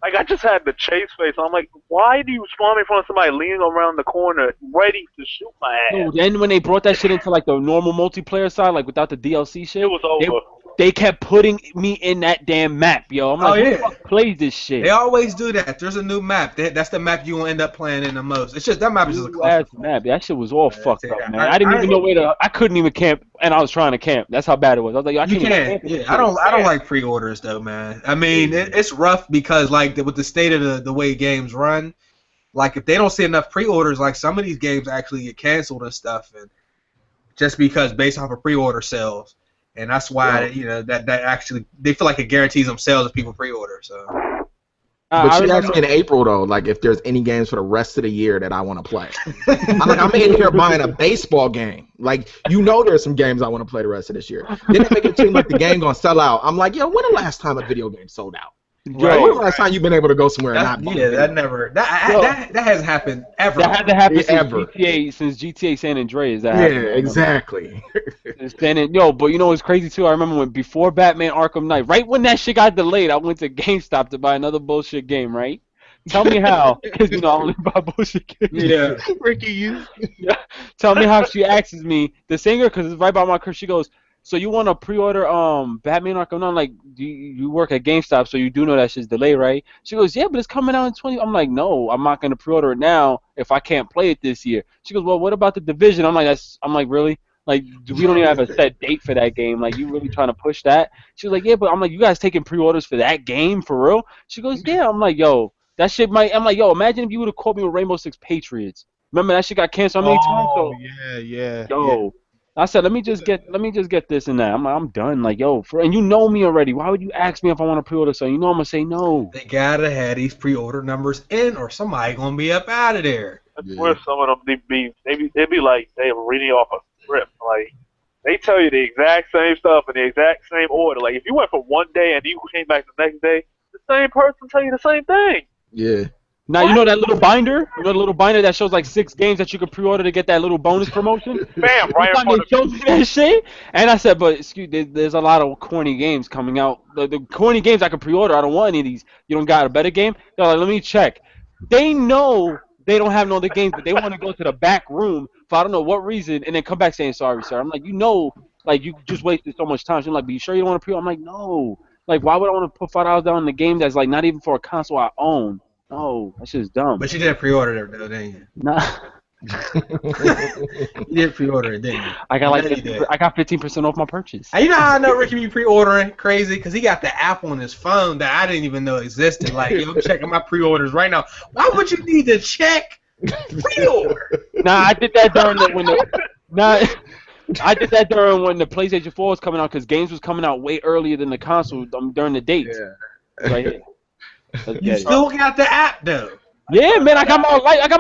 Like, I just had the chase face. I'm like, why do you spawn me in front of somebody leaning around the corner ready to shoot my ass? Dude, then when they brought that shit into, like, the normal multiplayer side, like, without the DLC shit, it was over. they kept putting me in that damn map, yo. I'm like, who the fuck plays this shit? They always do that. There's a new map. That's the map you will end up playing in the most. It's just that map is just a cluster map. That shit was all fucked up, man. I didn't even know where to. I couldn't even camp, and I was trying to camp. That's how bad it was. I was like, yo, I can't even camp. Yeah, I don't like pre-orders though, man. I mean, it's rough because like with the state of the way games run, like if they don't see enough pre-orders, like some of these games actually get canceled and stuff, and just because based off of pre-order sales. And that's why that actually they feel like it guarantees them sales if people pre-order. So, but she asked me in April though, like if there's any games for the rest of the year that I want to play. I'm in here buying a baseball game. Like there's some games I want to play the rest of this year. Then they make it seem like the game gonna sell out. I'm like, yo, when the last time a video game sold out? Right. When the last time you've been able to go somewhere and not buy that hasn't happened ever. That hasn't happened since GTA San Andreas. Exactly. But you know what's crazy too? I remember before Batman Arkham Knight, right when that shit got delayed, I went to GameStop to buy another bullshit game, right? Tell me how, because I only buy bullshit games. Yeah. Ricky, you. Tell me how she asks me, the singer, because it's right by my crib, she goes, so you want to pre-order Batman Arkham Knight? Like, you work at GameStop, so you do know that shit's delayed, right? She goes, yeah, but it's coming out in 20. I'm like, no, I'm not gonna pre-order it now if I can't play it this year. She goes, well, what about the Division? I'm like, really? Like, we don't even have a set date for that game. Like, you really trying to push that? She was like, yeah, but I'm like, you guys taking pre-orders for that game for real? She goes, yeah. I'm like, yo, that shit might. I'm like, yo, imagine if you would have called me with Rainbow Six Patriots. Remember that shit got canceled how many times? So, Yeah. Yo. I said, let me just get this and that. I'm done. Like, yo, and you know me already. Why would you ask me if I want to pre-order something? You know I'm gonna say no. They gotta have these pre-order numbers in, or somebody gonna be up out of there. That's where some of them they be like they were reading off a script. Like they tell you the exact same stuff in the exact same order. Like if you went for one day and you came back the next day, the same person tell you the same thing. Yeah. Now, you know that little binder? You know the little binder that shows like 6 games that you can pre-order to get that little bonus promotion? Bam, right in front of showed me that shit. And I said, but there's a lot of corny games coming out. The corny games I can pre-order, I don't want any of these. You don't got a better game? They're like, let me check. They know they don't have no other games, but they want to go to the back room for I don't know what reason and then come back saying, sorry, sir. I'm like, like you just wasted so much time. She's like, but you sure you don't want to pre-order? I'm like, no. Like, why would I want to put $5 down on the game that's like not even for a console I own? No, that shit's dumb. But you did pre-order it, though, didn't you? Nah. You did pre-order it, didn't you? I got I got 15% off my purchase. And you know how I know Ricky be pre-ordering crazy? Because he got the app on his phone that I didn't even know existed. Like, yo, I'm checking my pre-orders right now. Why would you need to check pre-order? I did that during I did that when the PlayStation 4 was coming out because games was coming out way earlier than the console during the dates. Yeah. Right here. You still got the app though. Yeah, man, I got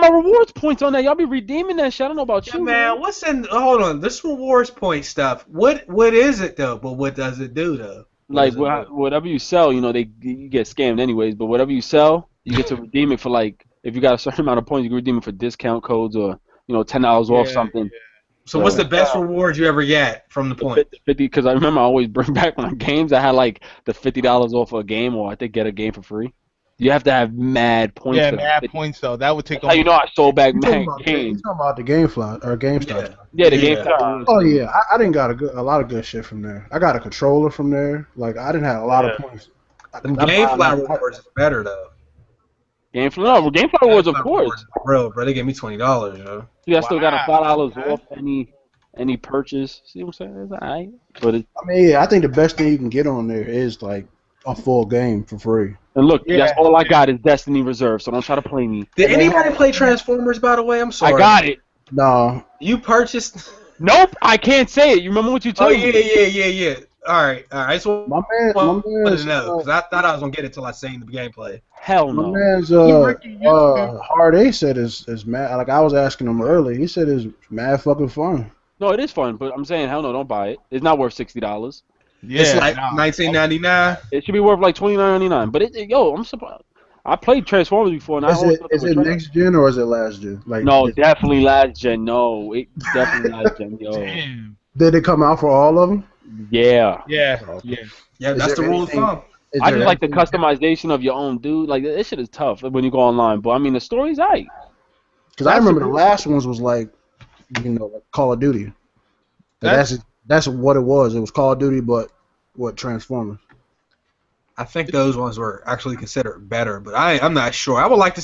my rewards points on that. Y'all be redeeming that shit. I don't know about you, man. What's in? Hold on, this rewards point stuff. What is it though? But what does it do though? Like whatever you sell, you get scammed anyways. But whatever you sell, you get to redeem it for like if you got a certain amount of points, you can redeem it for discount codes or $10 off something. Yeah. So what's the best reward you ever get from the point? 50, because I remember I always bring back my games. I had like the $50 off a game, or I think get a game for free. You have to have mad points. Yeah, mad points though. That would take. How I sold back mad games. You're talking about the GameFly or GameStop. Yeah, the GameStop. Oh yeah, I didn't got a lot of good shit from there. I got a controller from there. Like I didn't have a lot of points. The GameFly rewards is better though. GameFly rewards, of course. Bro, they gave me $20, yo. See, I still got a $5 off any purchase. See what I'm saying? It's alright. But I think the best thing you can get on there is like a full game for free. And look, that's all I got is Destiny Reserve, so don't try to play me. Did anybody play Transformers, by the way? I'm sorry. I got it. No. You purchased? Nope, I can't say it. You remember what you told me? Yeah. All right. So my man wanted to know because I thought I was gonna get it till I seen the gameplay. Hell no. My man's Hard A said is mad. Like I was asking him earlier, he said it's mad fucking fun. No, it is fun, but I'm saying hell no, don't buy it. It's not worth $60. Yeah, it's like $19.99. It should be worth like $29.99. But I'm surprised. I played Transformers before, and is it next gen or is it last gen? Like no, definitely last gen. No, it definitely last gen. Yo. Damn. Did it come out for all of them? Yeah. Yeah. That's the rule of thumb. I just like the customization of your own dude. Like this shit is tough when you go online, but I mean the story's aight. Because I remember the last ones was like, like Call of Duty. That's what it was. It was Call of Duty, but What Transformers? I think those ones were actually considered better, but I'm not sure. I would like to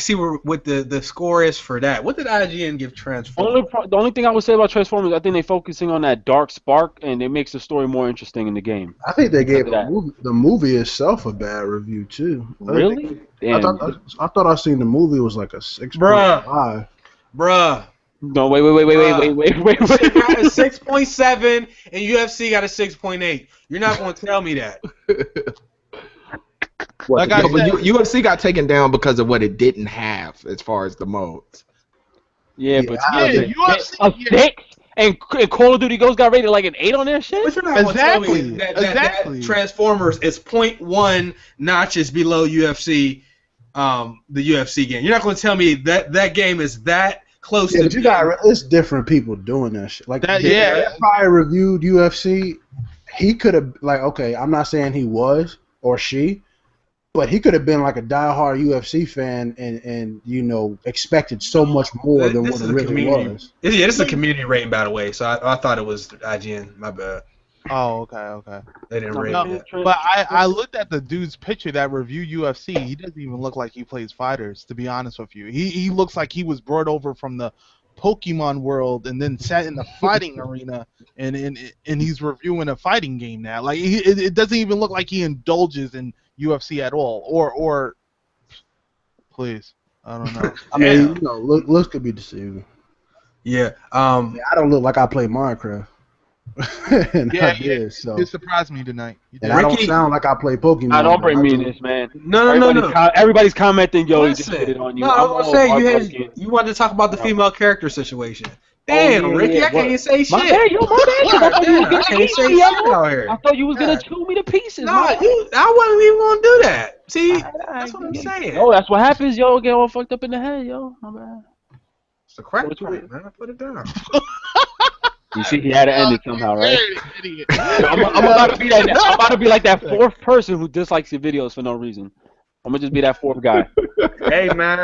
see what the score is for that. What did IGN give Transformers? The only thing I would say about Transformers, I think they're focusing on that dark spark, and it makes the story more interesting in the game. I think they gave the movie itself a bad review too. Really? I thought I seen the movie was like a 6.5. Bruh. No, wait. Shit got a 6.7 and UFC got a 6.8. You're not going to tell me that. But UFC got taken down because of what it didn't have as far as the modes. Yeah, but UFC a 6 and Call of Duty Ghosts got rated like an 8 on their shit. But you're not going to tell me that Transformers is 0.1 notches below UFC, the UFC game. You're not going to tell me that game is that close to. But it's different people doing that shit. Like that. Yeah. If I reviewed UFC, he could have okay. I'm not saying he was or she, but he could have been like a diehard UFC fan and expected so much more than what it really was. Yeah, this is a community rating, by the way. So I thought it was IGN. My bad. Oh, okay. They didn't rate it. But I looked at the dude's picture that reviewed UFC. He doesn't even look like he plays fighters, to be honest with you. He looks like he was brought over from the Pokemon world and then sat in the fighting arena and he's reviewing a fighting game now. Like it doesn't even look like he indulges in UFC at all. Or please, I don't know. I mean, looks could be deceiving. Yeah. I don't look like I play Minecraft. It surprised me tonight. And I don't sound like I play Pokemon. I don't bring me this, man. No. Everybody's commenting, yo. He just hit it on you. No, I was gonna say you wanted to talk about the female character situation. Damn, Ricky, I can't even say shit. My bad. I can't say shit out here. I thought you was gonna chew me to pieces. No, I wasn't even gonna do that. See, that's what I'm saying. Oh, that's what happens, yo. Get all fucked up in the head, yo. My bad. It's a crack pipe, man. I put it down. You see, he had to end it somehow, right? I'm about to be like that fourth person who dislikes your videos for no reason. I'm gonna just be that fourth guy. Hey, man,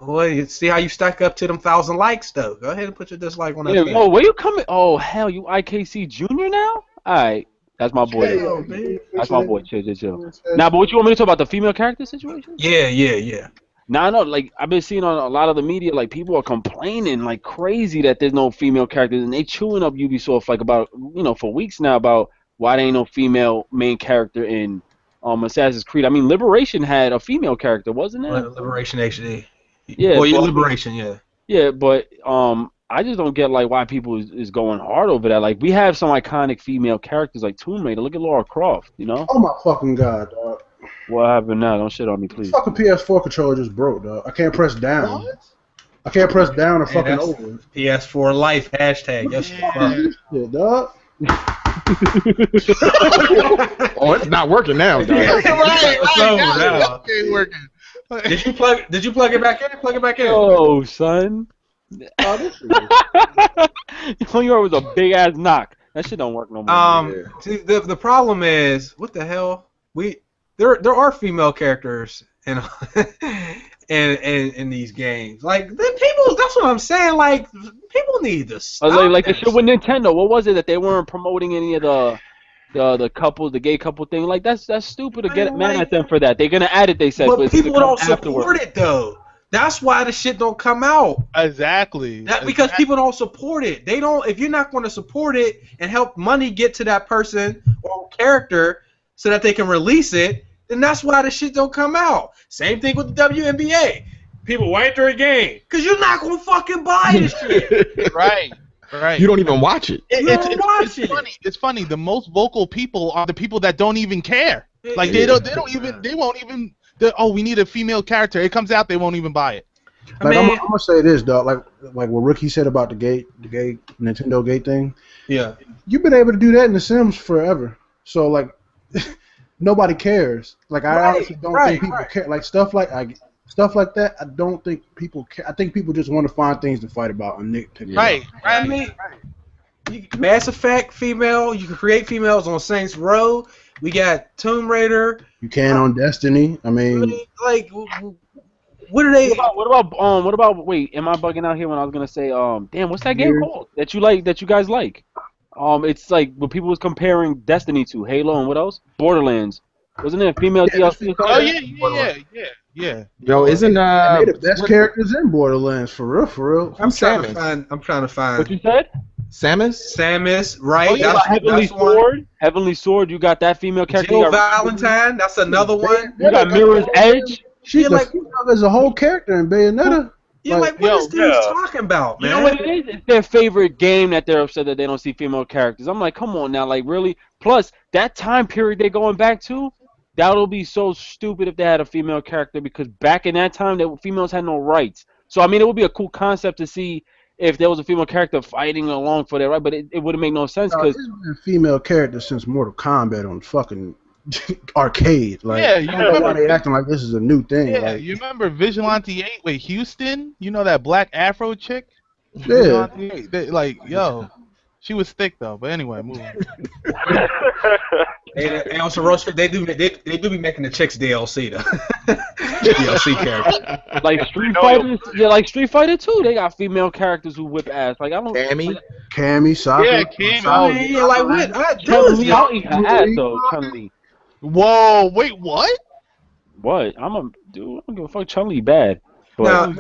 you see how you stack up to them 1,000 likes, though. Go ahead and put your dislike on that. Yeah, oh, where you coming? Oh, hell, you IKC Junior now? All right, that's my boy. That's my boy. Chill. Now, but what you want me to talk about, the female character situation? Yeah. Now I know, like I've been seeing on a lot of the media, like people are complaining like crazy that there's no female characters, and they chewing up Ubisoft like about for weeks now about why there ain't no female main character in Assassin's Creed. I mean, Liberation had a female character, wasn't it? Liberation HD. Yeah. Well, Liberation, yeah. Yeah, but I just don't get like why people is going hard over that. Like we have some iconic female characters like Tomb Raider. Look at Lara Croft, Oh my fucking god, dog. What happened now? Don't shit on me, please. The fucking PS4 controller just broke, dog. I can't press down. What? I can't press down or fucking over. PS4 life hashtag. Yes, yeah, dog. Oh, it's not working now, dog. It's over now. It ain't working. Did you plug it back in? Plug it back in. Oh, son. Oh, this shit. All you heard was a big ass knock. That shit don't work no more. See, the problem is, what the hell? There are female characters in these games. Like the people, that's what I'm saying. Like people need to stop. Like the shit with Nintendo. What was it that they weren't promoting any of the couples, the gay couple thing? Like that's stupid to get mad at them for that. They're gonna add it. They said, but people don't support it though. That's why the shit don't come out. Exactly. Because people don't support it. They don't. If you're not going to support it and help money get to that person or character so that they can release it, then that's why the shit don't come out. Same thing with the WNBA. People wait for a game because you're not gonna fucking buy this shit. Right. You don't even watch it. It's funny. The most vocal people are the people that don't even care. Like they won't even. We need a female character. It comes out, they won't even buy it. Like, I'm gonna say this, dog. Like what Ricky said about the gay Nintendo gate thing. Yeah. You've been able to do that in The Sims forever. So like, nobody cares. Like I honestly don't think people care. Like stuff like that. I don't think people care. I think people just want to find things to fight about and nitpick. Right. I mean, Mass Effect female. You can create females on Saints Row. We got Tomb Raider. You can on Destiny. I mean, like, what are they? What about? Wait, am I bugging out here when I was gonna say, damn, what's that game called that you like? That you guys like? It's like what people was comparing Destiny to Halo and what else? Borderlands. Wasn't there a female DLC? Oh yeah. Yo, isn't they the best characters in Borderlands for real. I'm trying to find. What you said? Samus, right? Oh, yeah, Heavenly Sword. Heavenly Sword. You got that female character. Jill Valentine. That's another one. You got Mirror's Edge. She's like there's a whole character in Bayonetta. You're like, what is dude talking about, man? You know what it is? It's their favorite game that they're upset that they don't see female characters. I'm like, come on now, like really? Plus, that time period they're going back to, that'll be so stupid if they had a female character because back in that time, females had no rights. So I mean, it would be a cool concept to see if there was a female character fighting along for that, right? But it wouldn't make no sense because there's been a female character since Mortal Kombat on fucking arcade. Like, yeah, you know why they acting like this is a new thing. Yeah, like, you remember Vigilante 8 with Houston? You know that black Afro chick? Yeah. Like, yo, she was thick though. But anyway, move on. And also, Roast, they do be making the chicks DLC though. DLC character. Like Street Fighter, like Street Fighter 2, they got female characters who whip ass. Like I don't. Cammy, Sokka. Yeah, Cammy. Yeah, like what? Chun-Li, I'll eat her ass though. Chun-Li. Whoa, wait, what? What? I don't give a fuck. Chun-Li bad. But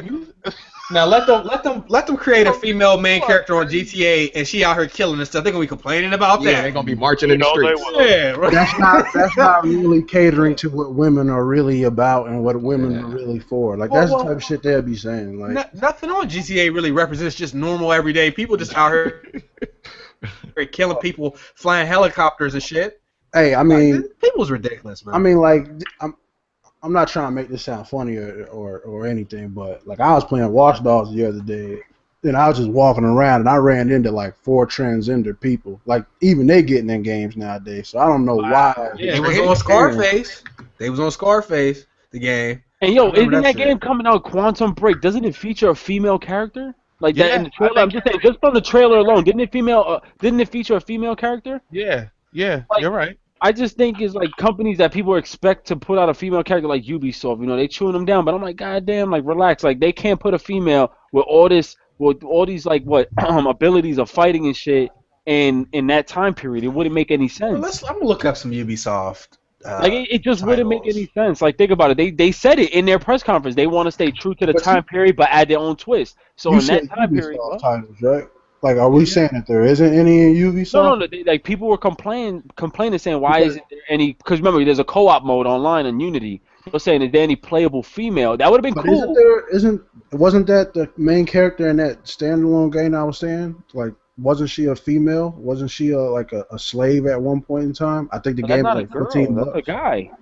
now let them create a female main character on GTA and she out here killing and stuff. They're gonna be complaining about that. Yeah, they're gonna be marching in the streets. Yeah, right. That's not really catering to what women are really about and what women are really for. Like that's the type of shit they'll be saying. Like nothing on GTA really represents just normal everyday people just out here killing people, flying helicopters and shit. Hey, I mean, people's ridiculous, man. I mean, like, I'm not trying to make this sound funny or anything, but like I was playing Watch Dogs the other day, and I was just walking around, and I ran into like 4 transgender people. Like even they getting in games nowadays, so I don't know why. Yeah, they was on Scarface. They was on Scarface, the game. And yo, isn't that game coming out? Quantum Break? Doesn't it feature a female character? Like that in the trailer? I'm just saying, just from the trailer alone, didn't it feature a female character? Yeah, like, you're right. I just think it's like companies that people expect to put out a female character like Ubisoft, you know, they chewing them down. But I'm like, goddamn, like relax, like they can't put a female with all these like abilities of fighting and shit in that time period. It wouldn't make any sense. Well, I'm gonna look up some Ubisoft. Like it just wouldn't make any sense. Like think about it. They said it in their press conference. They want to stay true to the time period, but add their own twist. So in that time period, titles, right? Like, are we saying that there isn't any in Ubisoft? No. Like people were complaining, saying why isn't there any? Because remember, there's a co-op mode online in Unity. They're saying, is there any playable female? That would have been cool. Wasn't that the main character in that standalone game I was saying? Like, wasn't she a female? Wasn't she a slave at one point in time? I think the game was like $15. That's a guy.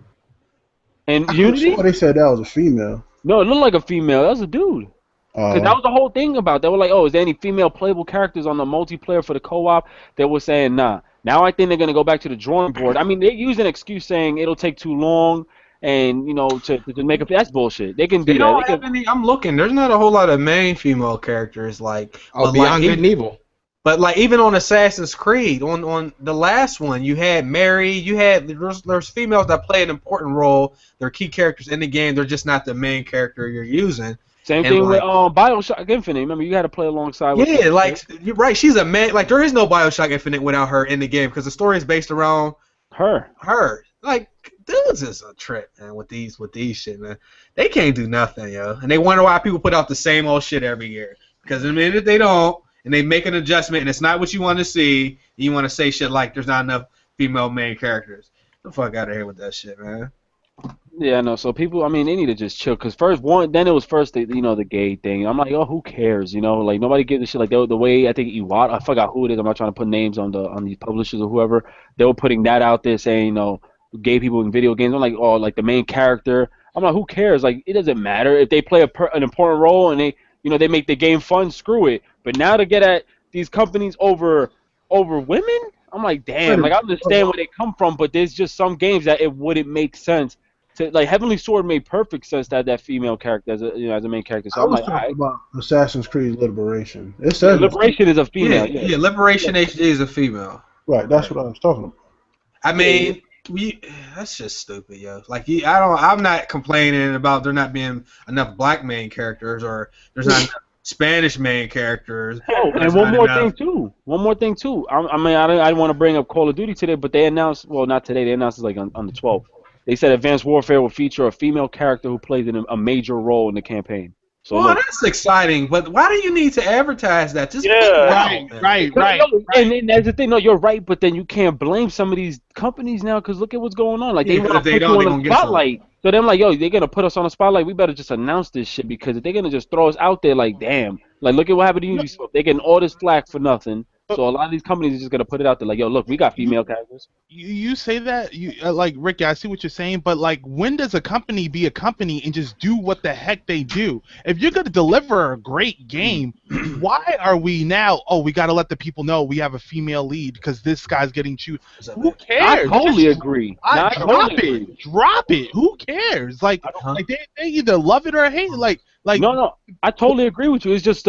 And Unity? They said that was a female. No, it looked like a female. That was a dude. Because that was the whole thing about. They were like, oh, is there any female playable characters on the multiplayer for the co-op? They were saying, nah. Now I think they're gonna go back to the drawing board. I mean, they use an excuse saying it'll take too long, and you know, to make up. That's bullshit. They can do that. I'm looking. There's not a whole lot of main female characters like. Beyond Good and Evil. But like even on Assassin's Creed, on the last one, you had Mary. There's females that play an important role. They're key characters in the game. They're just not the main character you're using. Same thing with BioShock Infinite. Remember, you had to play alongside with her. Like, you're right. She's a man. Like, there is no BioShock Infinite without her in the game because the story is based around her. Like, dudes is a trip, man, with these shit, man. They can't do nothing, yo. And they wonder why people put out the same old shit every year. Because the minute they don't, and they make an adjustment, and it's not what you want to see, you want to say shit like there's not enough female main characters. Get the fuck out of here with that shit, man. Yeah, no. So people, I mean, they need to just chill. Cause then it was the gay thing. I'm like, oh, who cares? You know, like nobody gives a shit. Like the way I think Iwata, I forgot who it is. I'm not trying to put names on these publishers or whoever. They were putting that out there saying, you know, gay people in video games. I'm like, oh, like the main character. I'm like, who cares? Like it doesn't matter if they play an important role and they make the game fun. Screw it. But now to get at these companies over women, I'm like, damn. Like I understand where they come from, but there's just some games that it wouldn't make sense. Like Heavenly Sword made perfect sense to have that female character as a main character. So I'm like, talking about Assassin's Creed Liberation. It says Liberation is a female. Yeah, Liberation HD is a female. Right, that's what I was talking about. I mean, that's just stupid, yo. Like, I'm not complaining about there not being enough black main characters or there's not enough Spanish main characters. Oh, and one more thing too. I mean, I didn't want to bring up Call of Duty today, but they announced. Well, not today. They announced it like on the 12th. They said Advanced Warfare will feature a female character who plays a major role in the campaign. So well, that's exciting, but why do you need to advertise that? Just right. And then that's the thing. No, you're right, but then you can't blame some of these companies now because look at what's going on. Like they want to put you on the spotlight. So they're like, yo, they're gonna put us on the spotlight. We better just announce this shit because if they're gonna just throw us out there, like, damn, like look at what happened to Ubisoft. They're getting all this flack for nothing. So a lot of these companies are just gonna put it out there, like, yo, look, we got female characters. You say that, like Ricky, I see what you're saying, but like, when does a company be a company and just do what the heck they do? If you're gonna deliver a great game, why are we now? Oh, we gotta let the people know we have a female lead because this guy's getting chosen. Who cares? I totally agree. Drop it. Who cares? Like they either love it or hate it. No, I totally agree with you. It's just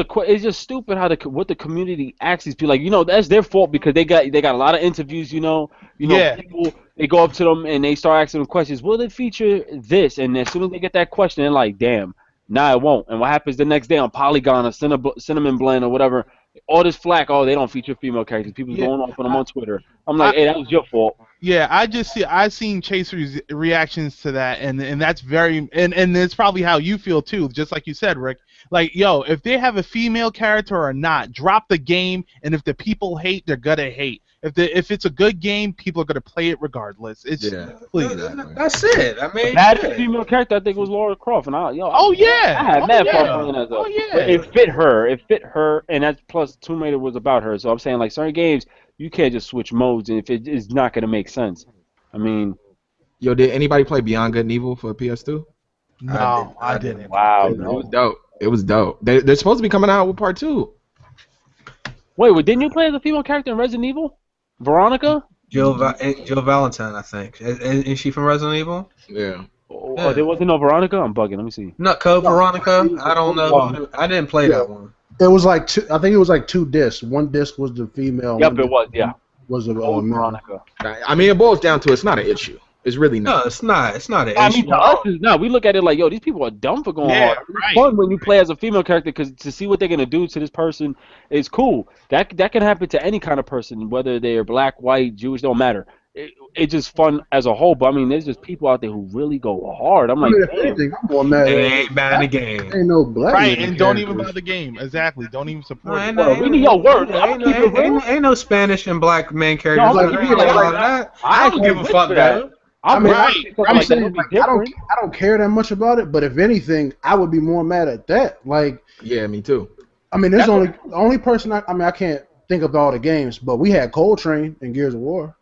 stupid how what the community acts these people. Like, you know, that's their fault because they got a lot of interviews. People, they go up to them and they start asking them questions. Will it feature this? And as soon as they get that question, they're like, damn, nah, it won't. And what happens the next day on Polygon or Cinnamon Blend or whatever? All this flack. Oh, they don't feature female characters. People going off on them on Twitter. I'm like, hey, that was your fault. Yeah, I've seen Chaser's reactions to that, and that's very and it's probably how you feel too, just like you said, Rick. Like, yo, if they have a female character or not, drop the game, and if the people hate, they're gonna hate. If it's a good game, people are gonna play it regardless. It's please. That's it. I mean, that female character, I think, was Lara Croft, and I had mad fun playing as a. It fit her, and that's plus Tomb Raider was about her. So I'm saying, like, certain games, you can't just switch modes, and if it is not gonna make sense. I mean, yo, did anybody play Beyond Good and Evil for PS2? No, I didn't. Wow, it was dope. It was dope. They're supposed to be coming out with part 2. Wait, didn't you play as a female character in Resident Evil? Veronica? Jill Valentine, I think. Is she from Resident Evil? Yeah. Oh, there wasn't no Veronica? I'm bugging. Let me see. Not Code Veronica? I don't know. I didn't play that one. It was like I think it was like 2 discs. One disc was the female. Yep, it was. Yeah. Was a Veronica. I mean, it boils down to it's not an issue. It's really not. No, it's not. It's not an issue. I mean, to us, no. We look at it like, yo, these people are dumb for going hard. It's fun when you play as a female character because to see what they're gonna do to this person is cool. That can happen to any kind of person, whether they're black, white, Jewish, don't matter. It's just fun as a whole. But I mean, there's just people out there who really go hard. I'm like, anything, I'm more mad. They ain't buying the game. Ain't no black. Right, and don't even buy the game. Exactly. Don't even support it. We need your word. Ain't no Spanish and black main characters. I don't give a fuck that. I don't care that much about it, but if anything, I would be more mad at that. Like, yeah, me too. I mean, there's the only person I can't think of all the games, but we had Coltrane in Gears of War.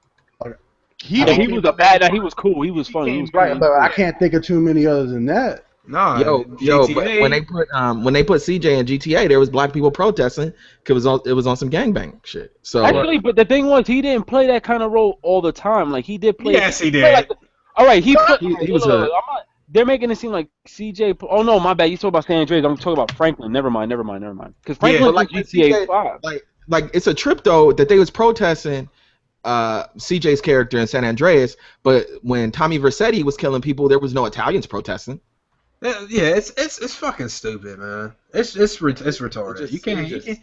He was a bad. He was cool. He was funny. He was right, but I can't think of too many others than that. No, yo, but when they put CJ in GTA, there was black people protesting because it was on some gangbang shit. So actually, but the thing was, he didn't play that kind of role all the time. Like he did play. Yes, he did. All right, he was. They're making it seem like CJ. Oh no, my bad. You talk about San Andreas. I'm talking about Franklin. Never mind. Because Franklin like GTA 5. Like it's a trip though that they was protesting CJ's character in San Andreas, but when Tommy Vercetti was killing people, there was no Italians protesting. Yeah, it's fucking stupid, man. It's retarded. You can't.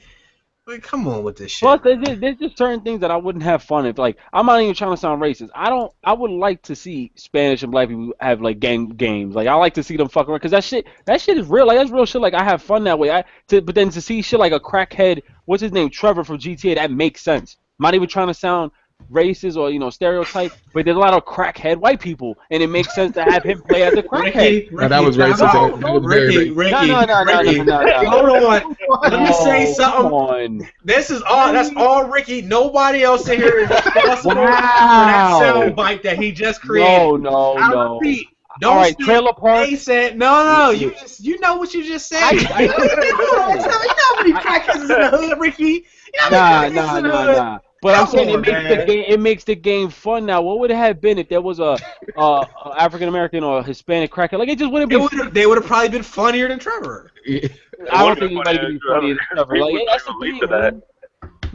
Like, come on with this shit. Plus, there's just certain things that I wouldn't have fun if. Like, I'm not even trying to sound racist. I would like to see Spanish and black people have like games. Like, I like to see them fuck around because that shit is real. Like, that's real shit. Like, I have fun that way. But then to see shit like a crackhead, what's his name, Trevor from GTA, that makes sense. I'm not even trying to sound racist or stereotype, but there's a lot of crackhead white people, and it makes sense to have him play as a crackhead. Ricky, that was racist. Ricky. Hold on. Let me say something. This is all. That's all Ricky. Nobody else in here is responsible for that sound bite that he just created. No. Don't all right, Trailer Park. He said, no. You know what you just said. You know how many crackheads is in the hood, Ricky? Nah. But I'm saying it makes the game fun now. What would it have been if there was a African American or a Hispanic crackhead? Like, it just wouldn't be. They would have probably been funnier than Trevor. I don't think anybody could be funnier than Trevor. Like, that's the thing, man.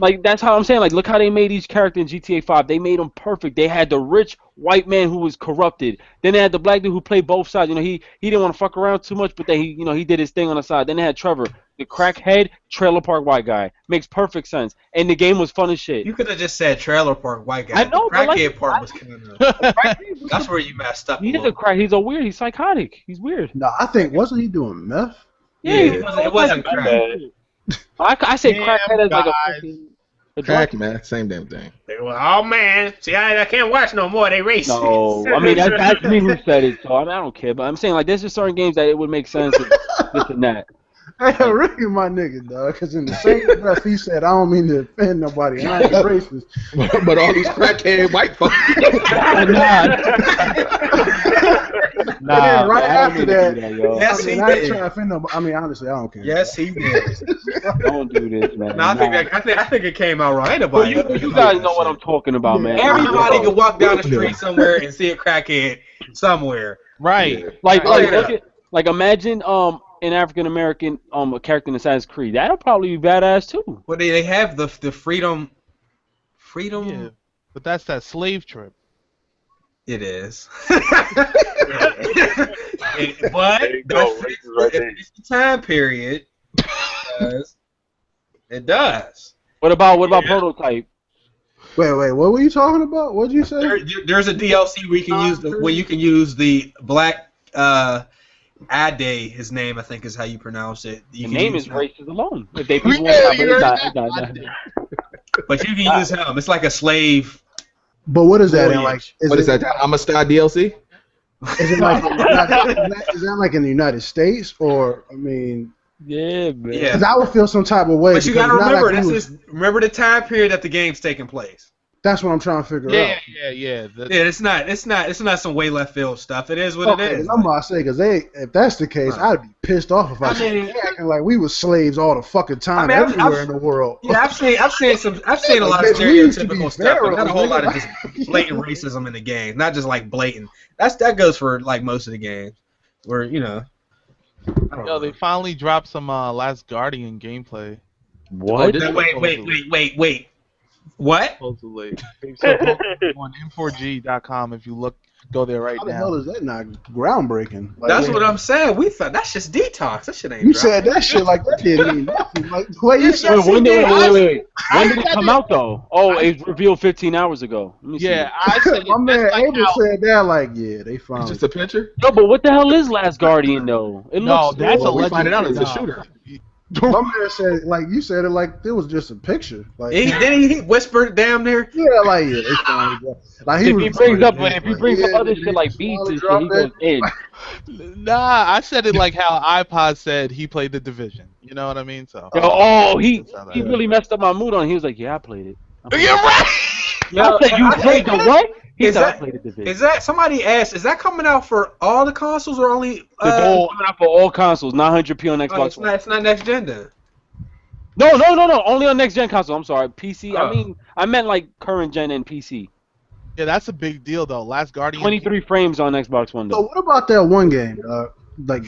Like that's how I'm saying. Like look how they made each character in GTA 5. They made them perfect. They had the rich white man who was corrupted. Then they had the black dude who played both sides. You know, he didn't want to fuck around too much, but then he did his thing on the side. Then they had Trevor, the crackhead trailer park white guy. Makes perfect sense. And the game was fun as shit. You could have just said trailer park white guy. I know, the crackhead part was kind of. That's where you messed up. He's a crack. He's a weird. He's psychotic. He's weird. No, I think wasn't he doing meth? Yeah, it wasn't crack. I say crackhead as like a crack, man. Same damn thing. Oh man, see, I can't watch no more. They racist. No, I mean that's me who said it, so I don't care. But I'm saying like there's just certain games that it would make sense and this and that. Hey, Ricky, my nigga, dog, because in the same breath he said, I don't mean to offend nobody, I ain't racist. But all these crackhead white folks. Nah, right after that, yes, he did. I ain't trying to offend nobody. I mean, honestly, I don't care. Yes, he did. Don't do this, man. No, I think it came out right. Nobody. You guys know what I'm talking about, man. Everybody can walk down the street somewhere and see a crackhead somewhere. Right. Yeah. Like imagine an African American a character in Assassin's Creed. That'll probably be badass too. Well, they have the freedom. Yeah, but that's that slave trip. It is. But it's the time period. It does. What about Prototype? Wait, what were you talking about? What did you say? There's a DLC where you can use the black Ade, his name I think is how you pronounce it. The name is racist alone. If they but you can use him. It's like a slave. But what is that? What is that? Amistad DLC? Is it like is that like in the United States or I mean? Yeah, man. Yeah. Because I would feel some type of way. But you gotta remember, remember the time period that the game's taking place. That's what I'm trying to figure out. Yeah. It's not some way left field stuff. It is what it is. I'm about to say because if that's the case, I'd be pissed off if I mean, acting like we were slaves all the fucking time everywhere in the world. Yeah, I've seen a lot of stereotypical stuff, but not a whole lot of just blatant racism in the game. Not just like blatant. That goes for like most of the games, where They finally dropped some Last Guardian gameplay. What? Wait. What? Supposedly. So on m4g.com if you go there right now. How the hell is that not groundbreaking? Like, that's what I'm saying. We thought that's just detox. That shit ain't. You said that shit like that didn't mean nothing. Like wait. When did it come out though? Oh, it was revealed 15 hours ago. I said my man Abel said that like they found it's just a picture. No, but what the hell is Last Guardian though? That's a we find it out it's a shooter. My man said, like you said it, like it was just a picture. Like he whispered damn near. Yeah, they finally like if he brings up other shit like beats and shit, he goes in. Nah, I said it like how iPod said he played The Division. You know what I mean? So. He really messed up my mood on it. He was like, yeah, I played it. You're right. I said, you played the what? He said, I played The Division. Is that somebody asked? Is that coming out for all the consoles or only? It's coming out for all consoles, 900p on Xbox. It's not next gen then. No, only on next gen console. I'm sorry, PC. I meant like current gen and PC. Yeah, that's a big deal though. Last Guardian. 23 frames on Xbox One. So what about that one game? Like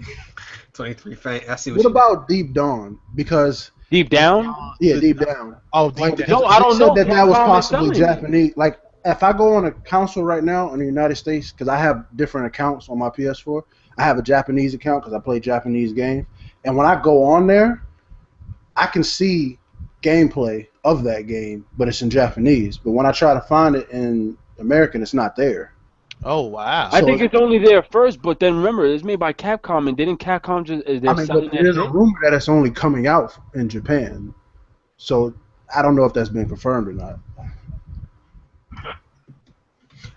23 frames. I see. What about Deep Dawn? Because Deep Down? Yeah, Deep Down. Oh, Deep Down. No, I don't know. That was possibly Japanese. Like if I go on a console right now in the United States, because I have different accounts on my PS4, I have a Japanese account because I play Japanese games, and when I go on there, I can see gameplay of that game, but it's in Japanese. But when I try to find it in American, it's not there. Oh wow! I think it's only there first, but then remember, it's made by Capcom, and didn't Capcom just? There's a rumor that it's only coming out in Japan, so I don't know if that's been confirmed or not.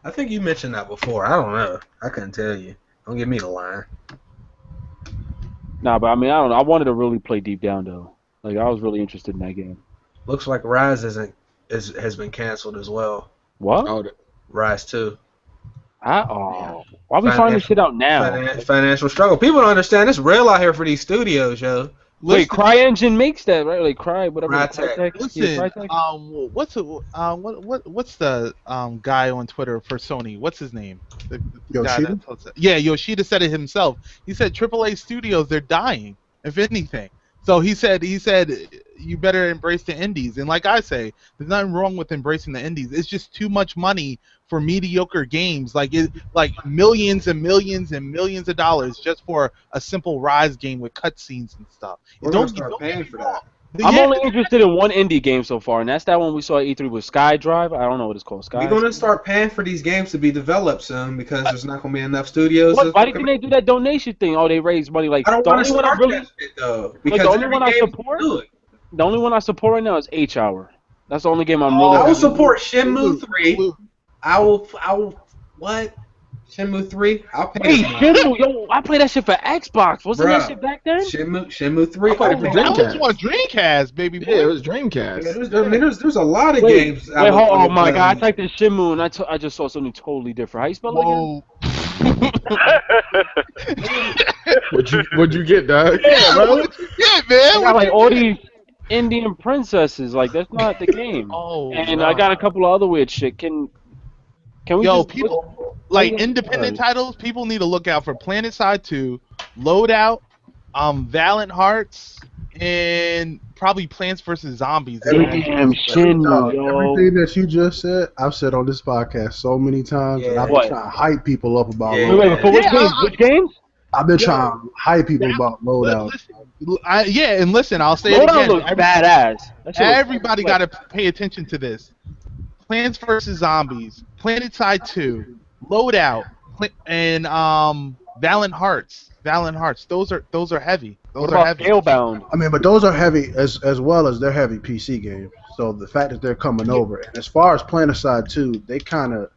I think you mentioned that before. I don't know. I couldn't tell you. Don't give me the line. Nah, but I mean, I don't know. I wanted to really play Deep Down though. Like I was really interested in that game. Looks like Rise has been canceled as well. What? Rise 2. Why we finding shit out now? Financial struggle. People don't understand. It's real out here for these studios, yo. Wait, CryEngine makes that, right? Like Cry, whatever. Crytek. Listen, what's the guy on Twitter for Sony? What's his name? The Yoshida? Yoshida said it himself. He said AAA studios, they're dying, if anything. So he said you better embrace the indies. And like I say, there's nothing wrong with embracing the indies. It's just too much money for mediocre games, like millions and millions and millions of dollars just for a simple Rise game with cutscenes and stuff. We're gonna start paying for that. I'm only interested in one indie game so far, and that's that one we saw at E3 with SkyDrive. I don't know what it's called. We're gonna start paying for these games to be developed soon because there's not gonna be enough studios. Why do you think they do that donation thing? Oh, they raise money like. I don't want to start really, that shit though. Because the only one I support. The only one I support right now is H-Hour. That's the only game I'm really. I will support Shenmue 3. I will. What? Shenmue 3? I'll pay. Hey, Shenmue, yo, I played that shit for Xbox. Wasn't that shit back then? Shenmue 3. That was on Dreamcast, baby boy. Yeah, it was Dreamcast. Yeah, there's a lot of games. Wait, oh my god! I typed in Shenmue and I just saw something totally different. How you spell it again? What'd you get, dog? Yeah, bro. Yeah, man. I got like all these Indian princesses. Like that's not the game. And I got a couple of other weird shit. Can we? Yo, people like independent titles. People need to look out for PlanetSide 2, Loadout, Valiant Hearts, and probably Plants vs Zombies. Damn, Shenmue, yo. Everything that you just said, I've said on this podcast so many times, and I've been trying to hype people up about Loadout. Wait, which games? I've been trying to hype people about Loadout. And listen, I'll say Loadout it again. Looks badass. Everybody got to pay attention to this. Plants vs Zombies, PlanetSide 2, Loadout, and Valiant Hearts. Those are heavy. Those are heavy. Scalebound? I mean, but those are heavy as well as they're heavy PC games. So the fact that they're coming over, and as far as PlanetSide 2, they kind of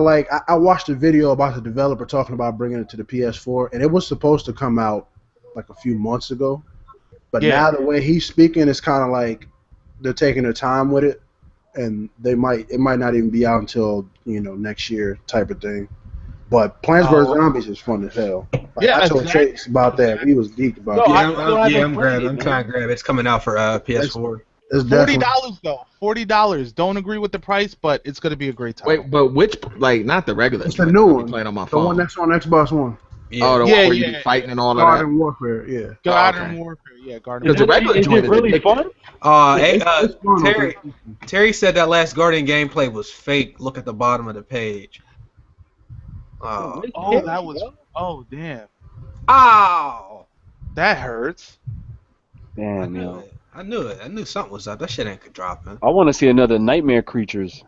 like I watched a video about the developer talking about bringing it to the PS4, and it was supposed to come out like a few months ago. But now the way he's speaking, it's kind of like they're taking their time with it, and it might not even be out until next year type of thing. But Plants vs Zombies is fun as hell. Like, I told Chase about that. He was geeked about it. I'm trying to grab it. It's coming out for PS4. It's $40 though. $40. Don't agree with the price, but it's gonna be a great time. Wait, but which not the regular? It's the new one. Playing on my phone. The one that's on Xbox One. Yeah. Oh, the one where you be fighting and all of that. Garden Warfare, yeah. Garden Warfare, yeah. Garden Warfare. Is it really fun? Terry said that last Guardian gameplay was fake. Look at the bottom of the page. That was. Oh, damn. Ow! That hurts. Damn, I knew it. I knew something was up. That shit ain't dropping. I want to see another Nightmare Creatures.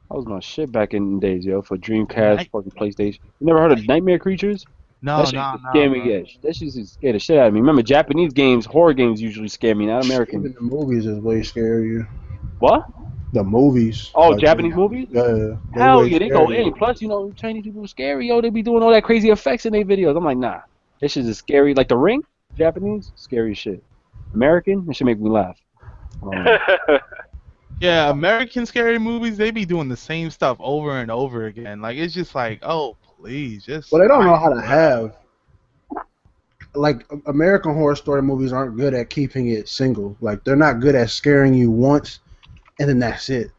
I was my shit back in the days, yo, for Dreamcast, fucking PlayStation. You never heard of Nightmare Creatures? No. Scare me, yeah. That shit used to scare the shit out of me. Remember, Japanese games, horror games usually scare me, not American. Even the movies is way scarier. What? The movies. Oh, like, Japanese movies? Yeah. Hell yeah, they go in. Plus, Chinese people are scary, yo. They be doing all that crazy effects in their videos. I'm like, nah. This shit is scary. Like The Ring, Japanese, scary shit. American, that should make me laugh. Yeah, American scary movies, they be doing the same stuff over and over again. Like, it's just like, oh, please, just... Well, they don't know how to have... Like, American Horror Story movies aren't good at keeping it single. Like, they're not good at scaring you once, and then that's it.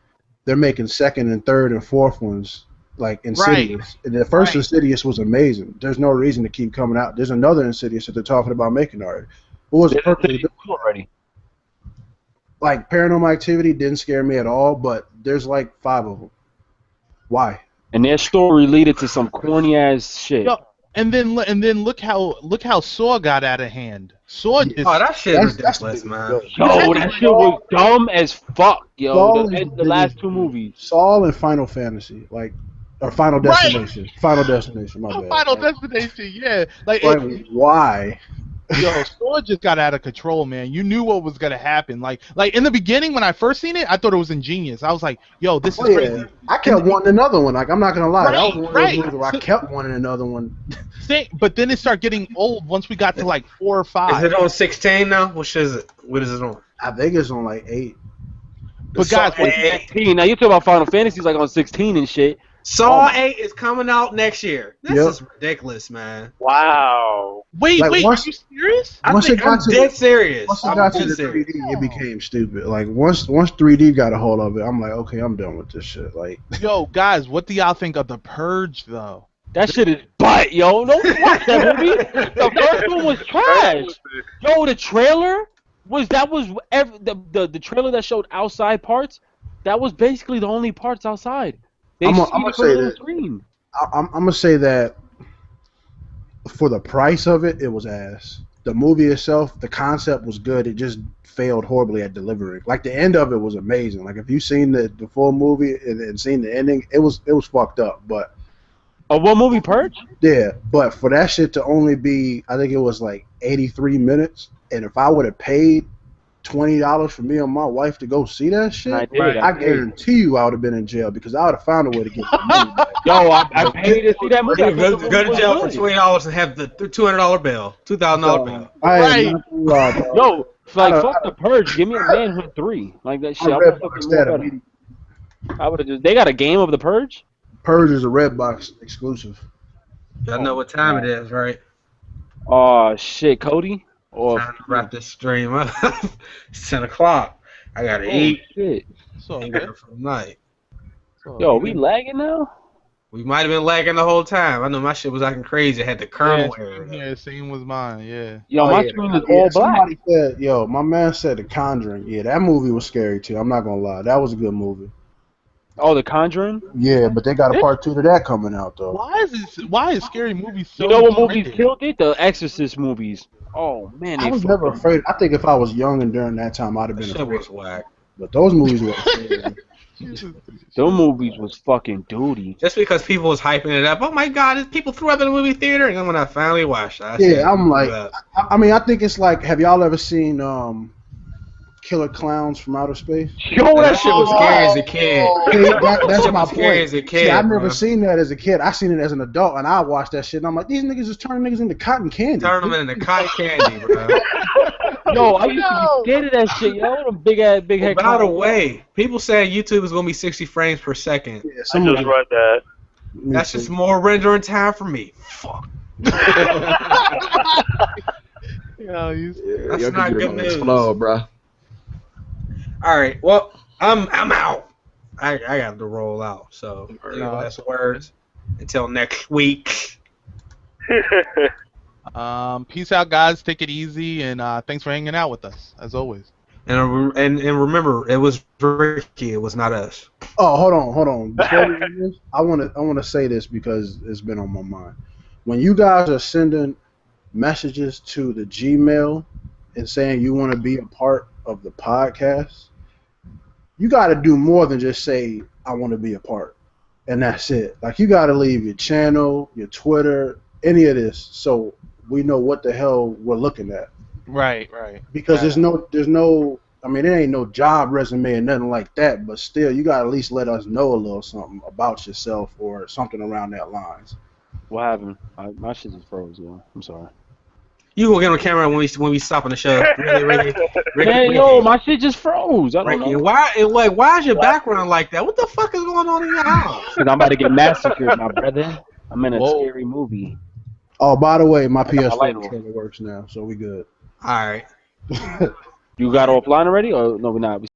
They're making second and third and fourth ones, like Insidious. Right. The first Insidious was amazing. There's no reason to keep coming out. There's another Insidious that they're talking about making already. What was it already? Like, Paranormal Activity didn't scare me at all, but there's like 5 of them. Why? And their story leaded to some corny ass shit. Yo, and then look how Saw got out of hand. Saw just... Oh, that shit is ridiculous, man. Yo, that shit was dumb as fuck, yo. The last 2 movies. Saw and Final Fantasy, like, or Final Destination. Right. Final Destination, my bad. Final Destination, yeah. Like why? Yo, Saw just got out of control, man. You knew what was gonna happen. Like in the beginning when I first seen it, I thought it was ingenious. I was like, yo, this is crazy. I kept wanting another one. Like, I'm not gonna lie, that was one of those movies where I kept wanting another one. But then it started getting old once we got to like 4 or 5. Is it on 16 now? What is it? What is it on? I think it's on like 8. But guys, 16. Now you talk about Final Fantasy's like on 16 and shit. Saw 8 is coming out next year. This is ridiculous, man. Wow. Wait, are you serious? I'm dead serious. Once it got to the 3D, it became stupid. Like, once 3D got a hold of it, I'm like, okay, I'm done with this shit. Like, yo, guys, what do y'all think of The Purge, though? That shit is butt, yo. Don't watch that movie. The first one was trash. Yo, the trailer the trailer that showed outside parts. That was basically the only parts outside. I'm gonna say that. I'm gonna say that for the price of it, it was ass. The movie itself, the concept was good. It just failed horribly at delivering. Like the end of it was amazing. Like if you've seen the full movie and seen the ending, it was fucked up. But what movie, Purge? Yeah, but for that shit to only be, I think it was like 83 minutes, and if I would have paid $20 for me and my wife to go see that shit, I guarantee you I would have been in jail because I would have found a way to get the money back. Yo, I paid to see that movie. Go to jail for $20 and have the $200 bill, $2,000 bill. Right. Yo, fuck the Purge. Give me a Manhood 3. Like that shit. I would have just. They got a game of the Purge. Purge is a Redbox exclusive. Y'all know what time it is, right? Oh shit, Cody. Time to wrap this stream up. It's 10 o'clock. I gotta eat. Shit. So good for the night. Yo, we lagging now? We might have been lagging the whole time. I know my shit was acting crazy. I had the kernel error. Yeah, same with mine. Yeah. Yo, my screen is all black. Somebody said, yo, my man said The Conjuring. Yeah, that movie was scary too. I'm not gonna lie. That was a good movie. Oh, The Conjuring? Yeah, but they got a part 2 to that coming out though. Why is scary movies so? You know what movies killed it? The Exorcist movies. Oh man, I was never afraid. I think if I was young and during that time, I'd have been afraid. Was whack. But those movies were scary. Those movies was fucking duty. Just because people was hyping it up. Oh my god, people threw up in the movie theater, and then when I finally watched it, I'm like, I mean, I think it's like, have y'all ever seen Killer Clowns from Outer Space? Yo, that shit was scary as a kid. That's my point. As a kid, see, I've never seen that as a kid. I seen it as an adult, and I watched that shit, and I'm like, these niggas is turning niggas into cotton candy. Turn them into cotton candy, bro. Yo, I used to be scared of that shit, yo. Them big head. By the way, people saying YouTube is gonna be 60 frames per second. Yeah, I just read that. That's just more rendering time for me. Fuck. That's not good news. Explode, bro. All right, well, I'm out. I got to roll out. So, last words. Until next week. Peace out, guys. Take it easy, and thanks for hanging out with us as always. And remember, it was Ricky. It was not us. Oh, hold on. Before we do this, I want to say this because it's been on my mind. When you guys are sending messages to the Gmail and saying you want to be a part of the podcast, you got to do more than just say, I want to be a part. And that's it. Like, you got to leave your channel, your Twitter, any of this, so we know what the hell we're looking at. Right. Because there's no, I mean, it ain't no job resume or nothing like that, but still, you got to at least let us know a little something about yourself or something around that lines. What happened? My shit just froze, yo. I'm sorry. You gonna get on camera when we stop on the show. Ricky. Man, yo, my shit just froze. I don't know. Why is your background like that? What the fuck is going on in your house? Because I'm about to get massacred, my brother. I'm in a scary movie. Oh, by the way, my PS4 controller works now, so we good. All right. You got offline already, or no? We're not.